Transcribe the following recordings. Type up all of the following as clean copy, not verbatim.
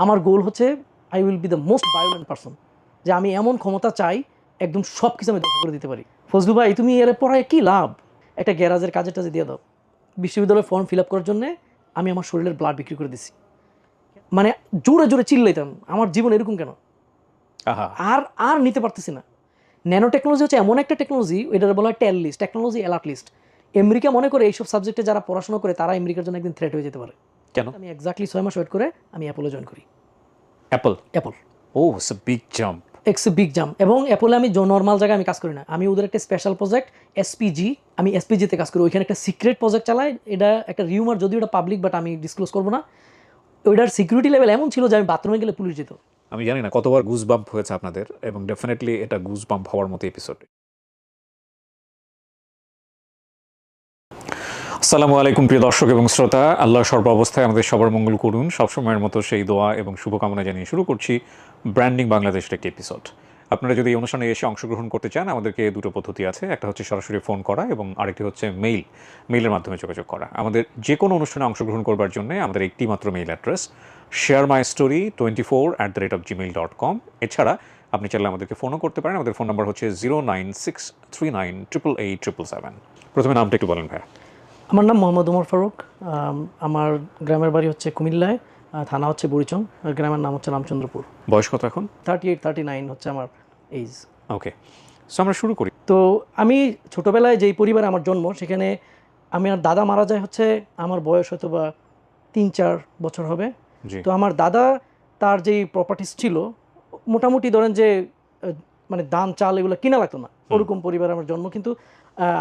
আমার গোল হচ্ছে I will be the most violent person, যে আমি এমন ক্ষমতা চাই একদম সব কিছু আমি ধ্বংস করে দিতে পারি। ফজলু ভাই তুমি এর পড়ায় কী লাভ, একটা গ্যারাজের কাজের টাজে দিয়ে দাও। বিশ্ববিদ্যালয়ের ফর্ম ফিল আপ করার জন্য আমি আমার শরীরের ব্লাড বিক্রি করে দিছি, মানে জোরে জোরে চিল্লাইতাম আমার জীবন এরকম কেন, আর আর নিতে পারতেছি না। ন্যানো টেকনোলজি হচ্ছে এমন একটা টেকনোলজি, এটা বলা হয় টেল list, technology alert list. America মনে করে এইসব সাবজেক্টে যারা পড়াশোনা করে তারা আমেরিকার জন্য একদিন থ্রেট হয়ে যেতে পারে। কেন? আমি এক্স্যাক্টলি 6 মাস ওয়েট করে আমি অ্যাপলে জয়েন করি। Apple? Apple oh it's a big jump. It's a big jump. এবং অ্যাপলে আমি নর্মাল জায়গায় আমি কাজ করি না, আমি ওদের একটা স্পেশাল প্রজেক্ট এসপিজি, আমি এসপিজিতে কাজ করি। ওইখানে একটা সিক্রেট প্রজেক্ট চালাই, এটা একটা রিউমার, যদিও এটা পাবলিক, বাট আমি ডিসক্লোজ করবো না। ওইটার সিকিউরিটি লেভেল এমন ছিল যে আমি বাথরুমে গেলে পুলিশ যেত। আমি জানি না কতবার গুজ বাম্প হয়েছে আপনাদের, এবং ডেফিনেটলি এটা গুজ বাম্প হওয়ার মতো এপিসোড। আসসালামু আলাইকুম প্রিয় দর্শক এবং শ্রোতা, আল্লাহ সর্বাবস্থায় আমাদের সবার মঙ্গল করুন, সবসময়ের মতো সেই দোয়া এবং শুভকামনা জানিয়ে শুরু করছি ব্র্যান্ডিং বাংলাদেশের একটি এপিসোড। আপনারা যদি এই অনুষ্ঠানে এসে অংশগ্রহণ করতে চান, আমাদেরকে দুটো পদ্ধতি আছে। একটা হচ্ছে সরাসরি ফোন করা এবং আরেকটি হচ্ছে মেইলের মাধ্যমে যোগাযোগ করা। আমাদের যে কোনো অনুষ্ঠানে অংশগ্রহণ করবার জন্য আমাদের একটি মাত্র মেইল অ্যাড্রেস sharemystory24@gmail.com। এছাড়া আপনি চাইলে আমাদেরকে ফোনও করতে পারেন। আমাদের ফোন নাম্বার হচ্ছে 09639887777। প্রথমে নামটা একটু বলেন ভাইয়া। আমার নাম মোহাম্মদ ওমর ফারুক। আমার গ্রামের বাড়ি হচ্ছে কুমিল্লায়, থানা হচ্ছে বুড়িচং, আর গ্রামের নাম হচ্ছে রামচন্দ্রপুর। বয়স কত এখন? 38-39 হচ্ছে আমার এইজ। ওকে, সো আমরা শুরু করি। তো আমি ছোটোবেলায় যেই পরিবারে আমার জন্ম, সেখানে আমার দাদা মারা যায় হচ্ছে আমার বয়স হয়তো বা 3-4 বছর হবে। তো আমার দাদা তার যেই প্রপার্টিস ছিল, মোটামুটি ধরেন যে মানে ধান চাল এগুলো কিনা লাগতো না, ওরকম পরিবারে আমার জন্ম। কিন্তু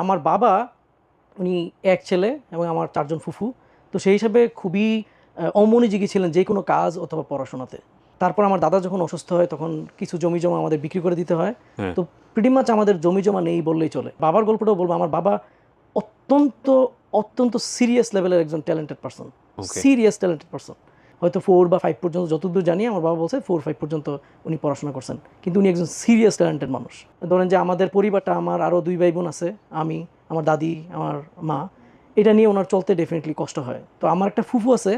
আমার বাবা, উনি এক ছেলে এবং আমার 4 জন ফুফু। তো সেই হিসাবে খুবই অমনোযোগী ছিলেন যে কোনো কাজ অথবা পড়াশোনাতে। তারপর আমার দাদা যখন অসুস্থ হয়, তখন কিছু জমি জমা আমাদের বিক্রি করে দিতে হয়। তো প্রিটি মাচ আমাদের জমি জমা নেই বললেই চলে। বাবার গল্পটাও বলবো। আমার বাবা অত্যন্ত অত্যন্ত সিরিয়াস লেভেলের একজন talented person, serious talented person. হয়তো 4 বা 5 পর্যন্ত, যতদূর জানি আমার বাবা বলছে 4-5 পর্যন্ত উনি পড়াশোনা করছেন, কিন্তু উনি একজন সিরিয়াস ট্যালেন্টেড মানুষ। ধরেন যে আমাদের পরিবারটা, আমার আরও 2 ভাই বোন আছে, আমি, আমার দাদি, আমার মা, এটা নিয়ে ওনার চলতে ডেফিনেটলি কষ্ট হয়। তো আমার একটা ফুফু আছে,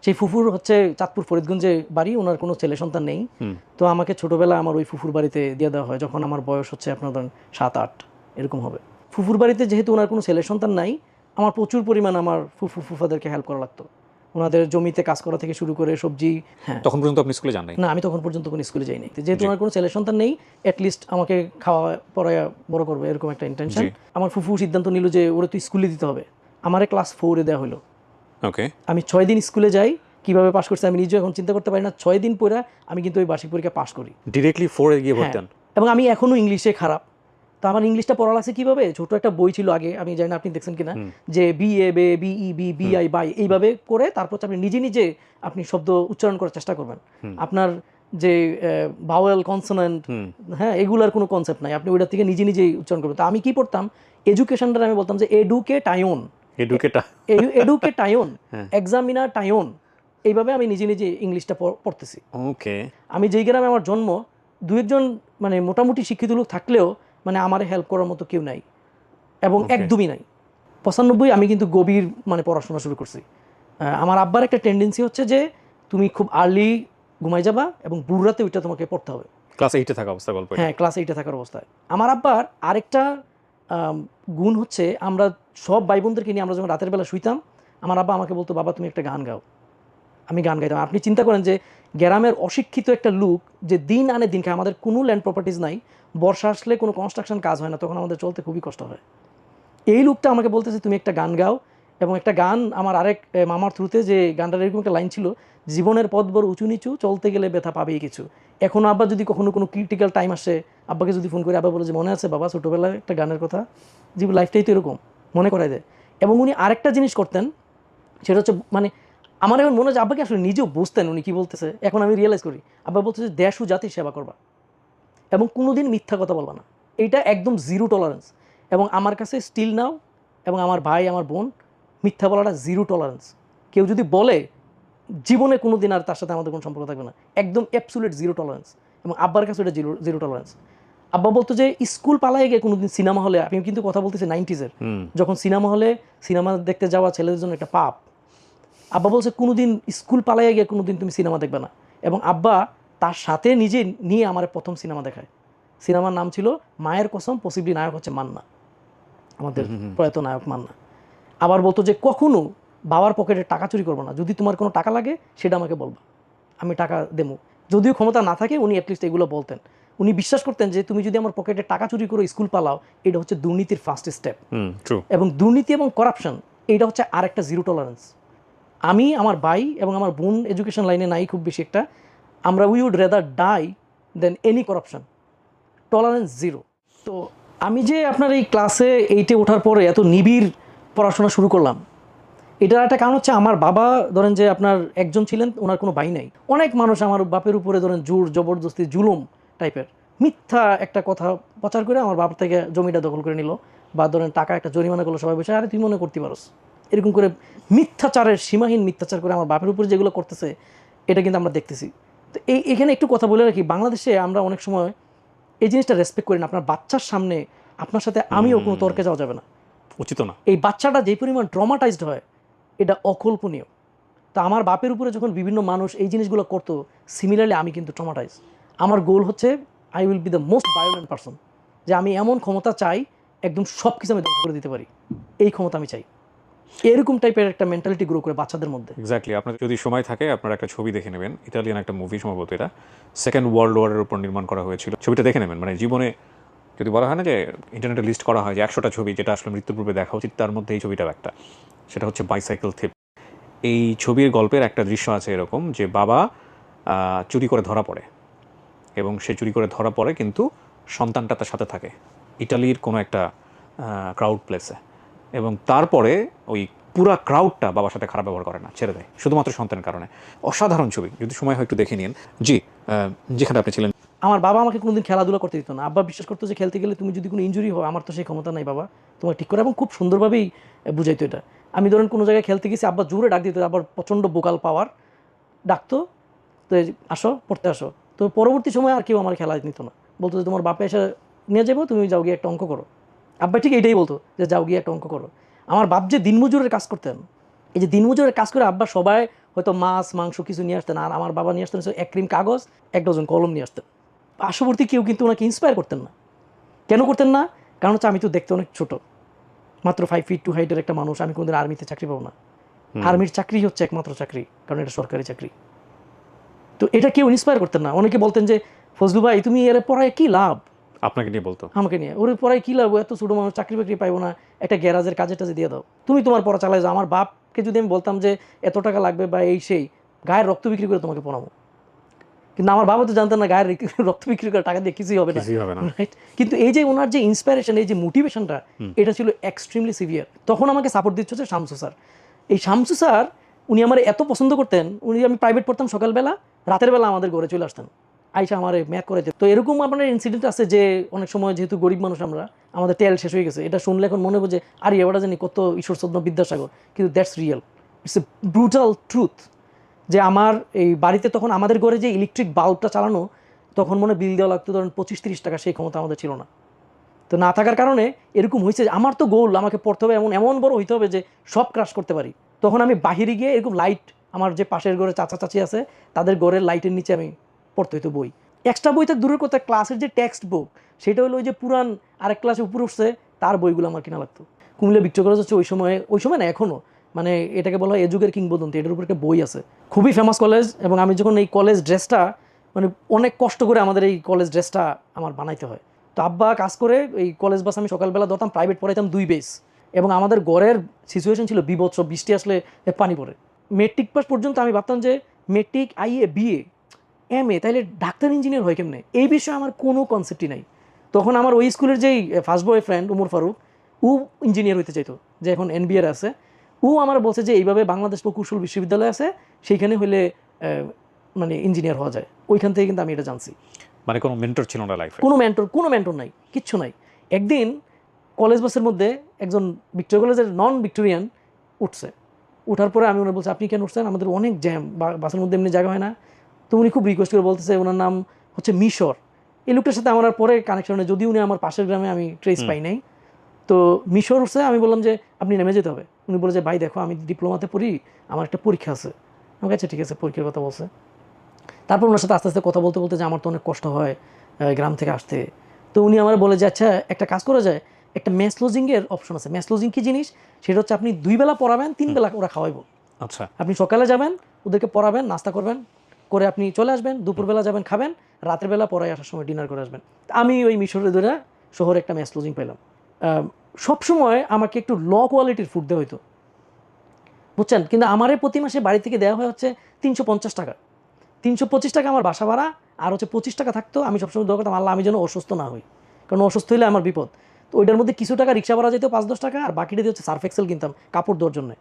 সেই ফুফুর হচ্ছে চাঁদপুর ফরিদগঞ্জে বাড়ি, ওনার কোনো ছেলে সন্তান নেই। তো আমাকে ছোটোবেলা আমার ওই ফুফুর বাড়িতে দিয়ে দেওয়া হয়, যখন আমার বয়স হচ্ছে আপনার ধরেন 7-8 এরকম হবে। ফুফুর বাড়িতে যেহেতু ওনার কোনো ছেলে সন্তান নাই, আমার প্রচুর পরিমাণ আমার ফুফাদেরকে হেল্প করা লাগতো, ওনাদের জমিতে কাজ করা থেকে শুরু করে সবজি। হ্যাঁ, তখন পর্যন্ত আপনি স্কুলে যান নাই? না, আমি তখন পর্যন্ত কোনো স্কুলে যাইনি। যেহেতু ওনার কোনো ছেলে সন্তান নেই, অ্যাটলিস্ট আমাকে খাওয়া পড়ায় বড় করবে, এরকম একটা ইন্টেনশন। আমার ফুফু সিদ্ধান্ত নিল যে ওরা তুই স্কুলে দিতে হবে। আমারে ক্লাস 4-এ দেওয়া হলো। ওকে, আমি 6 দিন স্কুলে যাই। কীভাবে পাশ করছি আমি নিজে এখন চিন্তা করতে পারি না। 6 দিন পরে আমি কিন্তু ওই বার্ষিক পরীক্ষা পাশ করি, ডিরেক্টলি 4-এ গিয়ে ভর্তি হন। এবং আমি এখনও ইংলিশে খারাপ। তো আমার ইংলিশটা পড়া লাগছে কীভাবে, ছোটো একটা বই ছিল আগে, আমি জানি না আপনি দেখছেন কিনা, যে BA বে BE BI বাই, এইভাবে করে তারপর আপনি নিজে নিজে আপনি শব্দ উচ্চারণ করার চেষ্টা করবেন। আপনার যে ভাওয়েল, কনসোনেন্ট, হ্যাঁ, এগুলার কোনো কনসেপ্ট নাই, আপনি ওইটা থেকে নিজে নিজেই উচ্চারণ করবেন। তো আমি কি পড়তাম, এডুকেশনটা আমি বলতাম যে এডুকেটায়ন, এক্সামিনাটায়ন, এইভাবে আমি নিজে নিজে ইংলিশটা পড়তেছি। ওকে, আমি যেই গ্রামে আমার জন্ম, 2-1 মানে মোটামুটি শিক্ষিত লোক থাকলেও মানে আমার হেল্প করার মতো কেউ নাই, এবং একদমই নাই। 95 আমি কিন্তু গভীর মানে পড়াশোনা শুরু করছি। আমার আব্বার একটা টেন্ডেন্সি হচ্ছে যে তুমি খুব আর্লি ঘুমাই যাবা এবং ভোর রাতে ওইটা তোমাকে পড়তে হবে। ক্লাস 8-এ থাকা অবস্থা গল্প? হ্যাঁ, ক্লাস 8-এ থাকার অবস্থায়। আমার আব্বার আরেকটা গুণ হচ্ছে, আমরা সব ভাই বোনদেরকে নিয়ে আমরা যখন রাতের বেলা শুইতাম, আমার আব্বা আমাকে বলতো, বাবা তুমি একটা গান গাও। আমি গান গাইতাম। আপনি চিন্তা করেন যে গ্রামের অশিক্ষিত একটা লোক, যে দিন আনে দিন খায়, আমাদের কোনো ল্যান্ড প্রপার্টিজ নাই, বর্ষা আসলে কোনো কনস্ট্রাকশন কাজ হয় না, তখন আমাদের চলতে খুবই কষ্ট হয়। এই লোকটা আমাকে বলতেছে তুমি একটা গান গাও। এবং একটা গান আমার আরেক মামার থ্রুতে, যে গানটার এরকম একটা লাইন ছিল, জীবনের পথ বড় উঁচু নিচু, চলতে গেলে ব্যথা পাবেই কিছু। এখনও আব্বা যদি কখনো কোনো ক্রিটিক্যাল টাইম আসে, আব্বাকে যদি ফোন করে, আব্বা বলে যে মনে আছে বাবা ছোটোবেলায় একটা গানের কথা, জীবন লাইফটাই তো এরকম, মনে করাই দেয়। এবং উনি আরেকটা জিনিস করতেন, সেটা হচ্ছে মানে আমার এখন মনে হয় আব্বাকে আসলে নিজেও বুঝতেন উনি কী বলতেছে। এখন আমি রিয়েলাইজ করি, আব্বা বলতেছে দেশ ও জাতির সেবা করবা এবং কোনোদিন মিথ্যা কথা বলবা না, এইটা একদম জিরো টলারেন্স। এবং আমার কাছে স্টিল নাও, এবং আমার ভাই আমার বোন, মিথ্যা বলাটা জিরো টলারেন্স। কেউ যদি বলে, জীবনে কোনো দিন আর তার সাথে আমাদের কোনো সম্পর্ক থাকবে না, একদম অ্যাবসুলেট জিরো টলারেন্স। এবং আব্বার কাছে ওটা জিরো টলারেন্স। আব্বা বলতো যে স্কুল পালায় গিয়ে কোনোদিন সিনেমা হলে, আমি কিন্তু কথা বলতেছি 90s, যখন সিনেমা হলে সিনেমা দেখতে যাওয়া ছেলেদের জন্য একটা পাপ, আব্বা বলছে কোনোদিন স্কুল পালাইয়া গিয়ে কোনোদিন তুমি সিনেমা দেখবে না, এবং আব্বা তার সাথে নিজে নিয়ে আমার প্রথম সিনেমা দেখায়। সিনেমার নাম ছিল মায়ের কসম, পসিবলি নায়ক হচ্ছে মান্না, আমাদের প্রয়াত নায়ক মান্না। আবার বলতো যে কখনো বাবার পকেটে টাকা চুরি করবো না, যদি তোমার কোনো টাকা লাগে সেটা আমাকে বলবা, আমি টাকা দেবো। যদিও ক্ষমতা না থাকে উনি অ্যাটলিস্ট এগুলো বলতেন। উনি বিশ্বাস করতেন যে তুমি যদি আমার পকেটে টাকা চুরি করে স্কুল পালাও, এটা হচ্ছে দুর্নীতির ফার্স্ট স্টেপ, এবং দুর্নীতি এবং করাপশন এইটা হচ্ছে আরেকটা জিরো টলারেন্স। আমি, আমার ভাই এবং আমার বোন এডুকেশন লাইনে নাই খুব বেশি একটা, আমরা we would rather die than any corruption, tolerance zero. তো আমি যে আপনার এই ক্লাসে 8-এ ওঠার পরে এত নিবিড় পড়াশোনা শুরু করলাম, এটার একটা কারণ হচ্ছে আমার বাবা ধরেন যে আপনার একজন ছিলেন, ওনার কোনো ভাই নাই। অনেক মানুষ আমার বাপের উপরে ধরেন জোর জবরদস্তি জুলুম টাইপের মিথ্যা একটা কথা প্রচার করে আমার বাবার থেকে জমিটা দখল করে নিল, বা ধরেন টাকা একটা জরিমানা করলো, সবাই বসে আরে তুই মনে করতে পারোস, এরকম করে মিথ্যাচারের সীমাহীন মিথ্যাচার করে আমার বাপের উপরে যেগুলো করতেছে এটা কিন্তু আমরা দেখতেছি। তো এখানে একটু কথা বলে রাখি, বাংলাদেশে আমরা অনেক সময় এই জিনিসটা রেসপেক্ট করি না। আপনার বাচ্চার সামনে আপনার সাথে আমিও কোনো তর্কে যাওয়া যাবে না, উচিত না। এই বাচ্চাটা যে পরিমাণ ট্রমাটাইজড হয় এটা অকল্পনীয়। তা আমার বাপের উপরে যখন বিভিন্ন মানুষ এই জিনিসগুলো করতো, সিমিলারলি আমি কিন্তু ট্রমাটাইজ। আমার গোল হচ্ছে I will be the most violent person, যে আমি এমন ক্ষমতা চাই একদম সব কিছু আমি ধ্বংস করে দিতে পারি, এই ক্ষমতা আমি চাই। এরকম টাইপের একটা মেন্টালিটি গ্রো করে বাচ্চাদের মধ্যে। এক্স্যাক্টলি। আপনার যদি সময় থাকে আপনার একটা ছবি দেখে নেবেন, ইটালিয়ান একটা মুভি সম্ভবত, এটা সেকেন্ড ওয়ার্ল্ড ওয়ারের উপর নির্মাণ করা হয়েছিল। ছবিটা দেখে নেবেন। মানে জীবনে যদি বলা হয় না যে ইন্টারনেটে লিস্ট করা হয় যে 100টা ছবি যেটা আসলে মৃত্যুর পূর্বে দেখা উচিত, তার মধ্যে এই ছবিটাও একটা। সেটা হচ্ছে বাইসাইকেল থিপ। এই ছবির গল্পের একটা দৃশ্য আছে এরকম যে বাবা চুরি করে ধরা পড়ে, এবং সে চুরি করে ধরা পড়ে কিন্তু সন্তানটা তার সাথে থাকে ইটালির কোনো একটা ক্রাউড প্লেসে, এবং তারপরে ওই পুরা ক্রাউডটা বাবার সাথে খারাপ ব্যবহার করে না, ছেড়ে দেয় শুধুমাত্র সন্তানের কারণে। অসাধারণ ছবি, যদি সময় হয় একটু দেখে নিন। জি, যেখানে আপনি ছিলেন। আমার বাবা আমাকে কোনোদিন খেলাধুলা করতে দিত না। আব্বা বিশ্বাস করতো যে খেলতে গেলে তুমি যদি কোনো ইনজুরি হয়, আমার তো সেই ক্ষমতা নাই বাবা তোমার ঠিক করে, এবং খুব সুন্দরভাবেই বুঝাইতো এটা। আমি ধরেন কোনো জায়গায় খেলতে গেছি, আব্বা জোরে ডাক দিত, আবার প্রচণ্ড বোকাল পাওয়ার ডাকতো, তো আসো পড়তে আসো। তো পরবর্তী সময় আর কেউ আমার খেলায় নিত না, বলতো যে তোমার বাপে এসে নিয়ে যাবো, তুমি যাও গিয়ে একটা অঙ্ক করো। আব্বা ঠিক এইটাই বলতো যে যাও গিয়ে একটা অঙ্ক করো। আমার বাপ যে দিনমজুরের কাজ করতেন, এই যে দিনমজুরের কাজ করে আব্বা সবাই হয়তো মাছ মাংস কিছু নিয়ে আসতেন, আর আমার বাবা নিয়ে আসতেন 1 ক্রিম কাগজ, 1 ডজন কলম নিয়ে আসতেন। পার্শ্ববর্তী কেউ কিন্তু ওনাকে ইন্সপায়ার করতেন না। কেন করতেন না? কারণ হচ্ছে আমি তো দেখতে অনেক ছোট, মাত্র 5 feet 2 হাইটের একটা মানুষ, আমি কোনোদিন আর্মিতে চাকরি পাবো না। আর্মির চাকরি হচ্ছে একমাত্র চাকরি, কারণ এটা সরকারি চাকরি। তো এটা কেউ ইন্সপায়ার করতেন না। অনেকে বলতেন যে ফজলু ভাই তুমি এর পড়ায় কী লাভ, আপনাকে নিয়ে বলতো, আমাকে নিয়ে ওর পড়ায় কী লাভ, এত ছোটো মানুষ চাকরি বাকরি পাইবো না, একটা গ্যারাজের কাজে টাজে দিয়ে দাও, তুমি তোমার পড়া চালাই যাও। আমার বাপকে যদি আমি বলতাম যে এত টাকা লাগবে বা এই সেই, গায়ের রক্ত বিক্রি করে তোমাকে পড়াবো, কিন্তু আমার বাবা তো জানতেন না গায়ের রক্ত বিক্রি করে টাকা দিয়ে কিছুই হবে না, রাইট? কিন্তু এই যে ওনার যে ইন্সপিরেশন, এই যে মোটিভেশনটা, এটা ছিল এক্সট্রিমলি সিভিয়ার। তখন আমাকে সাপোর্ট দিচ্ছে হচ্ছে শামসু স্যার। এই শামসু স্যার উনি আমার এত পছন্দ করতেন, উনি, আমি প্রাইভেট পড়তাম সকালবেলা, রাতের বেলা আমাদের ঘরে চলে আসতেন, আইসা আমার ম্যাথ করে যেত। তো এরকম আপনার ইনসিডেন্ট আছে যে অনেক সময় যেহেতু গরিব মানুষ আমরা, আমাদের তেল শেষ হয়ে গেছে, এটা শুনলে এখন মনে হবে যে আরে এবারটা জানি কত ঈশ্বরচন্দ্র বিদ্যাসাগর, কিন্তু that's real, it's a brutal truth. যে আমার এই বাড়িতে তখন আমাদের ঘরে যে ইলেকট্রিক বাল্বটা চালানো, তখন মনে বিল দেওয়া লাগতো ধরেন 25-30 টাকা, সেই ক্ষমতা আমাদের ছিল না। তো না থাকার কারণে এরকম হয়েছে, আমার তো গোল আমাকে পড়তে হবে, এমন বড় হইতে হবে যে সব ক্রাশ করতে পারি। তখন আমি বাহিরে গিয়ে এরকম লাইট, আমার যে পাশের ঘরে চাচা চাচি আছে তাদের ঘরের লাইটের নিচে আমি পড়তে হইতো বই। এক্সট্রা বই তো দূরের কথা, ক্লাসের যে টেক্সট বুক সেটা হলো ওই যে পুরান আরেক ক্লাসে উপরে উঠছে তার বইগুলো আমার কিনা লাগতো। কুমিল্লা ভিক্টোরিয়া কলেজ হচ্ছে ওই সময় না এখনও, মানে এটাকে বলা হয় এ যুগের কিংবদন্তি, এটার উপর একটা বই আছে, খুবই ফেমাস কলেজ। এবং আমি যখন এই কলেজ ড্রেসটা, মানে অনেক কষ্ট করে আমাদের এই কলেজ ড্রেসটা আমার বানাইতে হয়। তো আব্বা কাজ করে এই কলেজ বাস আমি সকালবেলা ধরতাম, প্রাইভেট পড়াইতাম 2 বেস, এবং আমাদের ঘরের সিচুয়েশন ছিল বিভৎস, বৃষ্টি আসলে পানি পড়ে। মেট্রিক পাস পর্যন্ত আমি ভাবতাম যে মেট্রিক, আইএ, বিএ, এমএ, তাইলে ডাক্তার ইঞ্জিনিয়ার হয় কেমনে, এই বিষয়ে আমার কোনো কনসেপ্টই নাই। তখন আমার ওই স্কুলের যেই first boy friend Umar Faruk, ও ইঞ্জিনিয়ার হইতে চাইতো, যে এখন এনবিআর আছে, ও আমার বলছে যে এইভাবে বাংলাদেশ প্রকৌশল বিশ্ববিদ্যালয় আছে, সেইখানে হইলে মানে ইঞ্জিনিয়ার হওয়া যায়। ওইখান থেকে কিন্তু আমি এটা জানছি। মানে কোনো মেন্টর ছিল না লাইফে? কোনো মেন্টর নাই, কিচ্ছু নাই। একদিন কলেজ বাসের মধ্যে একজন ভিক্টোরিয়া কলেজের নন ভিক্টোরিয়ান উঠছে, উঠার পরে আমি ওনার বলছি আপনি কেন উঠছেন, আমাদের অনেক জ্যাম, বাসের মধ্যে এমনি জায়গা হয় না। তো উনি খুব রিকোয়েস্ট করে বলতেছে, ওনার নাম হচ্ছে মিশর। এই লোকটার সাথে আমার আর পরে কানেকশনে, যদি উনি আমার পাশের গ্রামে, আমি ট্রেস পাই নাই। তো মিশর উঠছে, আমি বললাম যে আপনি নেমে যেতে হবে। উনি বলে যে ভাই দেখো আমি ডিপ্লোমাতে পড়ি, আমার একটা পরীক্ষা আছে। আমার কাছে ঠিক আছে, পরীক্ষার কথা বলছে। তারপর ওনার সাথে আস্তে আস্তে কথা বলতে বলতে যে আমার তো অনেক কষ্ট হয় গ্রাম থেকে আসতে, তো উনি আমার বলে যে আচ্ছা একটা কাজ করা যায়, একটা মেস লজিংয়ের অপশন আছে। মেস লজিং কী জিনিস, সেটা হচ্ছে আপনি 2 বেলা পড়াবেন, 3 বেলা ওরা খাওয়াইবো। আচ্ছা, আপনি সকালে যাবেন, ওদেরকে পড়াবেন, নাস্তা করবেন, করে আপনি চলে আসবেন, দুপুরবেলা যাবেন খাবেন, রাতের বেলা পড়ায় আসার সময় ডিনার করে আসবেন। আমি ওই মিশরের ধরে শহরে একটা মেস লজিং পেলাম। সবসময় আমাকে একটু ল কোয়ালিটির ফুড দেওয়া হইতো, বুঝছেন, কিন্তু আমারে প্রতি মাসে বাড়ি থেকে দেওয়া হয় হচ্ছে 350 টাকা। 325 টাকা আমার বাসা ভাড়া, আর হচ্ছে 25 টাকা থাকতো। আমি সবসময় দোয়া করতাম আল্লাহ আমি যেন অসুস্থ না হই, কারণ অসুস্থ হলে আমার বিপদ। তো ওইটার মধ্যে কিছু টাকা রিক্সা ভাড়া যেত 5-10 টাকা, আর বাকিটা দিয়ে হচ্ছে সার্ফ এক্সেল কিনতাম কাপড় ধোয়ার জন্য।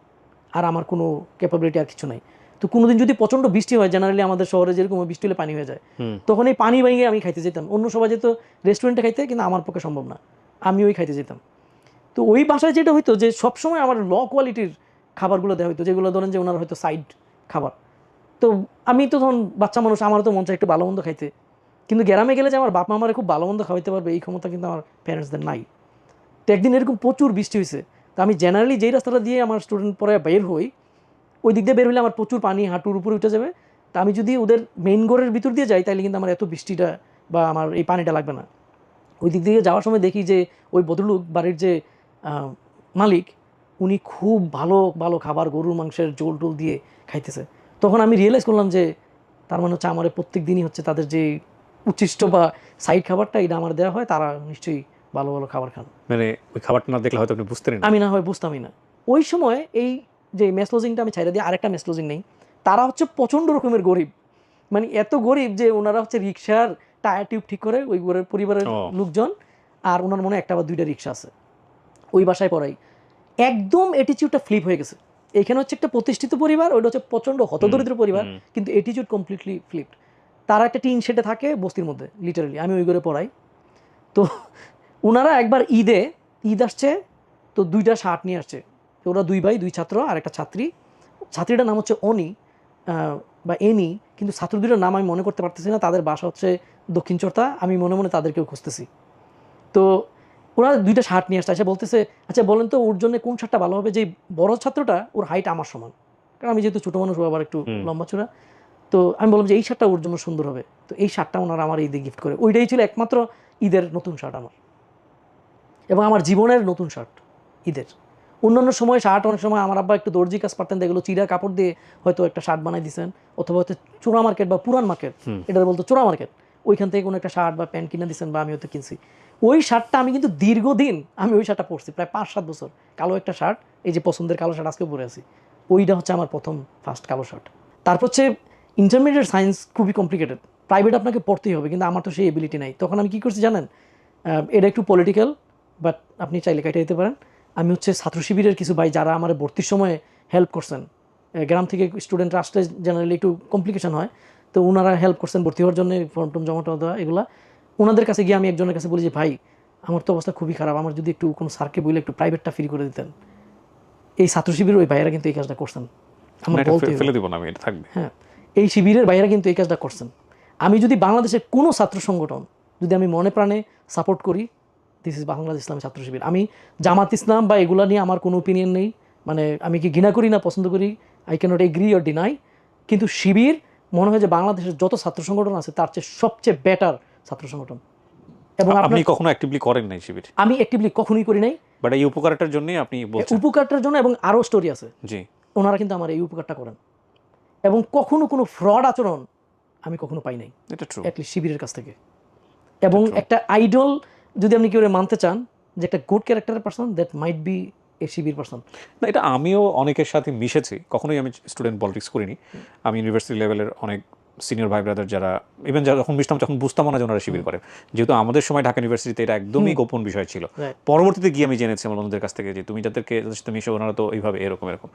আর আমার কোনো ক্যাপাবিলিটি আর কিছু নাই। তো কোনোদিন যদি প্রচণ্ড বৃষ্টি হয়, জেনারেলি আমাদের শহরে যেরকম বৃষ্টি হলে পানি হয়ে যায়, তখন এই পানি ভেঙে আমি খাইতে যেতাম। অন্য সবাই যেত রেস্টুরেন্টে খাইতে, কিন্তু আমার পক্ষে সম্ভব না, আমি ওই খাইতে যেতাম। তো ওই বাসায় যেটা হইতো যে সবসময় আমার ল কোয়ালিটির খাবারগুলো দেওয়া হইতো, যেগুলো ধরেন যে ওনার হয়তো সাইড খাবার। তো আমি তো তখন বাচ্চা মানুষ, আমারও তো মন চায় একটু ভালো মন্দ খাইতে, কিন্তু গ্রামে গেলে যে আমার বাপ মা আমারে খুব ভালো মন্দ খাওয়াইতে পারবে এই ক্ষমতা কিন্তু আমার প্যারেন্টসদের নাই। তো একদিন এরকম প্রচুর বৃষ্টি হয়েছে, তো আমি জেনারেলি যেই রাস্তাটা দিয়ে আমার স্টুডেন্ট পরে বের হই, ওই দিক দিয়ে বের হলে আমার প্রচুর পানি হাঁটুর উপরে উঠে যাবে। তা আমি যদি ওদের মেইন ঘরের ভিতর দিয়ে যাই, তাহলে কিন্তু আমার এত বৃষ্টিটা বা আমার এই পানিটা লাগবে না। ওই দিক দিয়ে যাওয়ার সময় দেখি যে ওই ভদ্রলোক বাড়ির যে মালিক, উনি খুব ভালো ভালো খাবার গরুর মাংসের ঝোল টোল দিয়ে খাইতেছে। তখন আমি রিয়েলাইজ করলাম যে তার মানে হচ্ছে আমার প্রত্যেক দিনই হচ্ছে তাদের যে উচ্ছিষ্ট বা সাইড খাবারটা এটা আমার দেওয়া হয়, তারা নিশ্চয়ই ভালো ভালো খাবার খান। মানে ওই খাবারটা না দেখলে হয়তো আপনি বুঝতেন না। আমি না হয় বুঝতামই না। ওই সময় এই যে মেস লজিংটা আমি ছাইড়া দিয়ে আরেকটা মেস লজিং নেই, তারা হচ্ছে প্রচণ্ড রকমের গরিব। মানে এত গরিব যে ওনারা হচ্ছে রিক্সার টায়ার টিউব ঠিক করে ওই ঘরের পরিবারের লোকজন, আর ওনার মনে একটা বা 2টা রিক্সা আছে, ওই বাসায় পড়াই। একদম অ্যাটিচিউডটা ফ্লিপ হয়ে গেছে। এখানে হচ্ছে একটা প্রতিষ্ঠিত পরিবার, ওইটা হচ্ছে প্রচণ্ড হতদরিদ্র পরিবার, কিন্তু অ্যাটিচিউড কমপ্লিটলি ফ্লিপড। তারা একটা টিন শেডে থাকে বস্তির মধ্যে, লিটারালি আমি ওই ঘরে পড়াই। তো ওনারা একবার ঈদ আসছে, তো 2টা শার্ট নিয়ে আসছে। তো ওরা 2 ভাই 2 ছাত্র আর একটা ছাত্রী। ছাত্রীটার নাম হচ্ছে অনি বা এনি, কিন্তু ছাত্র 2টার নাম আমি মনে করতে পারতেছি না। তাদের বাসা হচ্ছে দক্ষিণ চর্তা, আমি মনে মনে তাদেরকেও খুঁজতেছি। তো ওরা 2টা শার্ট নিয়ে আসছে, এসে বলতেছে আচ্ছা বলেন তো ওর জন্য কোন শার্টটা ভালো হবে। যে বড় ছাত্রটা, ওর হাইট আমার সমান, কারণ আমি যেহেতু ছোটো মানুষ, ও আবার একটু লম্বা চূড়া। তো আমি বললাম যে এই শার্টটা ওর জন্য সুন্দর হবে। তো এই শার্টটা ওনারা আমার ঈদে গিফট করে। ওইটাই ছিল একমাত্র ঈদের নতুন শার্ট আমার, এবং আমার জীবনের নতুন শার্ট ঈদের। অন্যান্য সময় শার্ট অনেক সময় আমার আব্বা একটু দর্জি কাজ পারতেন, দেখলো চিরা কাপড় দিয়ে হয়তো একটা শার্ট বানাই দিয়েছেন, অথবা হয়তো চোরা মার্কেট বা পুরান মার্কেট, এটা বলতো চোরা মার্কেট, ওইখান থেকে কোনো একটা শার্ট বা প্যান্ট কিনে দিয়েছেন বা আমি হয়তো কিনছি। ওই শার্টটা আমি কিন্তু দীর্ঘদিন আমি ওই শার্টটা পরছি, প্রায় 5-7 বছর। কালো একটা শার্ট, এই যে পছন্দের কালো শার্ট আজকে পরে আছি, ওইটা হচ্ছে আমার প্রথম ফার্স্ট কালো শার্ট। তারপর হচ্ছে ইন্টারমিডিয়েট সায়েন্স খুবই কমপ্লিকেটেড, প্রাইভেট আপনাকে পড়তেই হবে, কিন্তু আমার তো সেই এবিলিটি নাই। তখন আমি কী করছি জানেন, এটা একটু পলিটিক্যাল, বাট আপনি চাইলে কেটে দিতে পারেন। আমি হচ্ছে ছাত্র শিবিরের কিছু ভাই যারা আমার ভর্তির সময় হেল্প করছেন, গ্রাম থেকে স্টুডেন্টরা আসলে জেনারেলি একটু কমপ্লিকেশন হয়, তো ওনারা হেল্প করছেন ভর্তি হওয়ার জন্য, ফর্ম টর্ম জমা দেওয়া এগুলা। ওনাদের কাছে গিয়ে আমি একজনের কাছে বলি যে ভাই আমার তো অবস্থা খুবই খারাপ, আমার যদি একটু কোনো স্যারকে বলে একটু প্রাইভেটটা ফ্রি করে দিতেন। এই ছাত্র শিবিরের ওই ভাইয়েরা কিন্তু এই কাজটা করছেন, আমার বলতে ফেলে দিব না আমি, এটা থাকবে। হ্যাঁ, এই শিবিরের ভাইয়েরা কিন্তু এই কাজটা করছেন। আমি যদি বাংলাদেশের কোনো ছাত্র সংগঠন যদি আমি মনে প্রাণে সাপোর্ট করি, দিস ইজ বাংলাদেশ ইসলামী ছাত্র শিবির। আমি জামাত ইসলাম বা এগুলা নিয়ে আমার কোনো ওপিনিয়ন নেই, মানে আমি কি ঘৃণা করি না পছন্দ করি, I can't agree or deny, কিন্তু শিবির মনে হয় যে বাংলাদেশের যত ছাত্র সংগঠন আছে তার চেয়ে সবচেয়ে বেটার ছাত্র সংগঠন। এবং আপনি কখনো অ্যাক্টিভলি করেন নাই শিবির? আমি অ্যাক্টিভলি কখনোই করি নাই, বাট এই উপকারটার জন্যই আপনি বলছেন। উপকারটার জন্য, এবং আরও স্টোরি আছে। জি, ওনারা কিন্তু আমার এই উপকারটা করেন, এবং কখনো কোনো ফ্রড আচরণ আমি কখনো পাই নাই, এটা ট্রু, অ্যাটলিস্ট শিবিরের কাছ থেকে। এবং একটা আইডল যদি আপনি কেউ মানতে চান যে একটা গুড ক্যারেক্টারের person, that might B A Shibir person. না এটা আমিও অনেকের সাথে মিশেছি, কখনোই আমি স্টুডেন্ট পলিটিক্স করিনি। আমি ইউনিভার্সিটি লেভেলের অনেক সিনিয়র ভাই ব্রাদার যারা ইভেন যারা যখন মিশতাম তখন বুঝতাম না যে ওনারা শিবির করে, যেহেতু আমাদের সময় ঢাকা ইউনিভার্সিটিতে এটা একদমই গোপন বিষয় ছিল। পরবর্তীতে গিয়ে আমি জেনেছি আমার বন্ধুদের কাছ থেকে যে তুমি যাদেরকে তুমি মিশো ওনারা তো এইভাবে এরকম এরকম,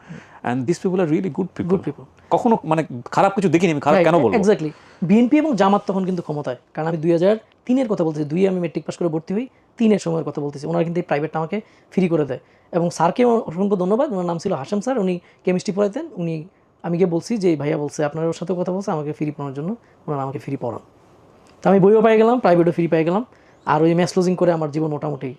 and this people are really good people. কখনো মানে খারাপ কিছু দেখিনি আমি, খারাপ কেন বলবো। এক্স্যাক্টলি, বিএনপি এবং জামাত তখন কিন্তু ক্ষমতায়, কারণ আমি 2003-এর কথা বলতেছি, 2-এ আমি মেট্রিক পাস করে ভর্তি হই, 3-এর সময়ের কথা বলতেছি। ওনারা কিন্তু এই প্রাইভেটটা আমাকে ফ্রি করে দেয়, এবং স্যারকে অসংখ্য ধন্যবাদ। ওনার নাম ছিল হাশেম স্যার, উনি কেমিস্ট্রি পড়াতেন। উনি, আমি গিয়ে বলছি যে ভাইয়া বলছে আপনার ওর সাথে কথা বলছে আমাকে ফ্রি পড়ানোর জন্য, ওনারা আমাকে ফ্রি পড়ান। তো আমি বইও পেয়ে গেলাম, প্রাইভেটও ফ্রি পেয়ে গেলাম, আর ওই ম্যাথ লজিং করে আমার জীবন মোটামুটি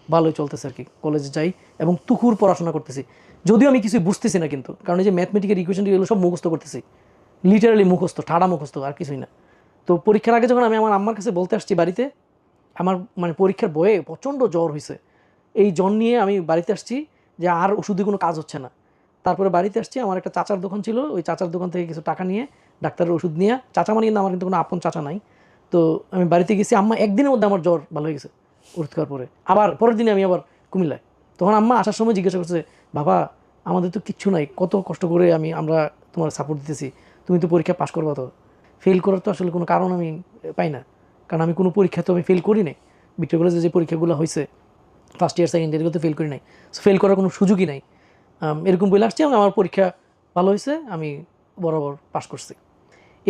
ভালোই চলতেছে আর কি। কলেজে যাই এবং তুকুর পড়াশোনা করতেছি। যদিও আমি কিছু বুঝতেছি না, কিন্তু কারণ এই যে ম্যাথমেটিক্যাল ইকুয়েশন এগুলো সব মুখস্থ করতেছি, লিটারালি মুখস্থ, ঠাড়া মুখস্থ, আর কিছুই না। তো পরীক্ষার আগে যখন আমি আমার আম্মার কাছে বলতে আসছি বাড়িতে, আমার মানে পরীক্ষার বয়ে প্রচণ্ড জ্বর হয়েছে, এই জ্বর নিয়ে আমি বাড়িতে আসছি যে আর ওষুধে কোনো কাজ হচ্ছে না। তারপরে বাড়িতে আসছি, আমার একটা চাচার দোকান ছিল, ওই চাচার দোকান থেকে কিছু টাকা নিয়ে ডাক্তারের ওষুধ নিয়ে, চাচা মানে কিন্তু আমার কিন্তু কোনো আপন চাচা নাই, তো আমি বাড়িতে গেছি। আম্মা একদিনের মধ্যে আমার জ্বর ভালো হয়ে গেছে ওষুধ খাওয়ার পরে। আবার পরের দিনে আমি আবার কুমিল্লায়, তখন আম্মা আসার সময় জিজ্ঞাসা করছে, বাবা আমাদের তো কিচ্ছু নাই, কত কষ্ট করে আমরা তোমার সাপোর্ট দিতেছি, তুমি তো পরীক্ষা পাশ করবা, তো ফেল করার তো আসলে কোনো কারণ আমি পাই না, কারণ আমি কোনো পরীক্ষা তো আমি ফেল করি নাই। ভিক্টোরিয়া কলেজে যে পরীক্ষাগুলো হয়েছে ফার্স্ট ইয়ার সেকেন্ড ইয়ার, তো ফেল করি নাই, ফেল করার কোনো সুযোগই নাই। এরকম বলে আসছি এবং আমার পরীক্ষা ভালো হয়েছে, আমি বরাবর পাস করছি।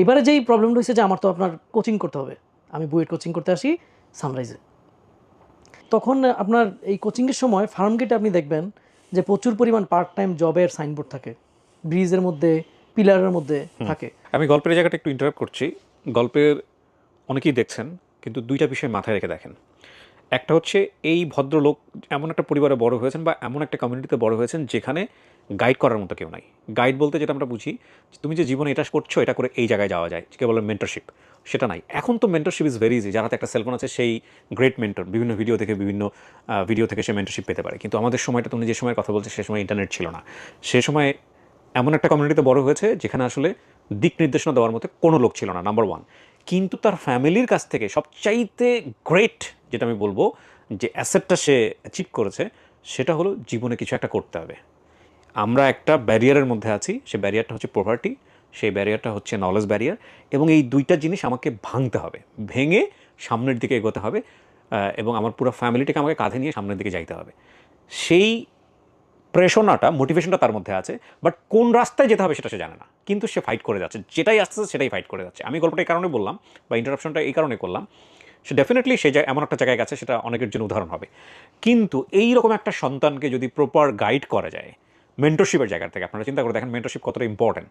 এবারে যেই প্রবলেমটা হয়েছে যে আমার তো আপনার কোচিং করতে হবে, আমি বুয়েট কোচিং করতে আসি সানরাইজে। তখন আপনার এই কোচিংয়ের সময় ফার্মগেটে আপনি দেখবেন যে প্রচুর পরিমাণ পার্ট টাইম জবের সাইনবোর্ড থাকে, ব্রিজের মধ্যে, পিলারের মধ্যে থাকে। আমি গল্পের জায়গাটা একটু ইন্টারাপ্ট করছি। গল্পের অনেকেই দেখছেন, কিন্তু দুইটা বিষয় মাথায় রেখে দেখেন। একটা হচ্ছে এই ভদ্রলোক এমন একটা পরিবারে বড় হয়েছেন বা এমন একটা কমিউনিটিতে বড় হয়েছেন যেখানে গাইড করার মতো কেউ নাই। গাইড বলতে যেটা আমরা বুঝি, তুমি যে জীবনে এটা করছো, এটা করে এই জায়গায় যাওয়া যায়, কে বলে মেন্টরশিপ, সেটা নাই। এখন তো মেন্টরশিপ ইজ ভেরি ইজি, যার হাতে একটা সেলফোন আছে সেই গ্রেট মেন্টর, বিভিন্ন ভিডিও থেকে সে মেন্টরশিপ পেতে পারে। কিন্তু আমাদের সময়টা, তুমি যে সময়ের কথা বলছো, সে সময় ইন্টারনেট ছিল না। সে সময় এমন একটা কমিউনিটিতে বড় হয়েছে যেখানে আসলে দিক নির্দেশনা দেওয়ার মতো কোনো লোক ছিল না, নাম্বার ওয়ান। কিন্তু তার ফ্যামিলির কাছ থেকে সবচাইতে গ্রেট যেটা আমি বলবো যে অ্যাসেটটা সে অ্যাচিভ করেছে, সেটা হলো জীবনে কিছু একটা করতে হবে। আমরা একটা ব্যারিয়ারের মধ্যে আছি, সে ব্যারিয়ারটা হচ্ছে পভার্টি, সেই ব্যারিয়ারটা হচ্ছে নলেজ ব্যারিয়ার, এবং এই দুইটা জিনিস আমাকে ভাঙতে হবে, ভেঙে সামনের দিকে এগোতে হবে, এবং আমার পুরো ফ্যামিলিটাকে আমাকে কাঁধে নিয়ে সামনের দিকে যাইতে হবে। সেই প্রেরণাটা, মোটিভেশনটা তার মধ্যে আছে, বাট কোন রাস্তায় যেতে হবে সেটা সে জানে না, কিন্তু সে ফাইট করে যাচ্ছে, যেটাই আসতেছে সেটাই ফাইট করে যাচ্ছে। আমি গল্পটা এই কারণে বললাম, বা ইন্টারাপশনটা এই কারণে করলাম, সে ডেফিনেটলি সে এমন একটা জায়গায় গেছে, সেটা অনেকের জন্য উদাহরণ হবে। কিন্তু এই রকম একটা সন্তানকে যদি প্রপার গাইড করা যায় মেন্টরশিপের জায়গা থেকে, আপনারা চিন্তা করে দেখেন মেন্টরশিপ কতটা ইম্পর্টেন্ট।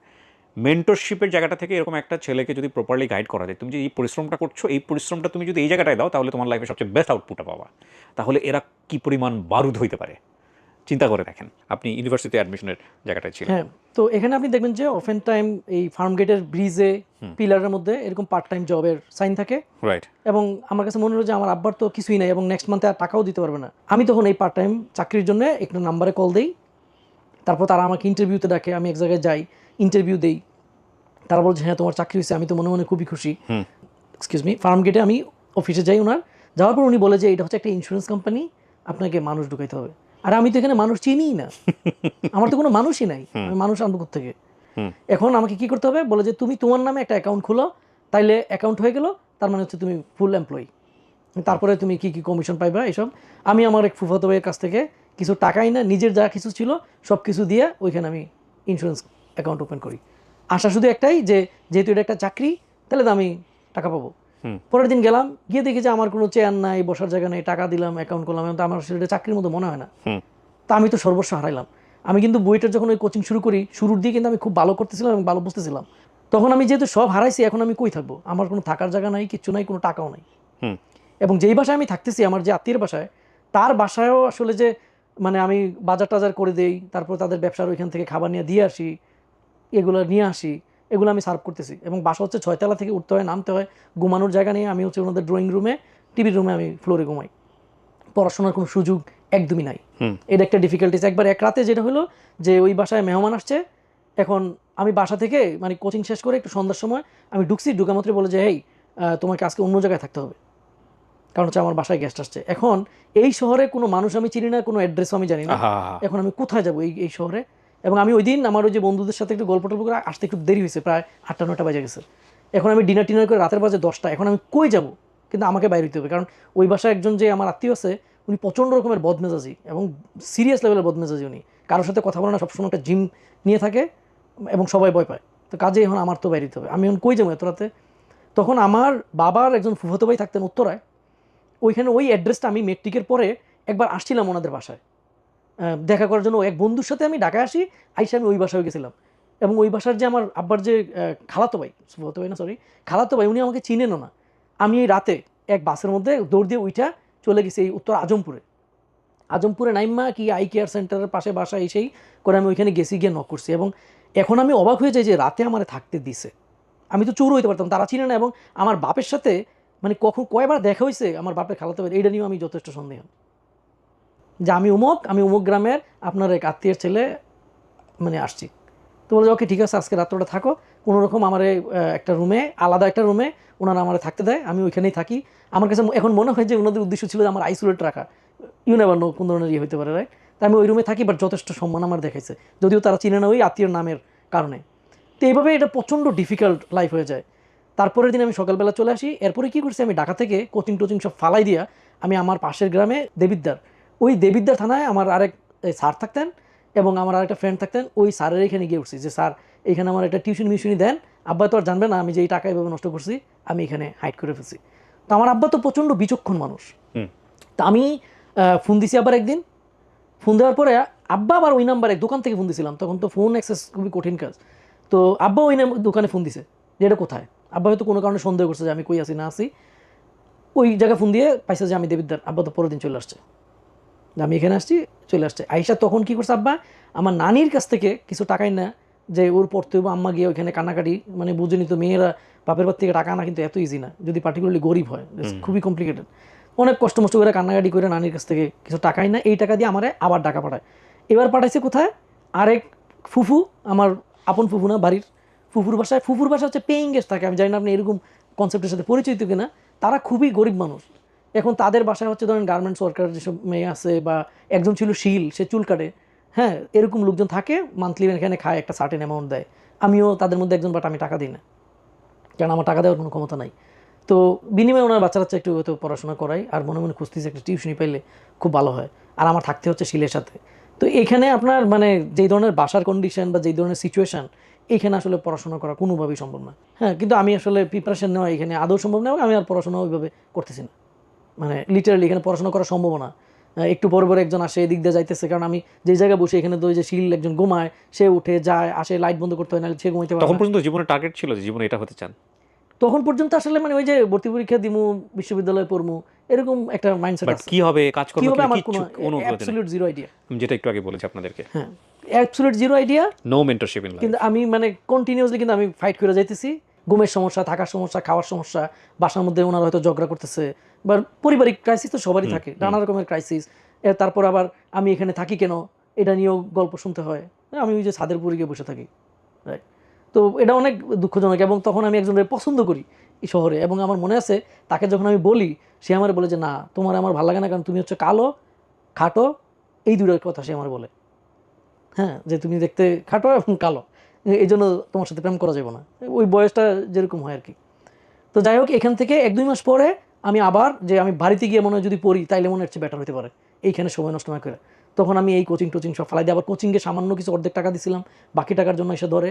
মেন্টরশিপের জায়গাটা থেকে এরকম একটা ছেলেকে যদি প্রপারলি গাইড করা যায়, তুমি যে এই পরিশ্রমটা করছো, এই পরিশ্রমটা তুমি যদি এই জায়গাটায় দাও, তাহলে তোমার লাইফে সবচেয়ে বেস্ট আউটপুটটা পাবা। তাহলে এরা কি পরিমাণ বারুদ হইতে পারে চিন্তা করে দেখেন। আপনি ইউনিভার্সিটি অ্যাডমিশনের জায়গাটায় ছিলেন। হ্যাঁ, তো এখানে আপনি দেখবেন যে অফেন টাইম এই ফার্ম গেটের ব্রিজে, পিলারের মধ্যে এরকম পার্ট টাইম জবের সাইন থাকে, রাইট। এবং আমার কাছে মনে হলো যে আমার আব্বার তো কিছুই নাই এবং নেক্সট মান্থে আর টাকাও দিতে পারবে না। আমি তখন এই পার্ট টাইম চাকরির জন্য একটা নাম্বারে কল দিই, তারপর তারা আমাকে ইন্টারভিউতে ডাকে, আমি এক জায়গায় যাই, ইন্টারভিউ দেই, তারা বলছে হ্যাঁ তোমার চাকরি হয়েছে। আমি তো মনে মনে খুবই খুশি। এক্সকিউজ মি, ফার্ম গেটে আমি অফিসে যাই ওনার, যাওয়ার পর উনি বলে যে এটা হচ্ছে একটা ইন্স্যুরেন্স কোম্পানি, আপনাকে মানুষ ঢুকাইতে হবে। আর আমি তো এখানে মানুষ চিনিই না, আমার তো কোনো মানুষই নাই, আমি মানুষ আনবো কোত্থেকে? এখন আমাকে কি করতে হবে, বলে যে তুমি তোমার নামে একটা অ্যাকাউন্ট খুলো, তাইলে অ্যাকাউন্ট হয়ে গেল, তার মানে হচ্ছে তুমি ফুল এমপ্লয়ি, তারপরে তুমি কি কি কমিশন পাইবা এসব। আমি আমার এক ফুফাতো ভাইয়ের কাছ থেকে কিছু টাকাই না, নিজের যা কিছু ছিল সব কিছু দিয়ে ওইখানে আমি ইন্স্যুরেন্স অ্যাকাউন্ট ওপেন করি। আশা শুধু একটাই, যে যেহেতু এটা একটা চাকরি, তাহলে তো আমি টাকা পাবো। পরের দিন গেলাম, গিয়ে দেখি যে আমার কোনো চেয়ার নাই, বসার জায়গা নেই, টাকা দিলাম, অ্যাকাউন্ট করলাম, তো আমার সেটা চাকরির মতো মনে হয় না। তা আমি তো সর্বস্ব হারাইলাম। আমি কিন্তু বুয়েটের যখন ওই কোচিং শুরু করি, শুরুর দিকে কিন্তু আমি খুব ভালো করতেছিলাম এবং ভালো বুঝতেছিলাম। তখন আমি যেহেতু সব হারাইছি, এখন আমি কই থাকবো? আমার কোনো থাকার জায়গা নাই, কিচ্ছু নাই, কোনো টাকাও নাই। এবং যেই বাসায় আমি থাকতেছি, আমার যে আত্মীয়ের বাসায়, তার বাসায়ও আসলে যে মানে আমি বাজার টাজার করে দেই, তারপর তাদের ব্যবসার ওইখান থেকে খাবার নিয়ে দিয়ে আসি, এগুলো নিয়ে আসি, এগুলো আমি সার্ভ করতেছি। এবং বাসা হচ্ছে 6 তলা থেকে উঠতে হয়, নামতে হয়, ঘুমানোর জায়গা নেই। আমি হচ্ছে ওনাদের ড্রয়িং রুমে, টিভির রুমে আমি ফ্লোরে ঘুমাই। পড়াশোনার কোনো সুযোগ একদমই নাই। এটা একটা ডিফিকাল্টিস। একবার এক রাতে যেটা হলো যে ওই বাসায় মেহমান আসছে, এখন আমি বাসা থেকে মানে কোচিং শেষ করে একটু সন্ধ্যার সময় আমি ঢুকছি, ঢুকা মাত্রই বলে যে হেই তোমাকে আজকে অন্য জায়গায় থাকতে হবে, কারণ হচ্ছে আমার বাসায় গেস্ট আসছে। এখন এই শহরে কোনো মানুষ আমি চিনি না, কোনো অ্যাড্রেসও আমি জানি না, এখন আমি কোথায় যাবো এই শহরে? এবং আমি ওই দিন আমার ওই যে বন্ধুদের সাথে একটু গল্প টল্প করে আসতে একটু দেরি হয়েছে, প্রায় 8টা-9টা বাজে গেছে। এখন আমি ডিনার টিনার করে রাতের বাজে 10টা, এখন আমি কই যাব? কিন্তু আমাকে বাইরে হতে হবে, কারণ ওই বাসায় একজন যে আমার আত্মীয় আছে, উনি প্রচণ্ড রকমের বদমেজাজি এবং সিরিয়াস লেভেলের বদমেজাজি। উনি কারোর সাথে কথা বলে না, সবসময় একটা জিম নিয়ে থাকে এবং সবাই ভয় পায়। তো কাজে এখন আমার তো বাইরে হতে হবে। আমি এখন কই যাবো এত রাতে? তখন আমার বাবার একজন ফুফাতো ভাই থাকতেন উত্তরায়, ওইখানে ওই অ্যাড্রেসটা আমি মেট্রিকের পরে একবার আসছিলাম ওনাদের বাসায় দেখা করার জন্য। এক বন্ধুর সাথে আমি ঢাকায় আইসা আমি ওই বাসায় গেছিলাম। এবং ওই বাসার যে আমার আব্বার যে খালাতো ভাই, ফুফাতো ভাই না সরি, খালাতো ভাই, উনি আমাকে চিনেনও না। আমি এই রাতে এক বাসের মধ্যে দৌড় দিয়ে উইঠা চলে গেছি এই উত্তর আজমপুরে। আজমপুরে নাইম্মা কি আই কেয়ার সেন্টারের পাশে বাসা এসেই করে আমি ওইখানে গেছি, গিয়ে নক করছি। এবং এখন আমি অবাক হয়ে যাই যে রাতে আমার থাকতে দিছে। আমি তো চোর হইতে পারতাম, তারা চিনে না। এবং আমার বাপের সাথে মানে কয়বার দেখা হয়েছে আমার বাপের খালাতো ভাই, এইটা নিয়েও আমি যথেষ্ট সন্দেহ যে আমি অমুক গ্রামের আপনার এক আত্মীয়ের ছেলে মানে আসছি। তো বলে ওকে ঠিক আছে আজকে রাত্রটা থাকো, কোনোরকম আমার একটা রুমে, আলাদা একটা রুমে ওনারা আমার থাকতে দেয়, আমি ওইখানেই থাকি। আমার কাছে এখন মনে হয় যে ওনাদের উদ্দেশ্য ছিল যে আমার আইসোলেট রাখা, নেভার নো কোন ধরনের হতে পারে, রাইট? তাই আমি ওই রুমে থাকি, বাট যথেষ্ট সম্মান আমার দেখাইছে, যদিও তারা চিনে না ওই আত্মীয়র নামের কারণে। তো এইভাবে এটা প্রচণ্ড ডিফিকাল্ট লাইফ হয়ে যায়। তারপরের দিন আমি সকালবেলা চলে আসি। এরপরে কী করছি, আমি ঢাকা থেকে কোচিং টোচিং সব ফালাই দিয়া আমি আমার পাশের গ্রামে দেবিদ্দার, ওই দেবিদ্দার থানায় আমার আরেক স্যার থাকতেন এবং আমার আরেকটা ফ্রেন্ড থাকতেন, ওই স্যারের এখানে গিয়ে উঠছি যে স্যার এখানে আমার একটা টিউশন মিউশনি দেন, আব্বা তো আর জানবে না আমি যে এই টাকা এভাবে নষ্ট করছি, আমি এখানে হাইড করে ফেলছি। তো আমার আব্বা তো প্রচণ্ড বিচক্ষণ মানুষ। তা আমি ফোন দিছি আবার একদিন, ফোন দেওয়ার পরে আব্বা আবার ওই নাম্বারে দোকান থেকে ফোন দিছিলাম, তখন তো ফোন অ্যাক্সেস খুবই কঠিন কাজ। তো আব্বা ওই দোকানে ফোন দিছে যে এটা কোথায়। আব্বা হয়তো কোনো কারণে সন্দেহ করছে যে আমি কই আসি না আসি, ওই জায়গায় ফোন দিয়ে পাইছে যে আমি দেবিদ্দার। আব্বা তো পরের দিন চলে আসছে, আমি এখানে আসছি, চলে আসছে। আইসা তখন কী করছে আব্বা, আমার নানির কাছ থেকে কিছু টাকাই না যে ওর পড়তে হইব, আম্মা গিয়ে ওইখানে কান্নাকাটি, মানে বুঝেনি তো মেয়েরা বাপের বাড়ি থেকে টাকা আনা কিন্তু এত ইজি না, যদি পার্টিকুলারলি গরিব হয়, খুবই কমপ্লিকেটেড। অনেক কষ্ট মষ্ট করে কান্নাকাটি করে নানির কাছ থেকে কিছু টাকাই না, এই টাকা দিয়ে আমারে আবার টাকা পাঠায়। এবার পাঠাইছে কোথায়, আরেক ফুফু, আমার আপন ফুফু না, বাড়ির ফুফুর বাসায়। ফুফুর বাসা হচ্ছে পেইং গেস্ট থাকে, আমি জানি না আপনি এরকম কনসেপ্টের সাথে পরিচিত কিনা। তারা খুবই গরিব মানুষ। এখন তাদের বাসায় হচ্ছে ধরেন গার্মেন্টস ওয়ার্কার যেসব মেয়ে আছে, বা একজন ছিল শিল, সে চুল কাটে, হ্যাঁ, এরকম লোকজন থাকে, মান্থলি এখানে খায়, একটা সার্টেন অ্যামাউন্ট দেয়। আমিও তাদের মধ্যে একজন, বাট আমি টাকা দিই না, কারণ আমার টাকা দেওয়ার কোনো ক্ষমতা নাই। তো বিনিময়ে ওনার বাচ্চা বাচ্চা একটু হয়তো পড়াশোনা করাই, আর মনে মনে খুঁজতেছি একটা টিউশনি পাইলে খুব ভালো হয়। আর আমার থাকতে হচ্ছে শিলের সাথে। তো এখানে আপনার মানে যেই ধরনের বাসার কন্ডিশন বা যেই ধরনের সিচুয়েশান, এখানে আসলে পড়াশোনা করা কোনোভাবেই সম্ভব না। হ্যাঁ, কিন্তু আমি আসলে প্রিপারেশন নেওয়া এখানে আদৌ সম্ভব না, আমি আর পড়াশোনা ওইভাবে করতেছি না। মানে লিটারালি এখানে পড়াশোনা করা সম্ভব না। একটু পর পর একজন আসে, এদিক দিয়ে যাইতেছে, কারণ আমি যে জায়গায় বসে এখানে তো ওই যে শিল একজন ঘুমায়, সে উঠে যায় আসে, লাইট বন্ধ করতে হয়, না সে ঘুমাইতে পারে তখন না। পর্যন্ত জীবনের টার্গেট ছিল যে জীবনে এটা হতে চান? তখন পর্যন্ত আসলে মানে ওই যে ভর্তি পরীক্ষা দিমু, বিশ্ববিদ্যালয়ে পড়মু, এরকম একটা মাইন্ডসেট বাট আছে। কি হবে, কাজ কি করবে হবে আমার কিচ্ছু কোনো কোনো অনুভূতি নেই। Absolute zero idea. আমি যেটা একটু আগে বলেছি আপনাদেরকে, হ্যাঁ, absolute zero idea. No mentorship in life. কিন্তু আমি মানে কন্টিনিউয়াসলি কিন্তু আমি ফাইট করে যাইতেছি। ঘুমের সমস্যা, থাকার সমস্যা, খাওয়ার সমস্যা, বাসার মধ্যে ওনারা হয়তো ঝগড়া করতেছে, বা পারিবারিক ক্রাইসিস তো সবারই থাকে, নানা রকমের ক্রাইসিস। তারপর আবার আমি এখানে থাকি কেন, এটা নিয়েও গল্প শুনতে হয়। আমি ওই যে ছাদের উপরে গিয়ে বসে থাকি, রাইট? তো এটা অনেক দুঃখজনক। এবং তখন আমি একজনের পছন্দ করি এই শহরে, এবং আমার মনে আছে তাকে যখন আমি বলি, সে আমার বলে যে না, তোমার আমার ভালো লাগে না, কারণ তুমি হচ্ছে কালো, খাটো, এই দুটোর কথা সে আমার বলে। হ্যাঁ, যে তুমি দেখতে খাটো এবং কালো, এই জন্য তোমার সাথে প্রেম করা যাবে না, ওই বয়সটা যেরকম হয় আর কি। তো যাই হোক, এখান থেকে 1-2 মাস পরে আমি আবার যে আমি বাড়িতে গিয়ে মনে হয় যদি পড়ি তাইলে মনে হচ্ছে বেটার হতে পারে, এইখানে সময় নষ্ট না করে। তখন আমি এই কোচিং টোচিং সব ফেলাই দিই। আবার কোচিংয়ে সামান্য কিছু অর্ধেক টাকা দিছিলাম, বাকি টাকার জন্য এসে ধরে,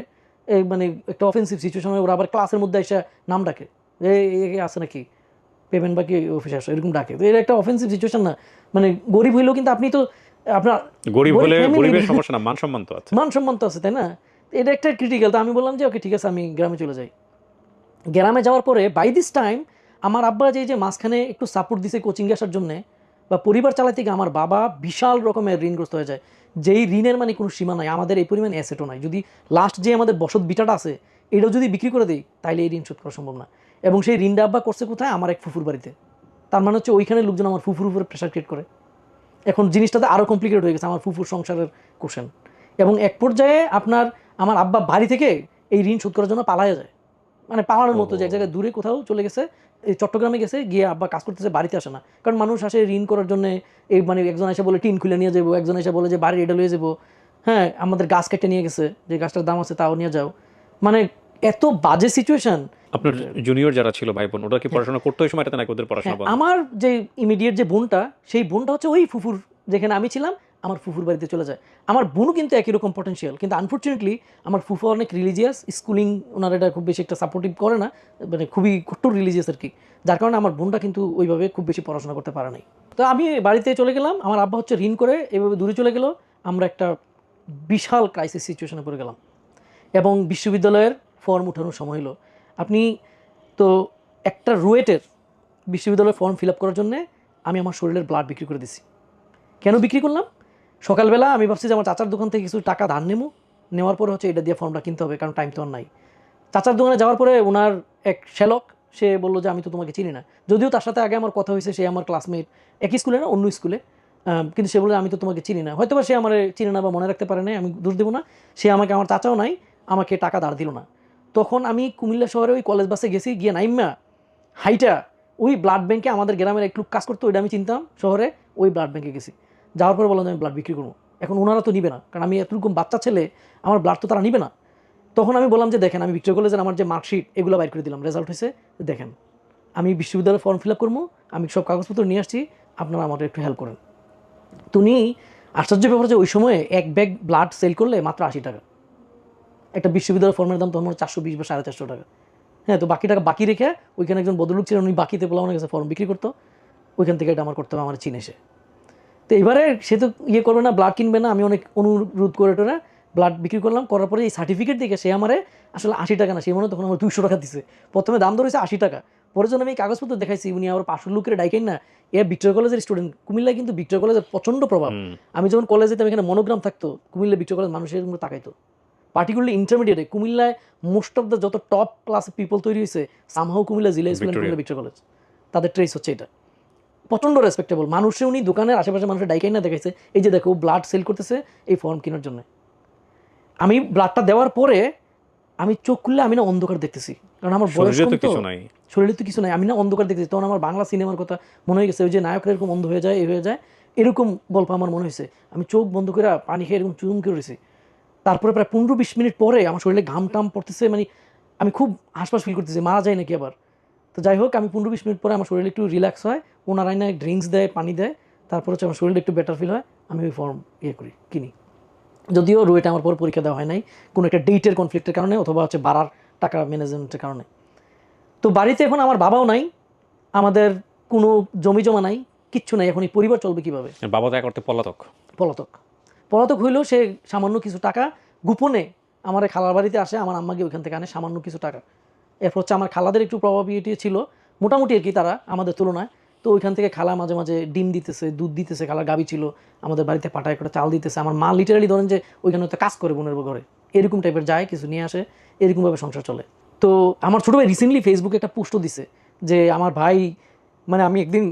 এই মানে একটা অফেন্সিভ সিচুয়েশন হয়। ওরা আবার ক্লাসের মধ্যে এসে নাম ডাকে, যে আছে নাকি পেমেন্ট বাকি অফিসে আসো, এরকম ডাকে। তো এটা একটা অফেন্সিভ সিচুয়েশন না? মানে গরিব হইলেও কিন্তু আপনি তো আপনার গরিব হলে family, গরিবের সমস্যা না, মান সম্মান তো আছে। মান সম্মান তো আছে, তাই না? এটা একটা ক্রিটিক্যাল। তো আমি বললাম যে ওকে ঠিক আছে, আমি গ্রামে চলে যাই। গ্রামে যাওয়ার পরে বাই দিস টাইম আমার আব্বা যে মাঝখানে একটু সাপোর্ট দিছে কোচিংয়ে আসার জন্যে বা পরিবার চালাতে গিয়ে, আমার বাবা বিশাল রকমের ঋণগ্রস্ত হয়ে যায়, যেই ঋণের মানে কোনো সীমা নাই। আমাদের এই পরিমাণ অ্যাসেটও নাই, যদি লাস্ট যে আমাদের বসত বিটাটা আছে এটাও যদি বিক্রি করে দিই তাইলে এই ঋণ শোধ করা সম্ভব না। এবং সেই ঋণটা আব্বা করছে কোথায়, আমার এক ফুফুর বাড়িতে। তার মানে হচ্ছে ওইখানে লোকজন আমার ফুফুর উপরে প্রেশার ক্রিয়েট করে। এখন জিনিসটাতে আরও কমপ্লিকেট হয়ে গেছে, আমার ফুফুর সংসারের কোশ্চেন। এবং এক পর্যায়ে আমার আব্বা বাড়ি থেকে এই ঋণ শোধ করার জন্য পালায়া যায়, মানে পালানোর মতো, যে এক জায়গায় দূরে কোথাও চলে গেছে, এই চট্টগ্রামে গেছে, গিয়ে আব্বা কাজ করতেছে, বাড়িতে আসে না। কারণ মানুষ আসে ঋণ করার জন্য, এই মানে একজন এসে বলে টিন খুলে নিয়ে যাবো, একজন এসে বলে যে বাড়ি এটা লয়ে যাবো, হ্যাঁ, আমাদের গাছ কেটে নিয়ে গেছে, যে গাছটার দাম আছে তাও নিয়ে যাও। মানে এত বাজে সিচুয়েশন। আপনার জুনিয়র যারা ছিল ভাই বোন, ওরা কি পড়াশোনা করতে ওই সময়টাতে নাকি ওদের পড়াশোনা বন্ধ? আমার যে ইমিডিয়েট যে বোনটা, সেই বোনটা হচ্ছে ওই ফুফুর, যেখানে আমি ছিলাম আমার ফুফুর বাড়িতে চলে যায়। আমার বোনও কিন্তু একই রকম পটেনশিয়াল, কিন্তু আনফর্চুনেটলি আমার ফুফু অনেক রিলিজিয়াস, স্কুলিং ওনার এটা খুব বেশি একটা সাপোর্টিভ করে না, মানে খুবই কট্টর রিলিজিয়াস আর কি, যার কারণে আমার বোনটা কিন্তু ওইভাবে খুব বেশি পড়াশোনা করতে পারে নাই। তো আমি বাড়িতে চলে গেলাম, আমার আব্বা হচ্ছে ঋণ করে এভাবে দূরে চলে গেল, আমরা একটা বিশাল ক্রাইসিস সিচুয়েশনে পড়ে গেলাম। এবং বিশ্ববিদ্যালয়ের ফর্ম উঠানোর সময় হলো, আপনি তো একটা রুয়েটের বিশ্ববিদ্যালয়ের ফর্ম ফিল আপ করার জন্য আমি আমার শরীরের ব্লাড বিক্রি করে দিছি। কেন বিক্রি করলাম? সকালবেলা আমি ভাবছি যে আমার চাচার দোকান থেকে কিছু টাকা ধার নেওয়ার পরে হচ্ছে এটা দিয়ে ফর্মটা কিনতে হবে, কারণ টাইম তো আর নাই। চাচার দোকানে যাওয়ার পরে ওনার এক শ্যালক সে বললো যে আমি তো তোমাকে চিনি না, যদিও তার সাথে আগে আমার কথা হয়েছে, সে আমার ক্লাসমেট, একই স্কুলে না অন্য স্কুলে, কিন্তু সে বললো আমি তো তোমাকে চিনি না। হয়তো বা সে আমার চিনি না বা মনে রাখতে পারে নাই, আমি দোষ দেবো না। সে আমাকে, আমার চাচাও নাই, আমাকে টাকা ধার দিল না। তখন আমি কুমিল্লা শহরে ওই কলেজ বাসে গেছি, গিয়ে নাইম্যা হাইটা ওই ব্লাড ব্যাংকে, আমাদের গ্রামের এক লোক কাজ করতো, ওইটা আমি চিনতাম শহরে, ওই ব্লাড ব্যাংকে গেছি। যাওয়ার পরে বললাম যে আমি ব্লাড বিক্রি করবো। এখন ওনারা তো নিবে না, কারণ আমি এতরকম বাচ্চা ছেলে, আমার ব্লাড তো তারা নিবে না। তখন আমি বললাম যে দেখেন, আমি ভিক্টোরিয়া কলেজের আমার যে মার্কশিট এগুলো বাইর করে দিলাম, রেজাল্ট হয়েছে, দেখেন আমি বিশ্ববিদ্যালয়ে ফর্ম ফিল আপ করবো, আমি সব কাগজপত্র নিয়ে আসছি, আপনারা আমাদের একটু হেল্প করেন। তো উনি, আশ্চর্য ব্যাপার যে ওই সময়ে এক ব্যাগ ব্লাড সেল করলে মাত্র 80 টাকা। একটা বিশ্ববিদ্যালয় ফর্মের দাম তখন 420 বা 450 টাকা। হ্যাঁ, তো বাকি টাকা বাকি রেখে ওইখানে একজন ভদ্রলোক ছিলেন, উনি বাকিতে বলে আমার কাছে ফর্ম বিক্রি করতো, ওইখান থেকে এটা আমার করতে হবে, আমার চিনে সে। তো এবারে সে তো ইয়ে করবে না, ব্লাড কিনবে না, আমি অনেক অনুরোধ করে টোরে ব্লাড বিক্রি করলাম। করার পরে এই সার্টিফিকেট দেখে সে আমারে আসলে 80 টাকা না, সে মনে তখন আমার 200 টাকা দিছে। প্রথমে দাম ধরেছে 80 টাকা, পরে যখন আমি কাগজপত্র দেখাইছি, উনি আবার 500 লোকের ডাইকেন না, এ ভিক্টোরিয়া কলেজের স্টুডেন্ট। কুমিল্লায় কিন্তু ভিক্টোরিয়া কলেজের প্রচণ্ড প্রভাব। আমি যখন কলেজে যেতাম, এখানে মনোগ্রাম থাকতো কুমিল্লা ভিক্টোরিয়া কলেজ, মানুষের মধ্যে তাকাইতো। পার্টিকুলারলি ইন্টারমিডিয়েটে কুমিল্লায় মোস্ট অফ দ্য যত টপ ক্লাস পিপল তৈরি হয়েছে, সামহাও কুমিল্লা জিলা স্কুল কুমিল্লা ভিক্টোরিয়া কলেজ, তাদের ট্রেস হচ্ছে এটা। প্রচণ্ড রেসপেক্টেবল মানুষে, উনি দোকানের আশেপাশে মানুষের ডাইকাই না দেখাইছে, এই যে দেখো ব্লাড সেল করতেছে এই ফর্ম কেনার জন্য। আমি ব্লাডটা দেওয়ার পরে আমি চোখ খুললে আমি না অন্ধকার দেখতেছি, কারণ আমার বয়স কম তো, শরীরে তো কিছু নাই, আমি না অন্ধকার দেখতেছি। তখন আমার বাংলা সিনেমার কথা মনে হয়ে গেছে, ওই যে নায়করা এরকম অন্ধ হয়ে যায়, এ হয়ে যায়, এরকম গল্প আমার মনে হয়েছে। আমি চোখ বন্ধ করে পানি খেয়ে এরকম চুম করে রয়েছি। তারপরে প্রায় 15-20 মিনিট পরে আমার শরীরে ঘাম টাম পড়তেছে, মানে আমি খুব হাসপাস ফিল করতেছি, মারা যায় নাকি আবার। তো যাই হোক, আমি 15-20 মিনিট পরে আমার শরীরে একটু রিল্যাক্স হয়, ওনারাই না ড্রিঙ্কস দেয়, পানি দেয়, তারপর হচ্ছে আমার শরীরে একটু বেটার ফিল হয়, আমি ওই ফর্ম কিনি। যদিও রুয়েটে আমার পর পরীক্ষা দেওয়া হয় নাই, কোনো একটা ডেটের কনফ্লিক্টের কারণে, অথবা হচ্ছে বাড়ার টাকা ম্যানেজমেন্টের কারণে। তো বাড়িতে এখন আমার বাবাও নাই, আমাদের কোনো জমি জমা নাই, কিচ্ছু নাই, এখন এই পরিবার চলবে কীভাবে? বাবা দেখা করতে পলাতক পলাতক হইলেও সে সামান্য কিছু টাকা গোপনে আমার খালার বাড়িতে আসে, আমার আম্মাকে ওইখান থেকে আনে সামান্য কিছু টাকা। এরপর হচ্ছে আমার খালাদের একটু প্রভাবিলিটি ছিল মোটামুটি আর কি, তারা আমাদের তুলনায়। তো ওইখান থেকে খালা মাঝে মাঝে ডিম দিতেছে, দুধ দিতেছে, খালার গাবি ছিল, আমাদের বাড়িতে পাটায় করে চাল দিতেছে। আমার মা লিটারালি ধরেন যে ওইখানে হয়তো কাজ করে বোনের ঘরে, এরকম টাইপের যায়, কিছু নিয়ে আসে, এরকমভাবে সংসার চলে। তো আমার ছোটো ভাই রিসেন্টলি ফেসবুকে একটা পোস্টও দিছে যে আমার ভাই, মানে আমি একদিন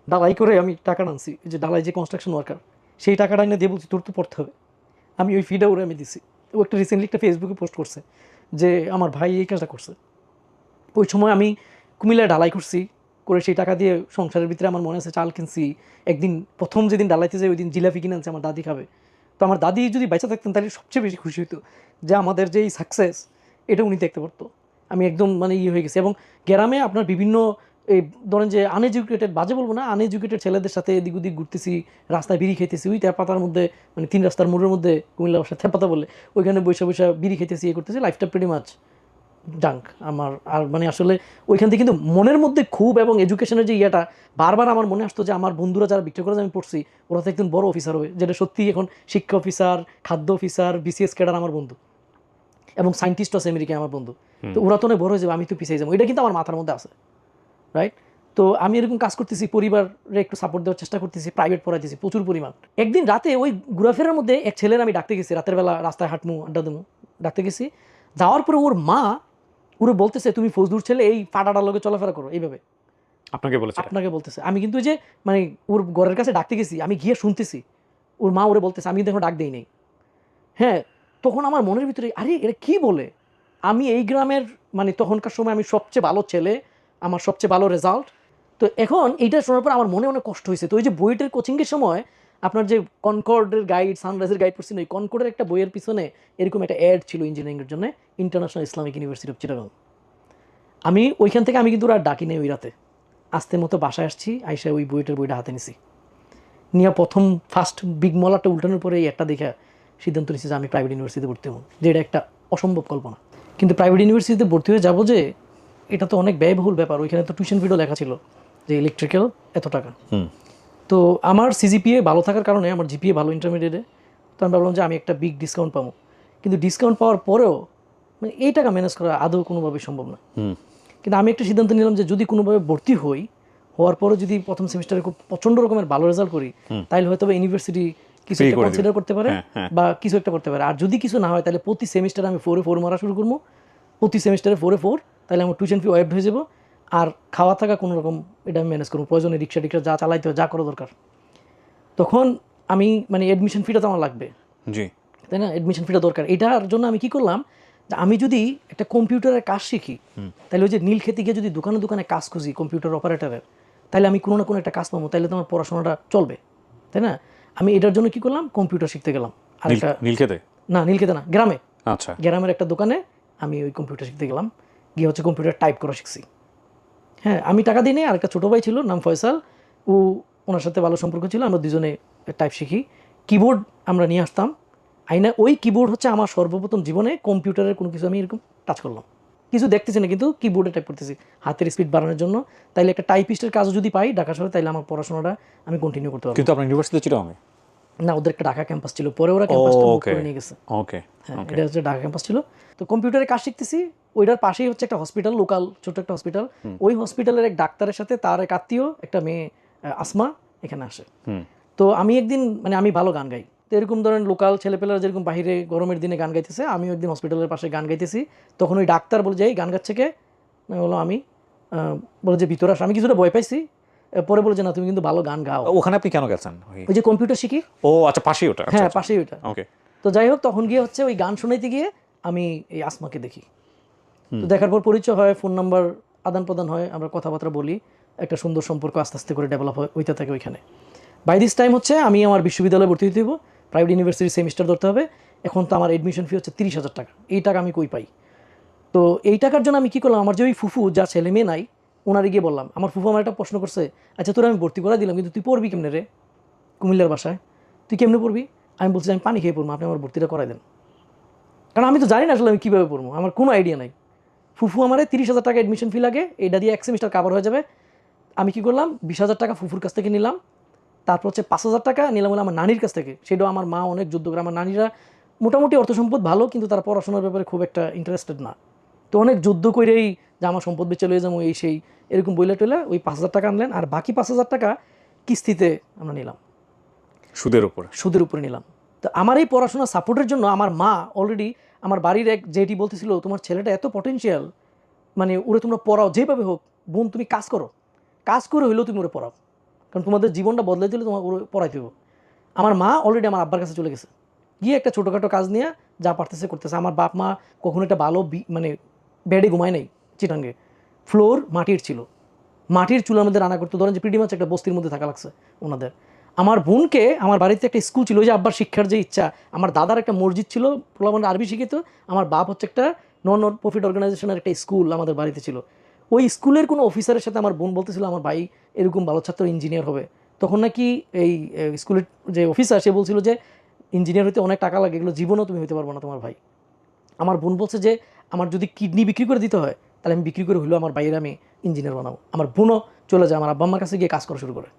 ডালাই করে আমি টাকা আনছি, যে ডালাই যে কনস্ট্রাকশন ওয়ার্কার, সেই টাকাটা এনে দিয়ে বলছি তোর তো পড়তে হবে, আমি ওই ফিটা ওরে আমি দিছি। ও একটা রিসেন্টলি একটা ফেসবুকে পোস্ট করছে যে আমার ভাই এই কাজটা করছে। ওই সময় আমি কুমিল্লায় ডালাই করছি, করে সেই টাকা দিয়ে সংসারের ভিতরে আমার মনে আছে চাল কিনছি। একদিন প্রথম যেদিন ডালাইতে যাই ওই দিন জিলাপি কিনে আনছে, আমার দাদি খাবে। তো আমার দাদি যদি বেঁচে থাকতেন তাহলে সবচেয়ে বেশি খুশি হতো যে আমাদের যে এই সাকসেস এটা উনি দেখতে পারতো। আমি একদম মানে হয়ে গেছি। এবং গ্রামে আপনার বিভিন্ন এই ধরেন যে আনএডুকেটেড, বাজে বলবো না, আনএডুকেটেড ছেলেদের সাথে এদিক ওদিক ঘুরতেছি, রাস্তায় বিড়ি খেতেছি, ওই তেপাতার মধ্যে, মানে 3 রাস্তার মোড়ের মধ্যে, কুমিল্লা ভাষা তেপাতা বলে, ওইখানে বসে বসে বিড়ি খেতেছি, ইয়ে করতেছি, লাইফটা প্রিটি মাচ জাঙ্ক আমার। আর মানে আসলে ওইখান থেকে কিন্তু মনের মধ্যে খুব, এবং এডুকেশনের যে ইয়েটা বারবার আমার মনে আসতো যে আমার বন্ধুরা যারা ভিক্টোরিয়া কলেজে আমি পড়ছি, ওরা তো একদিন বড় অফিসার হবে, যেটা সত্যি এখন শিক্ষা অফিসার, খাদ্য অফিসার, বিসিএস ক্যাডার আমার বন্ধু, এবং সায়েন্টিস্ট আছে আমেরিকায় আমার বন্ধু। তো ওরা তো অনেক বড় হয়ে যাবে, আমি তো পিছিয়ে যাবো, এটা কিন্তু আমার মাথার মধ্যে আছে, রাইট? তো আমি এরকম কাজ করতেছি, পরিবারে একটু সাপোর্ট দেওয়ার চেষ্টা করতেছি, প্রাইভেট পড়াইতেছি প্রচুর পরিমাণ। একদিন রাতে ওই ঘোরাফেরার মধ্যে এক ছেলের আমি ডাকতে গেছি, রাতের বেলা রাস্তায় হাঁটমু, আড্ডা দেবো, ডাকতে গেছি। যাওয়ার পরে ওর মা ওরে বলতেছে তুমি ফজলুর ছেলে, এই ফাটাটার লগে চলাফেরা করো এইভাবে। আপনাকে বলতেছে। আমি কিন্তু যে মানে ওর ঘরের কাছে ডাকতে গেছি, আমি গিয়ে শুনতেছি ওর মা ওরে বলতেছে, আমি কিন্তু এখন ডাক দেই নাই। হ্যাঁ, তখন আমার মনের ভিতরে আরে এটা কি বলে, আমি এই গ্রামের, মানে তখনকার সময় আমি সবচেয়ে ভালো ছেলে, আমার সবচেয়ে ভালো রেজাল্ট। তো এখন এইটা শোনার পর আমার মনে অনেক কষ্ট হয়েছে। তো ওই যে বইটার কোচিংয়ের সময় আপনার যে কনকর্ডের গাইড, সানরাইজের গাইড পড়ছি না, ওই কনকর্ডের একটা বইয়ের পিছনে এরকম একটা অ্যাড ছিল ইঞ্জিনিয়ারিংয়ের জন্য, international Islamic university of Chittagong. আমি ওইখান থেকে আমি কিন্তু আর ডাকি নেই, ওই রাতে আস্তে মতো বাসায় আসছি, আইসা ওই বইটা হাতে নিছি, নিয়ে প্রথম ফার্স্ট বিগ মলারটা উল্টানোর পরে এই একটা দেখে সিদ্ধান্ত নিচ্ছি যে আমি প্রাইভেট ইউনিভার্সিটিতে ভর্তি হব, যে এটা একটা অসম্ভব কল্পনা। কিন্তু প্রাইভেট ইউনিভার্সিটিতে ভর্তি হয়ে যাবো যে এটা তো অনেক ব্যয়বহুল ব্যাপার। ওইখানে তো টিউশন ফিও লেখা ছিল যে ইলেকট্রিক্যাল এত টাকা। তো আমার সিজিপিএ ভালো থাকার কারণে, আমার জিপিএ ভালো ইন্টারমিডিয়েটে, তো আমি ভাবলাম যে আমি একটা বিগ ডিসকাউন্ট পাবো। কিন্তু ডিসকাউন্ট পাওয়ার পরেও মানে এই টাকা ম্যানেজ করা আদৌ কোনোভাবেই সম্ভব না। কিন্তু আমি একটা সিদ্ধান্ত নিলাম যে যদি কোনোভাবে ভর্তি হওয়ার পরও যদি প্রথম সেমিস্টারে খুব প্রচন্ড রকমের ভালো রেজাল্ট করি, তাহলে হয়তো ইউনিভার্সিটি কিছু একটা কনসিডার করতে পারে বা কিছু একটা করতে পারে। আর যদি কিছু না হয় তাহলে প্রতি সেমিস্টারে আমি 4 মারা শুরু করবো, প্রতি সেমিস্টারে 4 তাহলে আমার টিউশন ফি ওয়েভড হয়ে যাবো। আর খাওয়া থাকা কোনো রকম এটা আমি ম্যানেজ করবো, প্রয়োজনে রিক্সা টিক্সা যা চালাইতে হয়, যা করা দরকার। তখন আমি মানে অ্যাডমিশন ফিটা তো আমার লাগবে, জি, তাই না? অ্যাডমিশন ফিটা দরকার। এটার জন্য আমি কি করলাম, যে আমি যদি একটা কম্পিউটারের কাজ শিখি, তাহলে ওই যে নীলক্ষেতে গিয়ে যদি দোকানে দোকানে কাজ খুঁজি কম্পিউটার অপারেটরের, তাহলে আমি কোনো না কোনো একটা কাজ পাবো, তাহলে তোমার পড়াশোনাটা চলবে, তাই না? আমি এটার জন্য কি করলাম, কম্পিউটার শিখতে গেলাম। আর একটা নীলক্ষেতে না, নীলক্ষেতে না, গ্রামে, আচ্ছা, গ্রামের একটা দোকানে আমি ওই কম্পিউটার শিখতে গেলাম, গিয়ে হচ্ছে কম্পিউটার টাইপ করা শিখছি। হ্যাঁ, আমি টাকা দিই নি, আর একটা ছোটো ভাই ছিল নাম ফয়সাল, ওনার সাথে ভালো সম্পর্ক ছিল, আমরা দুজনে টাইপ শিখি। কিবোর্ড আমরা নিয়ে আসতাম আইনা, ওই কিবোর্ড হচ্ছে আমার সর্বপ্রথম জীবনে কম্পিউটারের কোনো কিছু আমি এরকম টাচ করলাম। কিছু দেখতেছি না, কিন্তু কিবোর্ডে টাইপ করতেছি হাতের স্পিড বাড়ানোর জন্য। তাইলে একটা টাইপিস্টের কাজও যদি পাই ঢাকা শহরে, তাইলে আমার পড়াশোনাটা আমি কন্টিনিউ করতে পারবো। কিন্তু আপনার ইউনিভার্সিটি চিটাগাং? না, ওদের একটা ঢাকা ক্যাম্পাস ছিল, পরে ওরা ক্যাম্পাসটা মুভ করে নিয়ে গেছে। ওকে, হ্যাঁ, এটা হচ্ছে ঢাকা ক্যাম্পাস ছিল। তো কম্পিউটারে কাজ শিখতেছি, ওইটার পাশেই হচ্ছে একটা হসপিটাল, লোকাল ছোট একটা হসপিটাল। ওই হসপিটালের এক ডাক্তারের সাথে তার এক আত্মীয় একটা মেয়ে আসমা এখানে আসে। তো আমি একদিন মানে আমি ভালো গান গাই, তো এরকম ধরেন লোকাল ছেলেপেলেরা যেরকম বাইরে গরমের দিনে গান গাইতেছে, আমি একদিন হসপিটালের পাশে গান গাইতেছি। তখন ওই ডাক্তার বলে, যাই গান গাচ্ছে কে? বলো আমি। বলে যে ভিতরে আস। আমি কিছুটা ভয় পাইছি, পরে বলে যে না, তুমি কিন্তু ভালো গান গাও। ওখানে আপনি কেন গেছেন? ওই যে কম্পিউটার শিখি। ও আচ্ছা, পাশেই ওটা? হ্যাঁ, পাশেই ওটা। ওকে। তো যাই হোক, তখন গিয়ে হচ্ছে ওই গান শোনাইতে গিয়ে আমি এই আসমাকে দেখি। তো দেখার পর পরিচয় হয়, ফোন নাম্বার আদান প্রদান হয়, আমরা কথাবার্তা বলি, একটা সুন্দর সম্পর্ক আস্তে আস্তে করে ডেভেলপ হইতে থাকে ওইখানে। বাই দিস টাইম হচ্ছে আমি আমার বিশ্ববিদ্যালয়ে ভর্তি হতে হইব, প্রাইভেট ইউনিভার্সিটির সেমিস্টার ধরতে হবে। এখন তো আমার এডমিশন ফি হচ্ছে 30,000 টাকা। এই টাকা আমি কই পাই? তো এই টাকার জন্য আমি কী করলাম, আমার যে ওই ফুফু যা ছেলে মেয়ে নাই, ওনারে গিয়ে বললাম। আমার ফুফু আমার একটা প্রশ্ন করছে, আচ্ছা তোরা আমি ভর্তি করে দিলাম, কিন্তু তুই পড়বি কেমনে রে কুমিল্লার বাসায়? তুই কেমনে পড়বি? আমি বলছি আমি পানি খেয়ে পড়বো, আপনি আমার ভর্তিটা করাই দেন। কারণ আমি তো জানি না আসলে আমি কীভাবে পড়বো, আমার কোনো আইডিয়া নাই। ফুফু আমারে 30,000 টাকা অ্যাডমিশন ফি লাগে, এটা দিয়ে 1 সেমিস্টার কাভার হয়ে যাবে। আমি কী করলাম, 20,000 টাকা ফুফুর কাছ থেকে নিলাম, তারপর হচ্ছে 5,000 টাকা নিলাম হলো আমার নানির কাছ থেকে। সেটাও আমার মা অনেক যুদ্ধ করে, আমার নানিরা মোটামুটি অর্থ সম্পদ ভালো, কিন্তু তারা পড়াশোনার ব্যাপারে খুব একটা ইন্টারেস্টেড না। তো অনেক যুদ্ধ করেই যে আমার সম্পদ বেচে লয়ে যাবো এই সেই এরকম বইলে টইলে ওই 5,000 টাকা আনলেন, আর বাকি 5,000 টাকা কিস্তিতে আমরা নিলাম, সুদের উপরে নিলাম। তো আমার এই পড়াশোনা সাপোর্টের জন্য আমার মা অলরেডি আমার বাড়ির এক জেঠি বলতেছিল, তোমার ছেলেটা এত পটেনশিয়াল, মানে ওরে তোমরা পড়াও যেভাবে হোক, বোন তুমি কাজ করো, কাজ করে হইলেও তুমি ওরে পড়াও, কারণ তোমাদের জীবনটা বদলাই দিলে তোমার ওরে পড়াইতে হবে। আমার মা অলরেডি আমার আব্বার কাছে চলে গেছে, গিয়ে একটা ছোটোখাটো কাজ নিয়ে যা পারতেছে করতেছে। আমার বাপ মা কখনো একটা ভালো মানে বেডে ঘুমায় নাই চিটাঙ্গে, ফ্লোর মাটির ছিল, মাটির চুলার মধ্যে রান্না করতে, ধরেন যে প্রিটি মাছ একটা বস্তির মধ্যে থাকা লাগছে ওনাদের। আমার বোনকে আমার বাড়িতে একটা স্কুল ছিল, ওই যে আব্বার শিক্ষার যে ইচ্ছা, আমার দাদার একটা মসজিদ ছিল, পোলাপান আরবি শিখিত, আমার বাপ হচ্ছে একটা নন প্রফিট অর্গানাইজেশনের একটা স্কুল আমাদের বাড়িতে ছিল। ওই স্কুলের কোনো অফিসারের সাথে আমার বোন বলতেছিল আমার ভাই এরকম ভালো ছাত্র ইঞ্জিনিয়ার হবে। তখন নাকি এই স্কুলের যে অফিসার সে বলছিল যে ইঞ্জিনিয়ার হতে অনেক টাকা লাগে, এগুলো জীবনেও তুমি হতে পারবো না তোমার ভাই। আমার বোন বলছে যে আমার যদি কিডনি বিক্রি করে দিতে হয়, তাহলে আমি বিক্রি করে হইলেও আমার বাইরে আমি ইঞ্জিনিয়ার বানাবো। আমার বোনও চলে যায় আমার আব্বা আম্মার কাছে গিয়ে কাজ করা শুরু করে।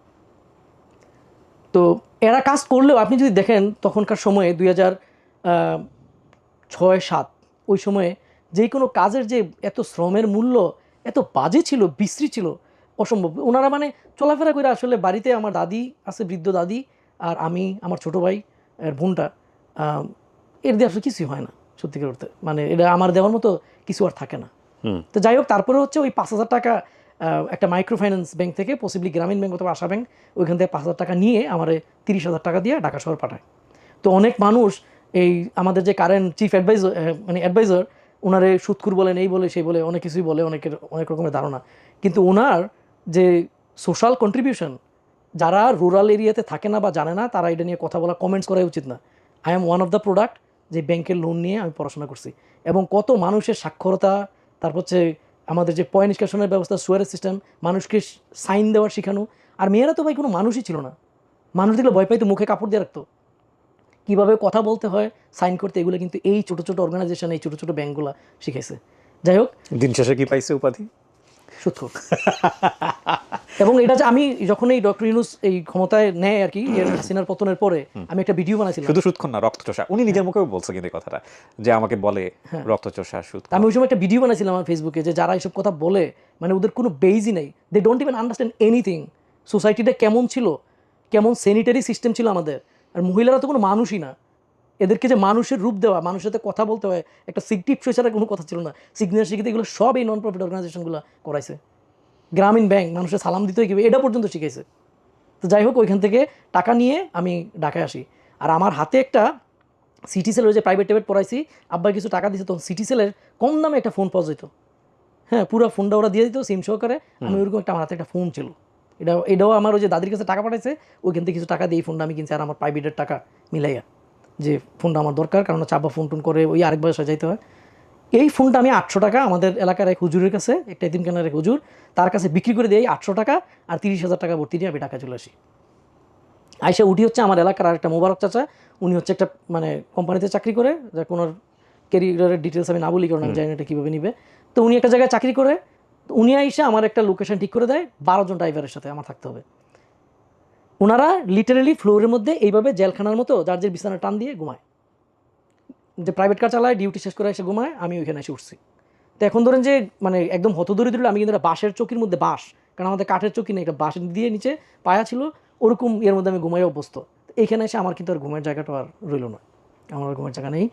তো এরা কাজ করলেও আপনি যদি দেখেন তখনকার সময়ে 2006-07 ওই সময়ে যে কোনো কাজের যে এত শ্রমের মূল্য এত বাজে ছিল, বিশ্রী ছিল, অসম্ভব। ওনারা মানে চলাফেরা করে আসলে বাড়িতে আমার দাদি আছে, বৃদ্ধ দাদি, আর আমি, আমার ছোটো ভাই এর বোনটা, এর দিয়ে আসলে কিছুই হয় না সত্যিকার অর্থে, মানে এটা আমার দেওয়ার মতো কিছু আর থাকে না। তো যাই হোক, তারপরে হচ্ছে ওই 5,000 টাকা একটা মাইক্রো ফাইন্যান্স ব্যাংক থেকে, পসিবলি গ্রামীণ ব্যাংক অথবা আশা ব্যাংক, ওইখান থেকে 5,000 টাকা নিয়ে আমার 30,000 টাকা দিয়ে ঢাকা শহর পাঠায়। তো অনেক মানুষ এই আমাদের যে কারেন্ট চিফ অ্যাডভাইজার ওনারে সুৎখুর বলেন, এই বলে সেই বলে অনেক কিছুই বলে, অনেক রকমের ধারণা, কিন্তু ওনার যে সোশ্যাল কন্ট্রিবিউশন, যারা রুরাল এরিয়াতে থাকে না বা জানে না, তারা এটা নিয়ে কথা বলা, কমেন্টস করা উচিত না। I am one of the product, যে ব্যাংকের লোন নিয়ে আমি পড়াশোনা করছি, এবং কত মানুষের সাক্ষরতা, তারপর হচ্ছে আমাদের যে পয়েন্ট নিষ্কাশনের ব্যবস্থা, সুয়ারেজ সিস্টেম, মানুষকে সাইন দেওয়ার শেখানো। আর মেয়েরা তো ভাই কোনো মানুষই ছিল না, মানুষ দেখলে ভয় পাইতো, মুখে কাপড় দিয়ে রাখতো, কীভাবে কথা বলতে হয়, সাইন করতে, এগুলো কিন্তু এই ছোটো ছোটো অর্গানাইজেশন, এই ছোটো ছোটো ব্যাংকগুলো শিখাইছে। যাই হোক, দিন শেষে কি পাইছে উপাধি? সুৎখোর। এবং এটা যে আমি যখন এই ডক্টর ইউনূস এই ক্ষমতায় নেয় আর কি হাসিনার পতনের পরে আমি একটা ভিডিও বানাইছিলাম। শুধু সুদক্ষণ না, রক্তচোষা। উনি নিজের মুখেও বলছে কিন্তু এই কথাটা, যে আমাকে বলে রক্তচোষা সুদ। আমি ওই সময় একটা ভিডিও বানাইছিলাম আমার ফেসবুকে, যে যারা এইসব কথা বলে মানে ওদের কোনো বেইজই নেই, they don't even understand anything. সোসাইটিটা কেমন ছিল, কেমন স্যানিটারি সিস্টেম ছিল আমাদের, আর মহিলারা তো কোনো মানুষই না। এদেরকে যে মানুষের রূপ দেওয়া, মানুষের সাথে কথা বলতে হয়, একটা সিগনেচার ছাড়া কোনো কথা ছিল না। সিগনেচার শিখিতে এগুলো সব এই নন প্রফিট অর্গানাইজেশনগুলো করাইছে। গ্রামীণ ব্যাংক মানুষের সালাম দিতে হয় কীভাবে এটা পর্যন্ত শিখাইছে। তো যাই হোক, ওইখান থেকে টাকা নিয়ে আমি ঢাকায় আসি। আর আমার হাতে একটা সিটি সেলের যে প্রাইভেট টাইভেট পড়াইছি, আব্বাই কিছু টাকা দিচ্ছে, তখন সিটি সেলের কম দামে একটা ফোন পাওয়া যেত। হ্যাঁ, পুরো ফোনটা ওরা দিয়ে দিত সিম সহকারে। আমি ওইরকম একটা, আমার হাতে একটা ফোন ছিল। এটাও আমার ওই যে দাদির কাছে টাকা পাঠাইছে, ওইখান থেকে কিছু টাকা দিয়ে এই ফোনটা আমি কিনছি, আর আমার প্রাইভেটের টাকা মিলাইয়া, যে ফোনটা আমার দরকার, কারণ হচ্ছে আব্বা ফোন টোন করে ওই আরেক বয়সে যাইতে হয়। এই ফোনটা আমি 800 টাকা আমাদের এলাকার এক হুজুরের কাছে, একটা এতিমখানার এক হুজুর, তার কাছে বিক্রি করে দিই 800 টাকা, আর 30,000 টাকা ভর্তি দিয়ে আমি ঢাকা চলে আসি। আইসা উঠি হচ্ছে আমার এলাকার আরেকটা মোবারক চাচা, উনি হচ্ছে একটা মানে কোম্পানিতে চাকরি করে, যা কোনো ক্যারিয়ারের ডিটেলস আমি না বলি, কারণ আমি জানি না এটা কীভাবে নিবে। তো উনি একটা জায়গায় চাকরি করে, তো উনি আইসা আমার একটা লোকেশন ঠিক করে দেয়, 12 জন ড্রাইভারের সাথে আমার থাকতে হবে। ওনারা লিটারেলি ফ্লোরের মধ্যে এইভাবে জেলখানার মতো যার যে বিছানা টান দিয়ে ঘুমায়, যে প্রাইভেট কার চালায়, ডিউটি শেষ করে এসে ঘুমায়, আমি ওইখানে এসে উঠছি। তো এখন ধরেন যে মানে একদম হতদরিদ্র, আমি কিন্তু একটা বাঁশের চৌকির মধ্যে, বাঁশ, কারণ আমাদের কাঠের চৌকি নেই, একটা বাঁশ দিয়ে নিচে পায়া ছিল, ওরকম এর মধ্যে আমি ঘুমাই অভ্যস্ত। এইখানে এসে আমার কিন্তু আর ঘুমের জায়গাটা আর রইল না, আমার আর ঘুমের জায়গা নেই।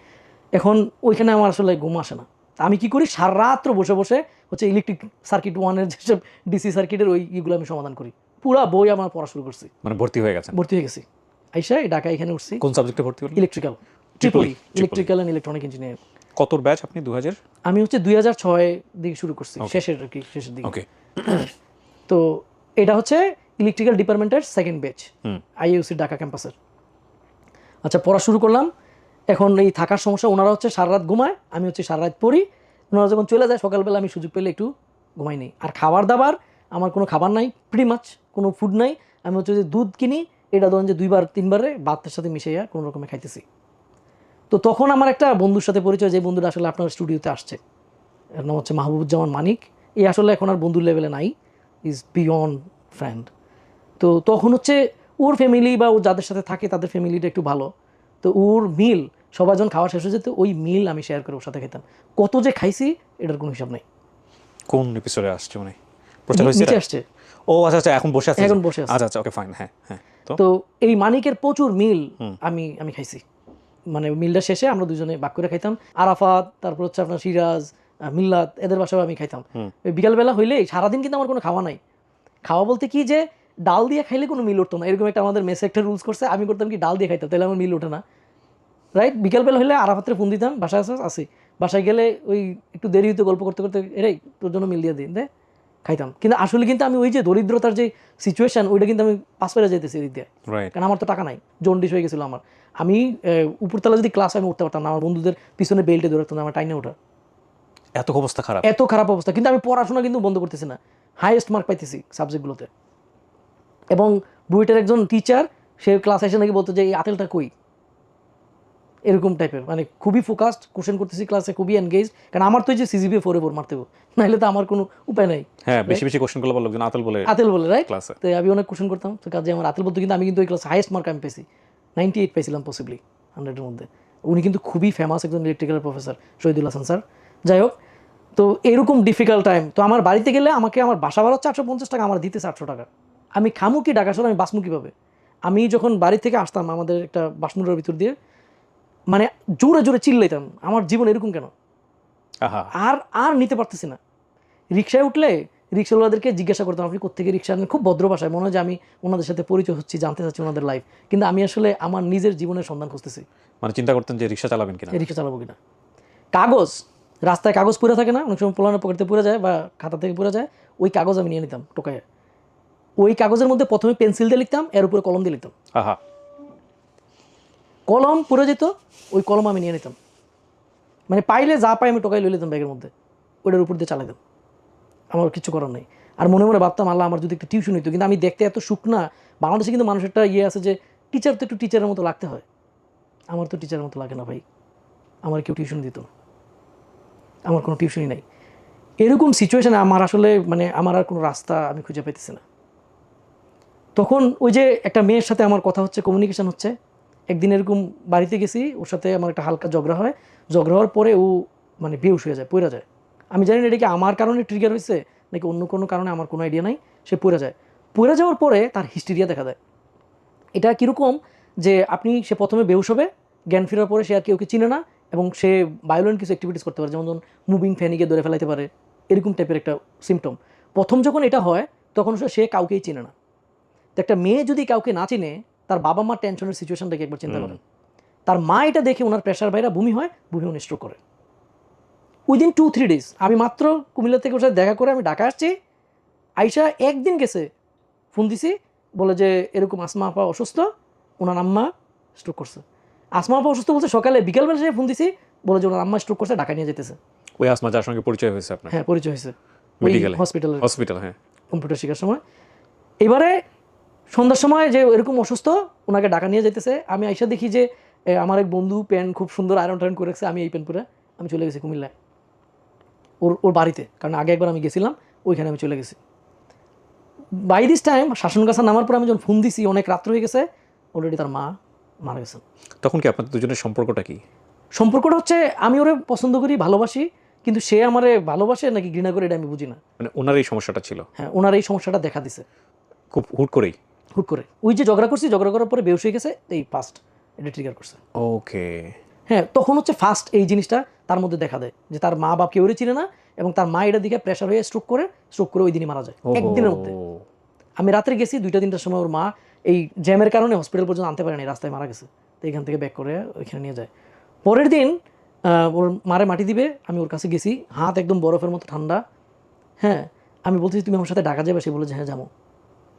এখন ওইখানে আমার আসলে ঘুম আসে না। আমি কি করি, সারা রাত্র বসে বসে হচ্ছে ইলেকট্রিক সার্কিট 1-এর যেসব ডিসি সার্কিটের ওইগুলো আমি সমাধান করি। পুরা বই আমার পড়া শুরু করছি, মানে ভর্তি হয়ে গেছে? ভর্তি হয়ে গেছি। আইসা ঢাকা এখানে উঠছি। কোন সাবজেক্টে ভর্তি হলেন? Electrical, triple E, electrical and electronic engineering. কতর ব্যাচ আপনি? 2000? আমি হচ্ছে 2006 দিকে শুরু করছি, শেষের আর কি, শেষের দিকে। ওকে। তো এটা হচ্ছে ইলেকট্রিক্যাল ডিপার্টমেন্টের সেকেন্ড ব্যাচ, আইইউসি ঢাকা ক্যাম্পাসের। আচ্ছা, পড়া শুরু করলাম। এখন এই থাকার সমস্যা, ওনারা হচ্ছে সারা রাত ঘুমায়, আমি হচ্ছে সারা রাত পড়ি। ওনারা যখন চলে যায় সকালবেলা আমি সুযোগ পেলে একটু ঘুমাই নেই। আর খাবার দাবার আমার কোনো খাবার নাই, প্রিটি মাচ কোনো ফুড নাই। আমি হচ্ছে যে দুধ কিনি, এটা ধরেন যে 2-3বারে ভাতের সাথে মিশাইয়া কোনো রকমে খাইতেছি। তো তখন আমার একটা বন্ধুর সাথে পরিচয়, যে বন্ধুটা আসলে আপনার স্টুডিওতে আসছে, এর নাম হচ্ছে মাহবুবুজ্জামান মানিক। এই আসলে এখন আর বন্ধুর লেভেলে নাই, ইজ বিয়ন্ড ফ্রেন্ড। তো তখন হচ্ছে ওর ফ্যামিলি বা ও যাদের সাথে থাকে তাদের ফ্যামিলিটা একটু ভালো। তো ওর মিল সবাই যখন খাওয়া শেষ হয়ে যেত, ওই মিল আমি শেয়ার করে ওর সাথে খেতাম। কত যে খাইছি এটার কোনো হিসাব নেই। কোন এপিসোডে আসছে মানে প্রচার হয়েছে? নিচে আসছে। ও আচ্ছা আচ্ছা, এখন বসে আছে। এখন বসে আছে। আচ্ছা আচ্ছা, ওকে ফাইন। হ্যাঁ হ্যাঁ। তো এই মানিকের প্রচুর মিল আমি খাইছি। মানে মিলটা শেষে আমরা দুজনে ভাগ করে খাইতাম। আরাফাত, তারপর হচ্ছে আপনার সিরাজ, মিল্লাত, এদের বাসায় আমি খাইতাম। বিকালবেলা হইলেই সারাদিন কিন্তু আমার কোনো খাওয়া নাই। খাওয়া বলতে কি, যে ডাল দিয়ে খাইলে কোনো মিল উঠতো না, এরকম একটা আমাদের মেসে একটা রুলস করছে। আমি করতাম কি, ডাল দিয়ে খাইতাম, তাহলে আমার মিল ওঠে না, রাইট। বিকালবেলা হলে আরাফাতের ফোন দিতাম, বাসায় আসি। বাসায় গেলে ওই একটু দেরি হইতো, গল্প করতে করতে, এরে তোর জন্য মিল দিয়ে দিন দে, খাইতাম। কিন্তু আসলে কিন্তু আমি ওই যে দরিদ্রতার যে সিচুয়েশন, ওইটা কিন্তু আমি পাস পেরে যেতেছি এদিক দিয়ে, কারণ আমার তো টাকা নাই, জন্ডিস হয়ে গেছিলো আমার। আমি উপরতলা যদি ক্লাস আমি উঠতে পারতাম না, আমার বন্ধুদের পিছনে বেল্টে ধরে রাখতাম, আমার টাইনে ওঠা। এত অবস্থা খারাপ? এত খারাপ অবস্থা। কিন্তু আমি পড়াশোনা কিন্তু বন্ধ করতেছি না, হাইয়েস্ট মার্ক পাইতেছি সাবজেক্টগুলোতে। এবং বুয়েটের একজন টিচার, সে ক্লাস এসে নাকি বলতো যে এই আতেলটা কই, এরকম টাইপের, মানে খুবই ফোকাসড, কোশ্চেন করতেছি ক্লাসে, খুবই এনগেজ। কারণ আমার তো যে সিজিপিএ 4/4 মারতে হবে, নাহলে তো আমার কোনো উপায় নাই। হ্যাঁ, বেশি বেশি কোশ্চেন করলে লোকজন আতেল বলে, রাইট ক্লাসে। তো আমি অনেক কোশ্চেন করতাম, তো কাজে আমার আতেল বলতো। কিন্তু আমি কিন্তু ওই ক্লাসে হাইয়েস্ট মার্ক আমি পেয়েছি, 98 পেয়েছিলাম পসিবলি 100-এর মধ্যে। উনি কিন্তু খুবই ফেমাস একজন electrical professor, Shahidul Hasan sir. যাই হোক, তো এরকম ডিফিকাল্ট টাইম। তো আমার বাড়িতে গেলে আমাকে আমার বাসা ভাড়া 450 টাকা, আমার দিতে 800 টাকা। আমি খামু কি ঢাকা শহরে, আমি বাসমু কীভাবে? আমি যখন বাড়ি থেকে আসতাম আমাদের একটা বাসমুড়ার ভিতর দিয়ে, মানে জোরে জোরে চিল্লাইতাম, আমার জীবন এরকম কেন, আর নিতে পারতেছি না। রিক্সায় উঠলে রিক্সাওয়ালাদেরকে জিজ্ঞাসা করতাম, আপনি কোথেকে রিক্সা আনেন, খুব ভদ্র ভাষায়, মনে হয় যে আমি ওনাদের সাথে পরিচয় হচ্ছি, জানতে চাচ্ছি ওনাদের লাইফ। কিন্তু আমি আসলে আমার নিজের জীবনের সন্ধান খুঁজতেছি। মানে চিন্তা করতেন যে রিক্সা চালাবেন কিনা, রিক্সা চালাবো কিনা। কাগজ, রাস্তায় কাগজ পুরে থাকে না, অনেক সময় পোলানের পকেটে পুরে যায় বা খাতা থেকে পুরে যায়, ওই কাগজ আমি নিয়ে নিতাম টোকায়। ওই কাগজের মধ্যে প্রথমে পেন্সিল দিয়ে লিখতাম, এর উপরে কলম দিয়ে লিখতাম। কলম পুরে যেত, ওই কলম আমি নিয়ে নিতাম, মানে পাইলে যা পাই আমি টোকাই লই নিতাম ব্যাগের মধ্যে, ওটার উপর দিয়ে চালাইতাম। আমার কিছু করার নেই। আর মনে মনে ভাবতাম, আল্লাহ আমার যদি একটা টিউশন হইতো। কিন্তু আমি দেখতে এত শুকনা, বাংলাদেশে কিন্তু মানুষের একটা ইয়ে আছে যে টিচার তো একটু টিচারের মতো লাগতে হয়। আমার তো টিচারের মতো লাগে না ভাই, আমার কেউ টিউশন দিত না, আমার কোনো টিউশনই নাই। এরকম সিচুয়েশানে আমার আসলে মানে আমার আর কোনো রাস্তা আমি খুঁজে পাইতেছি না। তখন ওই যে একটা মেয়ের সাথে আমার কথা হচ্ছে, কমিউনিকেশন হচ্ছে। একদিন এরকম বাড়িতে গেছি, ওর সাথে আমার একটা হালকা ঝগড়া হয়। ঝগড়া হওয়ার পরে ও মানে বেহুশ হয়ে যায়, পড়ে যায়। আমি জানি না এটা কি আমার কারণে ট্রিগার হয়েছে নাকি অন্য কোনো কারণে, আমার কোনো আইডিয়া নাই। সে পড়ে যায়। পড়ে যাওয়ার পরে তার হিস্টেরিয়া দেখা দেয়। এটা কীরকম যে সে প্রথমে বেহুশ হবে, জ্ঞান ফেরার পরে সে আর কেউকে চিনে না, এবং সে ভায়োলেন্ট কিছু অ্যাক্টিভিটিস করতে পারে, যেমন মুভিং ফ্যানিকে ধরে ফেলাইতে পারে, এরকম টাইপের একটা সিমটম। প্রথম যখন এটা হয় তখন সে কাউকেই চিনে না। তো একটা মেয়ে যদি কাউকে না চিনে, তার বাবা মার টেনশনের সিচুয়েশনটাকে একবার চিন্তা করেন। তার মা এটা দেখে ওনার প্রেশার বাইরা বমি হয়, বমি উনি স্ট্রোক করে। Within 2-3 days। আমি মাত্র কুমিল্লা থেকে ওর সাথে দেখা করে আমি ঢাকা আসছি, আইসা একদিন গেছে ফোন দিছি, বলে যে এরকম আসমা আপা অসুস্থ, ওনার আম্মা স্ট্রোক করছে। আসমা আপা অসুস্থ বলছে সকালে, বিকালবেলা সে ফোন দিছি, বলে যে ওনার আম্মা স্ট্রোক করছে, ঢাকা নিয়ে যেতেছে। ওই আসমা যার সঙ্গে পরিচয় হয়েছে আপনার? হ্যাঁ, পরিচয় হয়েছে মেডিকেলে, হসপিটাল, হ্যাঁ, কম্পিউটার শেখার সময়। এবারে সন্ধ্যার সময় যে এরকম অসুস্থ, ওনাকে ঢাকা নিয়ে যেতেছে। আমি আইসা দেখি যে আমার এক বন্ধু প্যান্ট খুব সুন্দর আয়রন টায়রন করে রাখছে, আমি এই প্যান্ট পরে আমি চলে গেছি কুমিল্লায় ওর বাড়িতে, কারণ আগে একবার আমি গেছিলাম, ওইখানে আমি চলে গেছি। বাই দিস টাইম শাসনগাছা নামার পর আমি যখন ফোন দিছি, অনেক রাত্র হয়ে গেছে, অলরেডি তার মা মারা গেছেন। তখন কি আপনাদের দুজনের সম্পর্কটা কি? সম্পর্কটা হচ্ছে আমি ওরে পছন্দ করি, ভালোবাসি, কিন্তু সে আমারে ভালোবাসে নাকি ঘৃণা করে এটা আমি বুঝি না। মানে ওনার এই সমস্যাটা ছিল? হ্যাঁ, ওনার এই সমস্যাটা দেখা দিছে খুব হুট করে। ওই যে ঝগড়া করছি, ঝগড়া করার পরে বেহুশ হয়ে গেছে, এই ফার্স্ট এটা ট্রিগার করছে। ওকে। হ্যাঁ, তখন হচ্ছে ফার্স্ট এই জিনিসটা তার মধ্যে দেখা দেয় যে তার মা বাপ কেউরে চিনে না, এবং তার মা এটা দিকে প্রেশার হয়ে স্ট্রোক করে ওই দিনই মারা যায়, একদিনের মধ্যে। আমি রাত্রে গেছি 2টা-3টার সময়, ওর মা এই জ্যামের কারণে হসপিটাল পর্যন্ত আনতে পারেনি, রাস্তায় মারা গেছে। তো এখান থেকে ব্যাক করে ওইখানে নিয়ে যায়। পরের দিন ওর মারে মাটি দিবে, আমি ওর কাছে গেছি, হাত একদম বরফের মতো ঠান্ডা। হ্যাঁ, আমি বলতেছি তুমি আমার সাথে ঢাকা যাবে? সে বলে যে হ্যাঁ যাবো।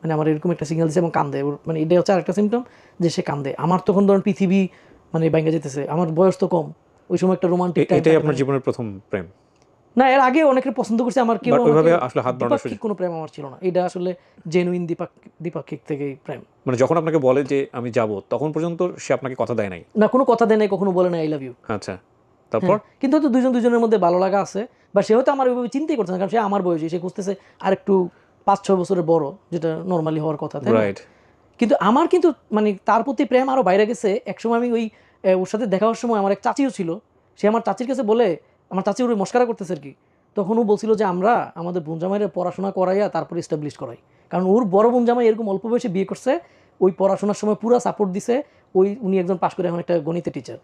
মানে আমার এরকম একটা সিগন্যাল দিচ্ছে এবং কান্দে। ওর মানে এটা হচ্ছে আরেকটা সিমটম যে সে কান্দে। আমার তখন ধরেন পৃথিবী মানে বাইঙ্গা যেতেছে, আমার বয়স তো কম, ওই সময় একটা রোমান্টিক। এটাই আপনার জীবনের প্রথম প্রেম? না, এর আগে অনেকের পছন্দ করছে, আমার কেউ ওইভাবে আসলে হাত বাড়ানোর দ্বিপাক্ষিক কোনো প্রেম আমার ছিল না। এটা আসলে জেনুইন দ্বিপাক্ষিক থেকেই প্রেম। মানে যখন আপনাকে বলে যে আমি যাব, তখন পর্যন্ত সে আপনাকে কথা দেয় নাই? না, কোনো কথা দেয় নাই, কখনো বলে নাই আই লাভ ইউ। আচ্ছা, তারপর? কিন্তু হয়তো দুজনের মধ্যে ভালো লাগা আছে, বা সে হয়তো আমার ওইভাবে চিন্তাই করছে না, কারণ সে আমার বয়সী, সে খুঁজতেছে আর একটু 5-6 বছরের বড়, যেটা নর্মালি হওয়ার কথা, তাই না? কিন্তু আমার কিন্তু মানে তার প্রতি প্রেম আরও বাইরে গেছে। একসময় আমি ওর সাথে দেখা হওয়ার সময় আমার এক চাচিও ছিল, সে আমার চাচির কাছে বলে, আমার চাচি ওর মস্কারা করতেছে আর কি, তখন ও বলছিল যে আমরা আমাদের বোন জামাইয়ের পড়াশোনা করাইয়া তারপরে এস্টাবলিশ করাই, কারণ ওর বড় বোন জামাই এরকম অল্প বয়সে বিয়ে করছে, ওই পড়াশোনার সময় পুরো সাপোর্ট দিছে, উনি একজন পাশ করে এখন একটা গণিতের টিচার।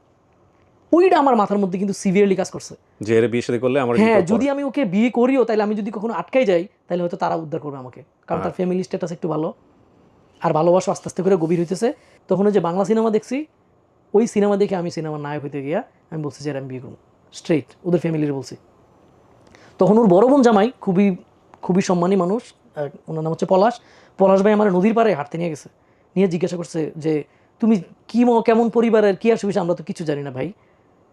ওইটা আমার মাথার মধ্যে কিন্তু সিভিয়ারলি কাজ করছে যে এর বিয়ে শাদী করলে আমার, হ্যাঁ, যদি আমি ওকে বিয়ে করিও, তাহলে আমি যদি কখনো আটকাই যাই, তাহলে হয়তো তারা উদ্ধার করবে আমাকে, কারণ তার ফ্যামিলি স্ট্যাটাস একটু ভালো, আর ভালোবাসা আস্তে আস্তে করে গভীর হইতেছে। তখন ওই যে বাংলা সিনেমা দেখছি, ওই সিনেমা দেখে আমি সিনেমার নায়ক হইতে গিয়া আমি বলছি যে আমি বিয়ে করবো স্ট্রেইট, ওদের ফ্যামিলির বলছি। তখন ওর বড় বোন জামাই খুবই খুবই সম্মানী মানুষ, ওনার নাম হচ্ছে পলাশ ভাই, আমার নদীর পাড়ে হাঁটতে নিয়ে গেছে, নিয়ে জিজ্ঞাসা করছে যে তুমি কেমন পরিবারের, কী আসবে, আমরা তো কিছু জানি না ভাই,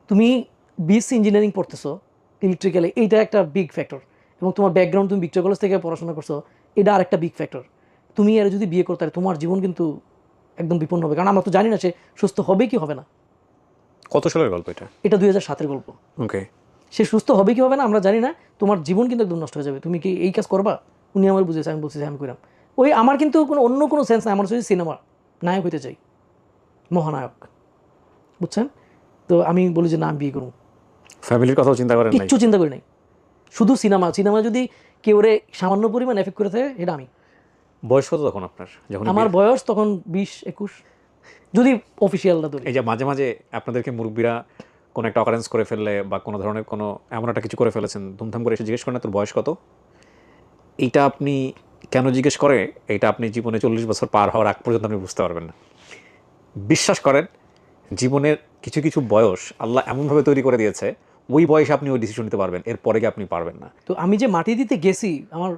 তুমি বিএসসি ইঞ্জিনিয়ারিং পড়তেছো ইলেকট্রিক্যালে, এইটা একটা বিগ ফ্যাক্টর, এবং তোমার ব্যাকগ্রাউন্ড তুমি ভিক্টোরিয়া কলেজ থেকে পড়াশোনা করছো, এটা আর একটা বিগ ফ্যাক্টর। তুমি আর যদি বিয়ে করতে, তোমার জীবন কিন্তু একদম বিপন্ন হবে, কারণ আমরা তো জানি না সে সুস্থ হবে কি হবে না। কত সালের গল্প এটা? এটা 2007-এর গল্প। ওকে। সে সুস্থ হবে কি হবে না আমরা জানি না, তোমার জীবন কিন্তু একদম নষ্ট হয়ে যাবে, তুমি কি এই কাজ করবা? উনি আমার বুঝেছে, আমি বলছি আমি কইলাম। আমার কিন্তু অন্য কোনো সেন্স নাই, আমার শুধু সিনেমার নায়ক হইতে চাই, মহানায়ক, বুঝছেন? তো আমি বলি যে না, আমি বিয়ে করবো। ফ্যামিলির কথাও চিন্তা করেন নাই? কিচ্ছু চিন্তা করি নাই, শুধু সিনেমা যদি কেউ সামান্য পরিমাণ এফেক্ট করে থাকে, এটা আমি। বয়স কত তখন আপনার যখন? আমার বয়স তখন 20-21, যদি অফিসিয়ালটা ধরি। এই যে মাঝে মাঝে আপনাদেরকে মুরব্বীরা কোনো একটা অকারেন্স করে ফেললে বা কোনো ধরনের কোনো এমন একটা কিছু করে ফেলেছেন, ধুমধাম করে এসে জিজ্ঞেস করেন না তোর বয়স কত? এইটা আপনি কেন জিজ্ঞেস করে, এইটা আপনি জীবনে 40 বছর পার হওয়ার আগ পর্যন্ত আপনি বুঝতে পারবেন না। বিশ্বাস করেন, জীবনের কিছু কিছু বয়স আল্লাহ এমনভাবে তৈরি করে দিয়েছে, ওই বয়সে আপনি ওই ডিসিশন নিতে পারবেন, এরপরে কি আপনি পারবেন না। তো আমি যে মাটি দিতে গেছি, আমার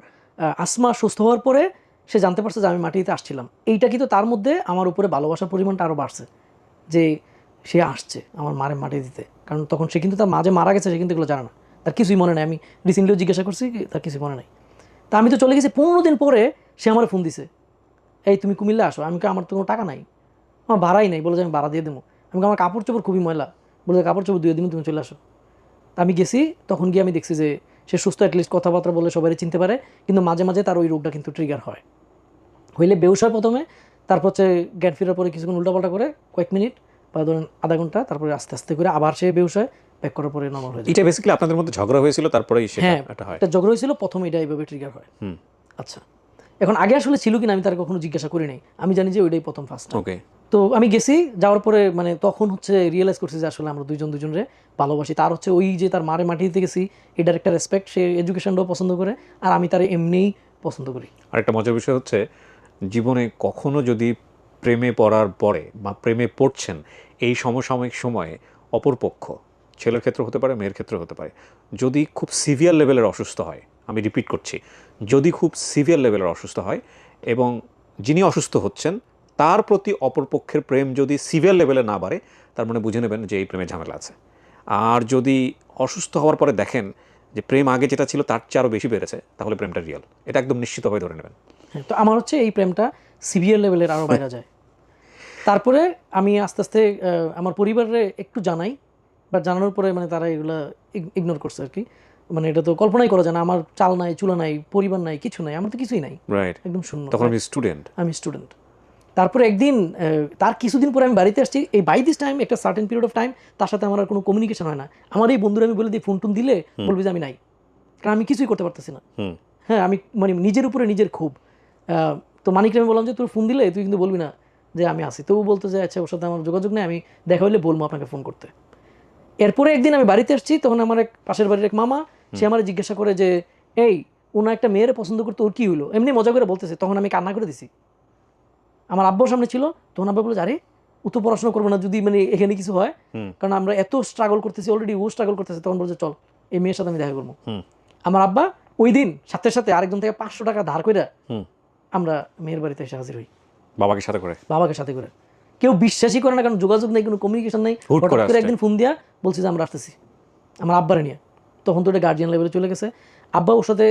আসমা সুস্থ হওয়ার পরে সে জানতে পারছে যে আমি মাটি দিতে আসছিলাম, এইটা কিন্তু তার মধ্যে আমার উপরে ভালোবাসার পরিমাণটা আরও বাড়ছে, যে সে আসছে আমার মারে মাটি দিতে। কারণ তখন সে কিন্তু তার মাঝে মারা গেছে, সে কিন্তু এগুলো জানে না, তার কিছুই মনে নেই। আমি রিসেন্টলিও জিজ্ঞাসা করছি, তার কিছুই মনে নাই। তা আমি তো চলে গেছি, 15 দিন পরে সে আমার ফোন দিছে, এই তুমি কুমিল্লা আসো। আমি আমার তো কোনো টাকা নাই, আমার ভাড়াই নাই, বলে যে আমি ভাড়া দিয়ে দেবো। আমার কাপড় চোপড় খুবই ময়লা, বলে কাপড় চোপড় 2 দিন তুমি চলে আসো। তা আমি গেছি, তখন গিয়ে আমি দেখছি যে সে সুস্থ, অ্যাটলিস্ট কথাবার্তা বলে সবাই চিনতে পারে, কিন্তু মাঝে মাঝে তার ওই রোগটা কিন্তু ট্রিগার হয়। হইলে বেউস হয় প্রথমে, তারপর হচ্ছে জ্ঞান ফেরার পরে কিছুক্ষণ উল্টাপাল্টা করে কয়েক মিনিট বা ধরেন আধা ঘন্টা, তারপরে আস্তে আস্তে করে আবার সে বেউস হয়, ব্যাক করার পরে নর্মাল হয়ে যায়। এটা বেসিক্যালি আপনাদের মধ্যে ঝগড়া হয়েছিল তারপরেই সেটা হ্যাঁ, এটা হয়? একটা ঝগড়া হয়েছিল, প্রথম এটা এইভাবে ট্রিগার হয়। আচ্ছা, এখন আগে আসলে ছিল কিনা আমি তার কখনো জিজ্ঞাসা করি নাই, আমি জানি যে ওইটাই প্রথম ফার্স্ট। ওকে। তো আমি গেছি, যাওয়ার পরে মানে তখন হচ্ছে রিয়েলাইজ করছি যে আসলে আমরা দুজনরে ভালোবাসি। তার হচ্ছে ওই যে তার মারে মাটি দিতে গেছি, এটার একটা রেসপেক্ট, সে এডুকেশনটাও পছন্দ করে, আর আমি তার এমনিই পছন্দ করি। আরেকটা মজার বিষয় হচ্ছে, জীবনে কখনো যদি প্রেমে পড়ার পরে বা প্রেমে পড়ছেন এই সমসাময়িক সময়ে অপরপক্ষ, ছেলের ক্ষেত্রে হতে পারে, মেয়ের ক্ষেত্রে হতে পারে, যদি খুব সিভিয়ার লেভেলের অসুস্থ হয়, আমি রিপিট করছি, যদি খুব সিভিয়ার লেভেলের অসুস্থ হয় এবং যিনি অসুস্থ হচ্ছেন তার প্রতি অপরপক্ষের প্রেম যদি সিভিয়ার লেভেলে না বাড়ে, তার মানে বুঝে নেবেন যে এই প্রেমে ঝামেলা আছে। আর যদি অসুস্থ হওয়ার পরে দেখেন যে প্রেম আগে যেটা ছিল তার চেয়ে আরও বেশি বেড়েছে, তাহলে প্রেমটা রিয়েল, এটা একদম নিশ্চিতভাবে ধরে নেবেন। হ্যাঁ, তো আমার হচ্ছে এই প্রেমটা সিভিয়ার লেভেলের আরও বাইরে যায়। তারপরে আমি আস্তে আস্তে আমার পরিবারে একটু জানাই, বা জানানোর পরে মানে তারা এগুলো ইগনোর করছে আর কি। মানে এটা তো কল্পনাই করা যায় না, আমার চাল নাই, চুলা নাই, পরিবার নাই, কিছু নাই, আমার তো কিছুই নাই, রাইট, একদম শূন্য। তখন আমি স্টুডেন্ট। তারপরে একদিন তার কিছুদিন পরে আমি বাড়িতে আসছি, এই বাই দিস টাইম একটা সার্টেন পিরিয়ড অফ টাইম তার সাথে আমার আর কোনো কমিউনিকেশন হয় না। আমার এই বন্ধুরা আমি বলে দিই, ফোন টোন দিলে বলবি যে আমি নাই, কারণ আমি কিছুই করতে পারতেছি না। হ্যাঁ, আমি মানে নিজের উপরে নিজের খুব। তো মানিককে আমি বললাম যে তোর ফোন দিলে তুই কিন্তু বলবি না যে আমি আসি। তো ও বলতে যে আচ্ছা, ওর সাথে আমার যোগাযোগ নেই, আমি দেখা হলে বলবো আপনাকে ফোন করতে। এরপরে একদিন আমি বাড়িতে আসছি, তখন আমার এক পাশের বাড়ির এক মামা, সে আমার জিজ্ঞাসা করে যে এই ওনা একটা মেয়ের পছন্দ করতে, ওর কি হলো, এমনি মজা করে বলতেছে। তখন আমি কান্না করে দিছি, আমার আব্বুর সামনে ছিল। তখন আব্বা বলে আরে ও তো পড়াশোনা করবো না যদি মানে এখানে কিছু হয়, কারণ আমরা এত স্ট্রাগল করতেছি, অলরেডি ও স্ট্রাগল করতেছে। তখন বলছে চল এই মেয়ের সাথে আমি দেখা করবো। আমার আব্বা ওই দিন সাথে সাথে আরেকজন থেকে 500 টাকা ধার করে আমরা মেয়ের বাড়িতে এসে হাজির হই, বাবাকে সাথে করে। কেউ বিশ্বাসই করে না, কারণ যোগাযোগ নেই, কোনো কমিউনিকেশন নেই। হঠাৎ করে একদিন ফোন দিয়া বলছি যে আমরা আসতেছি, আমার আব্বারে নিয়ে। তখন তো এটা গার্জিয়ান লেভেলে চলে গেছে। আব্বা ওর সাথে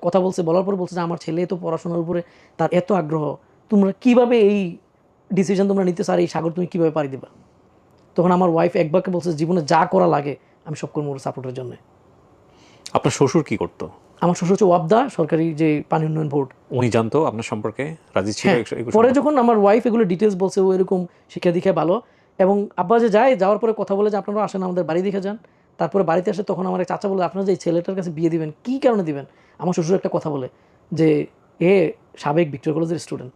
কথা বলছে, বলার পর বলছে যে আমার ছেলে তো পড়াশোনার উপরে তার এত আগ্রহ, তোমরা কিভাবে এই ডিসিশন তোমরা নিতে চাও, এই সাগর তুমি কিভাবে পাড়ি দিবা। তখন আমার ওয়াইফ একবারকে বলছে জীবনে যা করা লাগে আমি সব করবো ওর সাপোর্টের জন্য। আপনার শ্বশুর কি করতো? আমার শ্বশুর হচ্ছে ওয়াবদা, সরকারি যে পানি উন্নয়ন বোর্ড। উনি জানতো আপনার সম্পর্কে, রাজি ছিল? পরে যখন আমার ওয়াইফ এগুলো ডিটেলস বলছে, ও এরকম শিক্ষা দীক্ষা ভালো, এবং আব্বা যে যায়, যাওয়ার পরে কথা বলে যে আপনারা আসেন আমাদের বাড়ি দেখে যান। তারপরে বাড়িতে আসে, তখন আমার এক চাচা বলে আপনারা যে এই ছেলেটার কাছে বিয়ে দিবেন, কী কারণে দিবেন। আমার শ্বশুর একটা কথা বলে যে এ সাবেক ভিক্টোরিয়া কলেজের স্টুডেন্ট,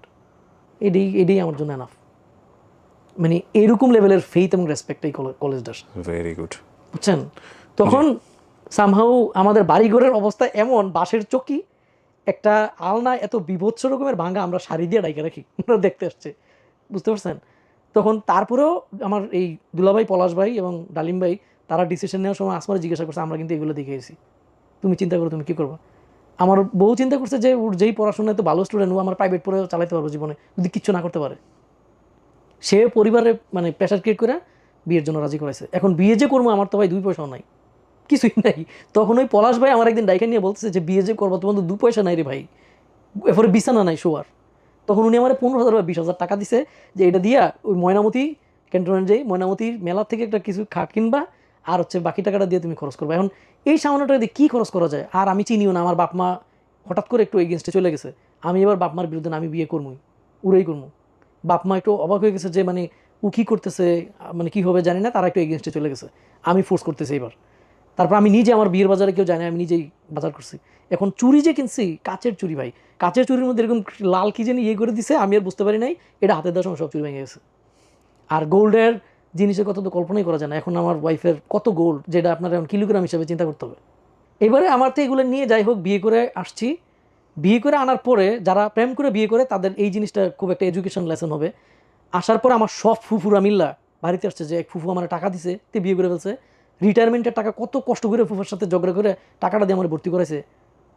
এটাই আমার জন্য এনাফ। মানে এরকম লেভেলের ফেইথ এবং রেসপেক্ট এই কলেজটার। ভেরি গুড, বুঝছেন। তখন সামহাউ আমাদের বাড়িঘরের অবস্থা এমন, বাঁশের চকি, একটা আলনা এত বিভৎস রকমের ভাঙা, আমরা শাড়ি দিয়ে ডাইকে রাখি, ওরা দেখতে আসছে, বুঝতে পারছেন। তখন তারপরেও আমার এই দুলাভাই, পলাশ ভাই এবং ডালিম ভাই, তারা ডিসিশন নেওয়ার সময় আসমারে জিজ্ঞাসা করছে আমরা কিন্তু এগুলো দেখে এসেছি, তুমি চিন্তা করো তুমি কী করবা। আমার বউ চিন্তা করছে যে ওর যেই পড়াশোনায় তো ভালো স্টুডেন্ট, ও আমার প্রাইভেট পড়ে চালাতে পারবো জীবনে, যদি কিচ্ছু না করতে পারে। সে পরিবারে মানে প্রেশার ক্রিয়েট করে বিয়ের জন্য রাজি করাইছে। এখন বিয়ে যে করবো, আমার তো ভাই 2 পয়সাও নাই, কিছুই নাই। তখন ওই পলাশ ভাই আমার একদিন ডাইকা নিয়ে বলতেছে যে বিয়ে যে করবো, তোমার তো 2 পয়সা নাই রে ভাই, এরপরে বিছানা নাই শোয়ার। তখন উনি আমার 15,000 বা 20,000 টাকা দিছে, যে এটা দিয়া ওই ময়নামতি ক্যান্টনমেন্ট যাই, ময়নামতির মেলার থেকে একটা কিছু খাট কিনবা, আর হচ্ছে বাকি টাকাটা দিয়ে তুমি খরচ করবা। এখন এই সামান্যটা দিয়ে কী খরচ করা যায়। আর আমি চিনিও না, আমার বাপ মা হঠাৎ করে একটু এগেনস্টে চলে গেছে। আমি এবার বাপ মার বিরুদ্ধে আমি বিয়ে করবই, উড়াই করবো। বাপ মা একটু অবাক হয়ে গেছে যে মানে ও কী করতেছে, মানে কী হবে জানি না, তারা একটু এগেনস্টে চলে গেছে। আমি ফোর্স করতেছি এবার। তারপর আমি নিজে, আমার বিয়ের বাজারে কেউ জানে, আমি নিজেই বাজার করছি। এখন চুরি যে কিনছি, কাচের চুরি ভাই, কাচের চুরির মধ্যে এরকম লাল কি যেন ইয়ে করে দিছে, আমি আর বুঝতে পারি নাই, এটা হাতে দেওয়ার সময় সব চুরি ভেঙে গেছে। আর গোল্ডের জিনিসের কথা তো কল্পনাই করা যায় না। এখন আমার ওয়াইফের কত গোল্ড, যেটা আপনার এখন কিলোগ্রাম হিসাবে চিন্তা করতে হবে। এবারে আমার তো এগুলো নিয়ে যাই হোক বিয়ে করে আসছি। বিয়ে করে আনার পরে যারা প্রেম করে বিয়ে করে তাদের এই জিনিসটা খুব একটা এডুকেশন লেসন হবে। আসার পরে আমার সব ফুফুরা মিল্লা বাড়িতে আসছে, যে এক ফুফু আমার টাকা দিছে, তে বিয়ে করে ফেলছে। রিটায়ারমেন্টের টাকা কত কষ্ট করে ফুফুর সাথে ঝগড়া করে টাকাটা দিয়ে আমার ভর্তি করেছে,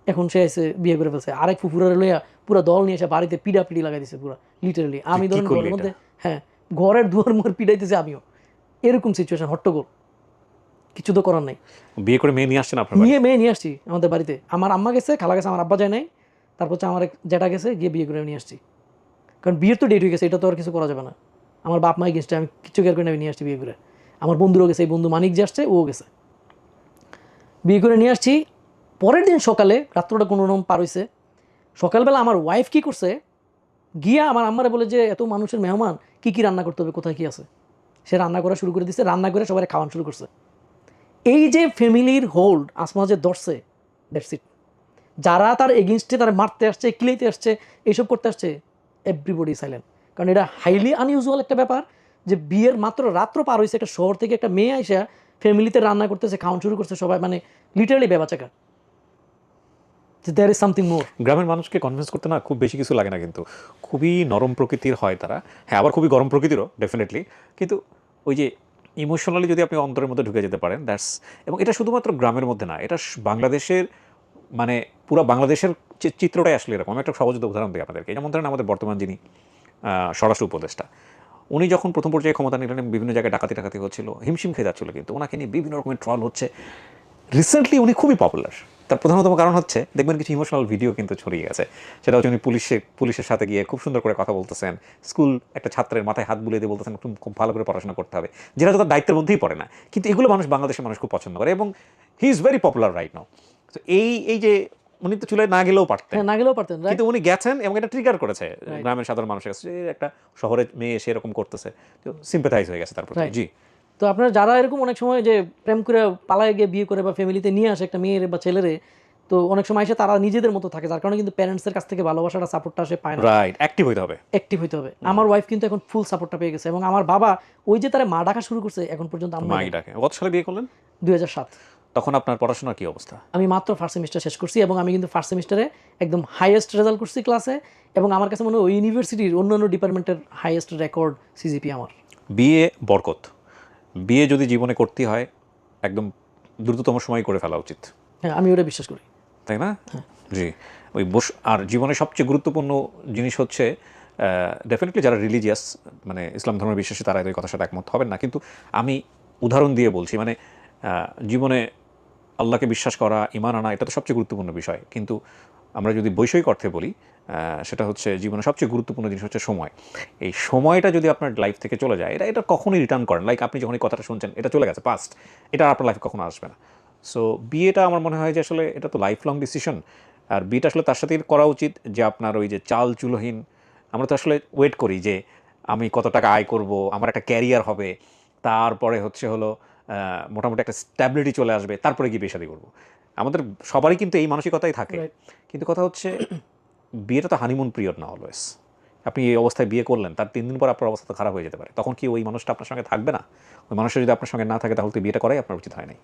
এখন সে এসে বিয়ে করে ফেলছে। আরেক ফুফুরা লইয়া পুরো দল নিয়ে এসে বাড়িতে পিড়াপিড়ি লাগাই দিছে পুরো লিটারালি। আমি ধরেন ঘরের মধ্যে, হ্যাঁ, ঘরের দুয়ার মুয়ার পিড়াইতেছে আমিও, এরকম সিচুয়েশন, হট্টগোল, কিছু তো করার নাই। বিয়ে করে মেয়ে নিয়ে আসছেন আপনার? মেয়ে নিয়ে আসছি আমাদের বাড়িতে। আমার আম্মা গেছে, খালা গেছে, আমার আব্বা যায় নাই। তারপর হচ্ছে আমার এক জেঠা গেছে, গিয়ে বিয়ে করে নিয়ে আসছি। কারণ বিয়ের তো ডেট হয়ে গেছে, এটা তো আর কিছু করা যাবে না। আমার বাপ মাই গেছে, আমি কিছু কেয়ার করে নিয়ে আসছি বিয়ে করে। আমার বন্ধুরও গেছে, এই বন্ধু মানিক যে আসছে ও গেছে, বিয়ে করে নিয়ে আসছি। পরের দিন সকালে, রাত্রটা কোনো রকম পার হয়েছে, সকালবেলা আমার ওয়াইফ কী করছে, গিয়া আমার আম্মারে বলে যে এত মানুষের মেহমান কি কি রান্না করতে হবে, কোথায় কি আছে, সে রান্না করা শুরু করে দিচ্ছে, রান্না করে সবাই খাওয়ানো শুরু করছে। এই যে ফ্যামিলির হোল্ড আসমা যে ধরছে, দ্যাটস ইট। যারা তার এগেনস্টে তারা মারতে আসছে, কিলাইতে আসছে, এইসব করতে আসছে, এভরিবডি সাইলেন্ট। কারণ এটা হাইলি আনইউজুয়াল একটা ব্যাপার যে বিয়ের মাত্র রাত্র পার হয়েছে, একটা শহর থেকে একটা মেয়ে আইসা ফ্যামিলিতে রান্না করতেছে, খাওয়ানো শুরু করছে, সবাই মানে লিটারালি বেবাচাকা। There is something more. গ্রামের মানুষকে কনভিন্স করতে না খুব বেশি কিছু লাগে না, কিন্তু খুবই নরম প্রকৃতির হয় তারা। হ্যাঁ, আবার খুবই গরম প্রকৃতিরও ডেফিনেটলি, কিন্তু ওই যে ইমোশনালি যদি আপনি অন্তরের মধ্যে ঢুকে যেতে পারেন, দ্যাটস। এবং এটা শুধুমাত্র গ্রামের মধ্যে না, এটা বাংলাদেশের মানে পুরো বাংলাদেশের চিত্রটাই আসলে এরকম। আমি একটা সহজ উদাহরণ দিই আপনাদেরকে। যেমন ধরেন আমাদের বর্তমান যিনি স্বরাষ্ট্র উপদেষ্টা, উনি যখন প্রথম পর্যায়ে ক্ষমতা নিলেন, বিভিন্ন জায়গায় ডাকাতি হচ্ছিল, হিমশিম খেয়ে যাচ্ছিল, কিন্তু ওনাকে নিয়ে বিভিন্ন রকমের ট্রল হচ্ছে। রিসেন্টলি উনি খুবই পপুলার। তার প্রধানতম কারণ হচ্ছে দেখবেন কিছু ইমোশনাল ভিডিও কিন্তু ছড়িয়ে গেছে। সেটা হচ্ছে উনি পুলিশের সাথে গিয়ে খুব সুন্দর করে কথা বলতেছেন, স্কুল একটা ছাত্রের মাথায় হাত বুলিয়ে দিয়ে বলতেছেন খুব ভালো করে পড়াশোনা করতে হবে, যেটা তো তার দায়িত্বের মধ্যেই পড়ে না। কিন্তু এগুলো বাংলাদেশের মানুষ খুব পছন্দ করে, এবং he is very popular right now. তো এই যে উনি তো চুলায় না গেলেও পারতেন, না গেলেও পারতেন, কিন্তু উনি গেছেন এবং এটা ট্রিগার করেছে গ্রামের সাধারণ মানুষের কাছে, একটা শহরের মেয়ে এসে এরকম করতেছে, তো সিম্পাথাইজ হয়ে গেছে তারপর। জি। তো আপনারা যারা এরকম অনেক সময় যে প্রেম করে পালায় গিয়ে বিয়ে করে বা ফ্যামিলিতে নিয়ে আসে একটা মেয়ের বা ছেলেরে, তো অনেক সময় এসে তারা নিজেদের মতো থাকে, যার কারণে কিন্তু প্যারেন্টসের কাছ থেকে ভালোবাসাটা, সাপোর্টটা সে পায় না। রাইট, অ্যাক্টিভ হইতে হবে, অ্যাক্টিভ হইতে হবে। আমার ওয়াইফ কিন্তু এখন ফুল সাপোর্টটা পেয়ে গেছে, এবং আমার বাবা ওই যে তারা মা ডাকা শুরু করছে, এখন পর্যন্ত মাই ডাকে। কত সালে বিয়ে করলেন? 2007। তখন আপনার পড়াশোনার কি অবস্থা? আমি মাত্র ফার্স্ট সেমিস্টার শেষ করছি, এবং আমি কিন্তু ফার্স্ট সেমিস্টারে একদম হাইয়েস্ট রেজাল্ট করছি ক্লাসে, এবং আমার কাছে মনে হয় ওই ইউনিভার্সিটির অন্যান্য ডিপার্টমেন্টের হাইয়েস্ট রেকর্ড সিজিপি আমার। বিয়ে বরকত। বিয়ে যদি জীবনে করতে হয় একদম দ্রুততম সময় করে ফেলা উচিত। হ্যাঁ, আমি ওটা বিশ্বাস করি, তাই না? জি। ওই আর জীবনের সবচেয়ে গুরুত্বপূর্ণ জিনিস হচ্ছে, ডেফিনেটলি যারা রিলিজিয়াস মানে ইসলাম ধর্মের বিশ্বাসী তারা এই কথার সাথে একমত হবেন না, কিন্তু আমি উদাহরণ দিয়ে বলছি, মানে জীবনে আল্লাহকে বিশ্বাস করা, ঈমান আনা, এটা তো সবচেয়ে গুরুত্বপূর্ণ বিষয়। কিন্তু আমরা যদি বৈষয়িক অর্থে বলি, সেটা হচ্ছে জীবনের সবচেয়ে গুরুত্বপূর্ণ জিনিস হচ্ছে সময়। এই সময়টা যদি আপনার লাইফ থেকে চলে যায়, এটা কখনোই রিটার্ন করেন। লাইক আপনি যখন এই কথাটা শুনছেন, এটা চলে গেছে পাস্ট, এটা আপনার লাইফে কখনো আসবে না। সো বিয়েটা আমার মনে হয় যে আসলে এটা তো লাইফ লং ডিসিশন। আর বিয়েটা আসলে তার সাথেই করা উচিত যে আপনার ওই যে চাল চুলোহীন, আমরা তো আসলে ওয়েট করি যে আমি কত টাকা আয় করব, আমার একটা ক্যারিয়ার হবে, তারপরে হলো মোটামুটি একটা স্ট্যাবিলিটি চলে আসবে, তারপরে গিয়ে বিয়ে শাদী করবো। আমাদের সবারই কিন্তু এই মানসিকতাই থাকে। কিন্তু কথা হচ্ছে বিয়েটা তো হানিমুন পিরিয়ড না অলওয়েজ। আপনি এই অবস্থায় বিয়ে করলেন, তার 3 দিন পর আপনার অবস্থা খারাপ হয়ে যেতে পারে, তখন কি ওই মানুষটা আপনার সঙ্গে থাকবে না? ওই মানুষটা যদি আপনার সঙ্গে না থাকে, তাহলে তো বিয়েটা করাই আপনার উচিত হয় নাই,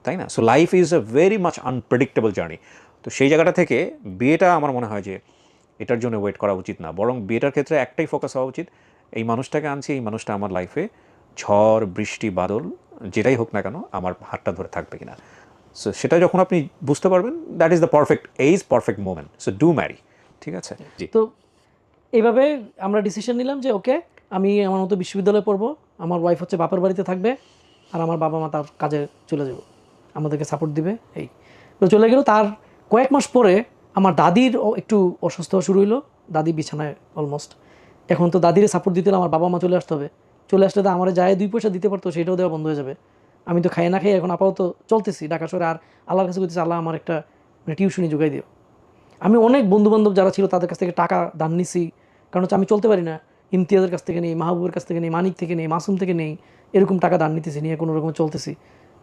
তাই না? So life is a very much unpredictable journey. তো সেই জায়গাটা থেকে বিয়েটা আমার মনে হয় যে এটার জন্য ওয়েট করা উচিত না, বরং বিয়েটার ক্ষেত্রে একটাই ফোকাস হওয়া উচিত, এই মানুষটাকে আনছি, এই মানুষটা আমার লাইফে ঝড় বৃষ্টি বাদল যেটাই হোক না কেন আমার হাতটা ধরে থাকবে কিনা। সো সেটা যখন আপনি বুঝতে পারবেন, that is the perfect age, perfect moment. So do marry, ঠিক আছে? জি। তো এইভাবে আমরা ডিসিশন নিলাম যে ওকে, আমি আমার মতো বিশ্ববিদ্যালয়ে পড়বো, আমার ওয়াইফ হচ্ছে বাপের বাড়িতে থাকবে, আর আমার বাবা মা তার কাজে চলে যাব, আমাদেরকে সাপোর্ট দিবে। এই তো চলে গেল। তার কয়েক মাস পরে আমার দাদির একটু অসুস্থ শুরু হইলো, দাদি বিছানায় অলমোস্ট। এখন তো দাদির সাপোর্ট দিতে হলে আমার বাবা মা চলে আসতে হবে, চলে আসলে তো আমার যায় 2 পয়সা দিতে পারতো, সেটাও দেওয়া বন্ধ হয়ে যাবে। আমি তো খাই না খাই এখন আপাতত চলতেছি ঢাকা শহরে, আর আল্লাহর কাছে বলতেছি আল্লাহ আমার একটা টিউশনি যোগাই দিও। আমি অনেক বন্ধুবান্ধব যারা ছিল তাদের কাছ থেকে টাকা দান নিছি, কারণ হচ্ছে আমি চলতে পারি না, ইমতিয়াজের কাছ থেকে নেই, মাহবুবের কাছ থেকে নেই, মানিক থেকে নেই, মাসুম থেকে নেই, এরকম টাকা দান নিতেছি, নিয়ে কোনো রকম চলতেছি,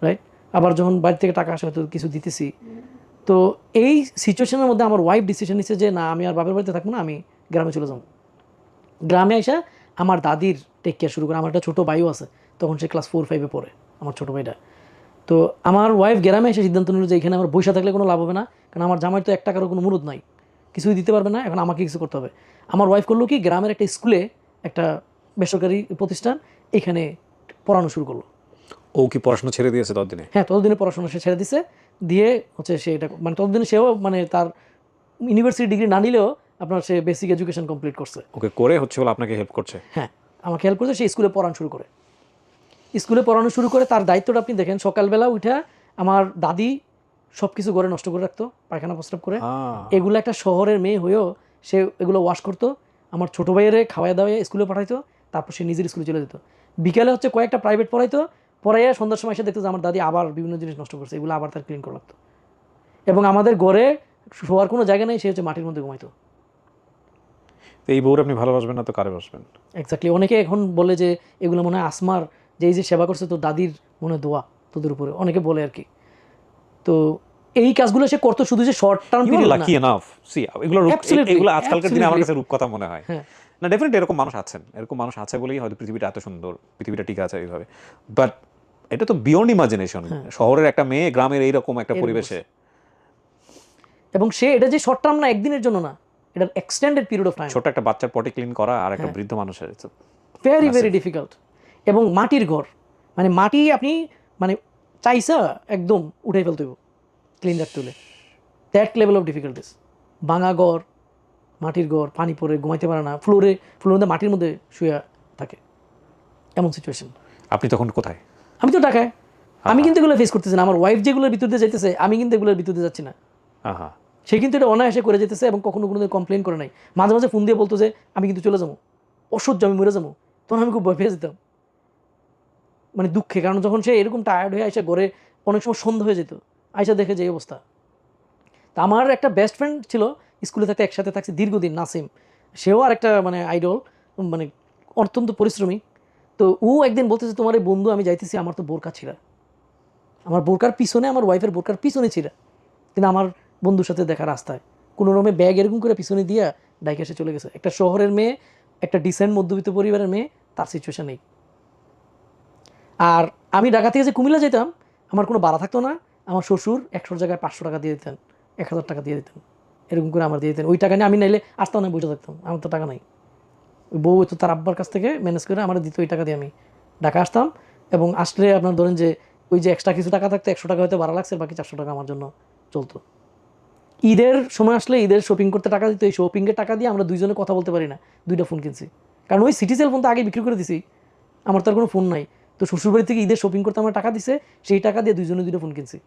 রাইট? আবার যখন বাড়ি থেকে টাকা আসে হয়তো কিছু দিতেছি। তো এই সিচুয়েশনের মধ্যে আমার ওয়াইফ ডিসিশন নিচ্ছে যে না, আমি আর বাপের বাড়িতে থাকবো না, আমি গ্রামে চলে যাবো। গ্রামে এসে আমার দাদির টেক কেয়ার শুরু করে। আমার একটা ছোটো ভাইও আছে, তখন সে ক্লাস 4-5 পড়ে, আমার ছোটো ভাইটা। তো আমার ওয়াইফ গ্রামে এসে সিদ্ধান্ত নিল যে এখানে আমার বসে থাকলে কোনো লাভ হবে না, কারণ আমার জামাই তো 1 টাকারও কোনো মুরুদ নাই, কিছুই দিতে পারবে না, এখন আমাকে কিছু করতে হবে। আমার ওয়াইফ করলো কি, গ্রামের একটা স্কুলে, একটা বেসরকারি প্রতিষ্ঠান, এখানে পড়ানো শুরু করলো। ও কি পড়াশোনা ছেড়ে দিয়েছে ততদিনে? হ্যাঁ, ততদিনে পড়াশোনা সে ছেড়ে দিছে, দিয়ে হচ্ছে সে এটা মানে ততদিনে সেও মানে তার ইউনিভার্সিটি ডিগ্রি না নিলেও আপনার সে বেসিক এডুকেশন কমপ্লিট করছে। ওকে করে হচ্ছে বলে আপনাকে হেল্প করছে? হ্যাঁ, আমাকে হেল্প করছে। সে স্কুলে পড়ানো শুরু করে, তার দায়িত্বটা আপনি দেখেন, সকালবেলা উঠে আমার দাদি সব কিছু ঘরে নষ্ট করে রাখতো, পায়খানা প্রস্রাব করে, এগুলো একটা শহরের মেয়ে হয়েও সে এগুলো ওয়াশ করতো, আমার ছোটো ভাইয়েরে খাওয়াই দাওয়াই স্কুলে পাঠাইতো, তারপর সে নিজের স্কুলে চলে যেত। বিকেলে হচ্ছে কয়েকটা প্রাইভেট পড়াইয়া সন্ধ্যার সময় এসে দেখতো যে আমার দাদি আবার বিভিন্ন জিনিস নষ্ট করছে, এগুলো আবার তার ক্লিন করা লাগতো। এবং আমাদের ঘরে শোয়ার কোনো জায়গা নেই, সে হচ্ছে মাটির মধ্যে ঘুমাইতো। তো এই বউর আপনি ভালোবাসবেন না তো কারে বাসবেন? এক্স্যাক্টলি। অনেকে এখন বলে যে এগুলো মনে হয় আসমার যে এই যে সেবা করছে তোর দাদির মনে হয় দোয়া তোদের উপরে, অনেকে বলে আর কি। তো এই কাজগুলো সে করতো শুধু যে শর্ট টার্ম পিরিয়ড না। লাকি এনাফ সি এগুলো Absolutely, এগুলো আজকালকার দিনে আমার absolutely. কাছে রূপকথা মনে হয়। হ্যাঁ, না ডেফিনেটলি এরকম মানুষ আছেন, এরকম মানুষ আছে বলেই হয়তো পৃথিবীটা এত সুন্দর, পৃথিবীটা ঠিক আছে এইভাবে। বাট এটা তো বিয়ন্ড ইমাজিনেশন। শহরের একটা মেয়ে গ্রামের এইরকম একটা পরিবেশে, এবং সে এটা যে শর্ট টার্ম না, একদিনের জন্য না, এটা এক্সটেন্ডেড পিরিয়ড অফ টাইম। ছোট একটা বাচ্চার পটি ক্লিন করা আর একটা বৃদ্ধ মানুষের ভেরি ভেরি ডিফিকাল্ট। এবং মাটির ঘর, মানে মাটি আপনি মানে চাইসা একদম উঠে ফেলতে হইব ক্লিন রাখতে হলে, দ্যাট লেভেল অফ ডিফিকাল্টিস। ভাঙা ঘর, মাটির ঘর, পানি পড়ে ঘুমাইতে পারে না, ফ্লোরের মধ্যে মাটির মধ্যে শুয়ে থাকে, এমন সিচুয়েশন। আপনি তখন কোথায়? আমি তো ঢাকায়, আমি কিন্তু এগুলো ফেস করতেছি না। আমার ওয়াইফ যেগুলোর ভিতর দিয়ে যাইতেছে আমি কিন্তু এগুলোর ভিতর দিয়ে যাচ্ছি না। সে কিন্তু এটা অনায়াসে করে যেতেছে এবং কখনো কোনো কমপ্লেন করে নাই। মাঝে মাঝে ফোন দিয়ে বলতো যে আমি কিন্তু চলে যাবো, অসহ্য, আমি মরে যাবো। তখন আমি খুব ভয় পেয়ে যেতাম, মানে দুঃখে। কারণ যখন সে এরকম টায়ার্ড হয়ে আইসা ঘরে অনেক সময় সন্ধ্যা হয়ে যেত, আইসা দেখে যে এই অবস্থা। তা আমার একটা বেস্ট ফ্রেন্ড ছিল, স্কুলে থাকতে একসাথে থাকছে দীর্ঘদিন, নাসিম। সেও আর একটা মানে আইডল, মানে অত্যন্ত পরিশ্রমী। তো ও একদিন বলতেছে তোমার এই বন্ধু আমি যাইতেছি, আমার তো বোরকা ছিঁড়া, আমার বোরকার পিছনে, আমার ওয়াইফের বোরকার পিছনে ছিঁড়া, কিন্তু আমার বন্ধুর সাথে দেখা রাস্তায় কোনো রকমে ব্যাগ এরকম করে পিছনে দিয়া ডাইকে এসে চলে গেছে। একটা শহরের মেয়ে, একটা ডিসেন্ট মধ্যবিত্ত পরিবারের মেয়ে, তার সিচুয়েশন নেই। আর আমি ঢাকা থেকে যে কুমিল্লা যেতাম, আমার কোনো ভাড়া থাকতো না। আমার শ্বশুর 100 জায়গায় 500 টাকা দিয়ে দিতেন, 1000 টাকা দিয়ে দিতেন, এরকম করে আমার দিয়ে দিতেন। ওই টাকা নিয়ে আমি নাইলে আসতাম না, বসে থাকতাম, আমার তো টাকা নাই। ওই বউ তো তার আব্বার কাছ থেকে ম্যানেজ করে আমার দিত, ওই টাকা দিয়ে আমি ঢাকা আসতাম। এবং আসলে আপনার ধরেন যে ওই যে এক্সট্রা কিছু টাকা থাকতো, 100 টাকা হয়তো ভাড়া লাগছে, বাকি 400 টাকা আমার জন্য চলতো। ঈদের সময় আসলে ঈদের শপিং করতে টাকা দিত, এই শপিংয়ের টাকা দিয়ে আমরা দুইজনে কথা বলতে পারি না, 2টা ফোন কিনছি। কারণ ওই সিটিসেল ফোন তো আগে বিক্রি করে দিছি, আমার তো আর কোনো ফোন নাই। তো শ্বশুরবাড়ি থেকে ঈদের শপিং করতে আমার টাকা দিছে, সেই টাকা দিয়ে দুইজনে 2টা ফোন কিনছি,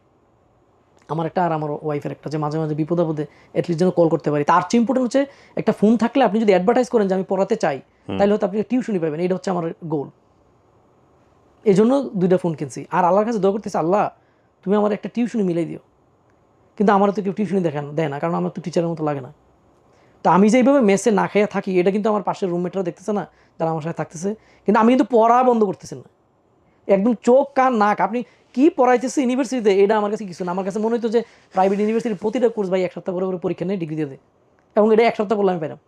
আমার একটা আর আমার ওয়াইফের একটা, যে মাঝে মাঝে বিপদ আপদে অ্যাটলিস্ট যেন কল করতে পারি। তার চেয়ে ইম্পর্টেন্ট হচ্ছে একটা ফোন থাকলে আপনি যদি অ্যাডভার্টাইজ করেন যে আমি পড়াতে চাই, তাহলে হয়তো আপনি টিউশনই পাবেন। এটা হচ্ছে আমার গোল। এই জন্য 2টা ফোন কিনছি। আর আল্লাহর কাছে দোয়া করতেছি, আল্লাহ তুমি আমার একটা টিউশনি মিলাই দিও। কিন্তু আমার তো কেউ টিউশনি দেয় না, কারণ আমার তো টিচারের মতো লাগে না। তো আমি যেইভাবে মেসে না খেয়ে থাকি, এটা কিন্তু আমার পাশের রুমমেটরা দেখতেছে না, যারা আমার সাথে থাকতেছে। কিন্তু আমি কিন্তু পড়া বন্ধ করতেছি না, একদম চোখ কান নাক। আপনি কি পড়াইতেছে ইউনিভার্সিটিতে, এটা আমার কাছে কিছু না। আমার কাছে মনে হতো যে প্রাইভেট ইউনিভার্সিটির প্রতিটা কোর্স ভাই 1 সপ্তাহ করে করে পরীক্ষা নিয়ে ডিগ্রি দিয়ে দেয়, এবং এটা 1 সপ্তাহ পড়লে আমি পেলাম।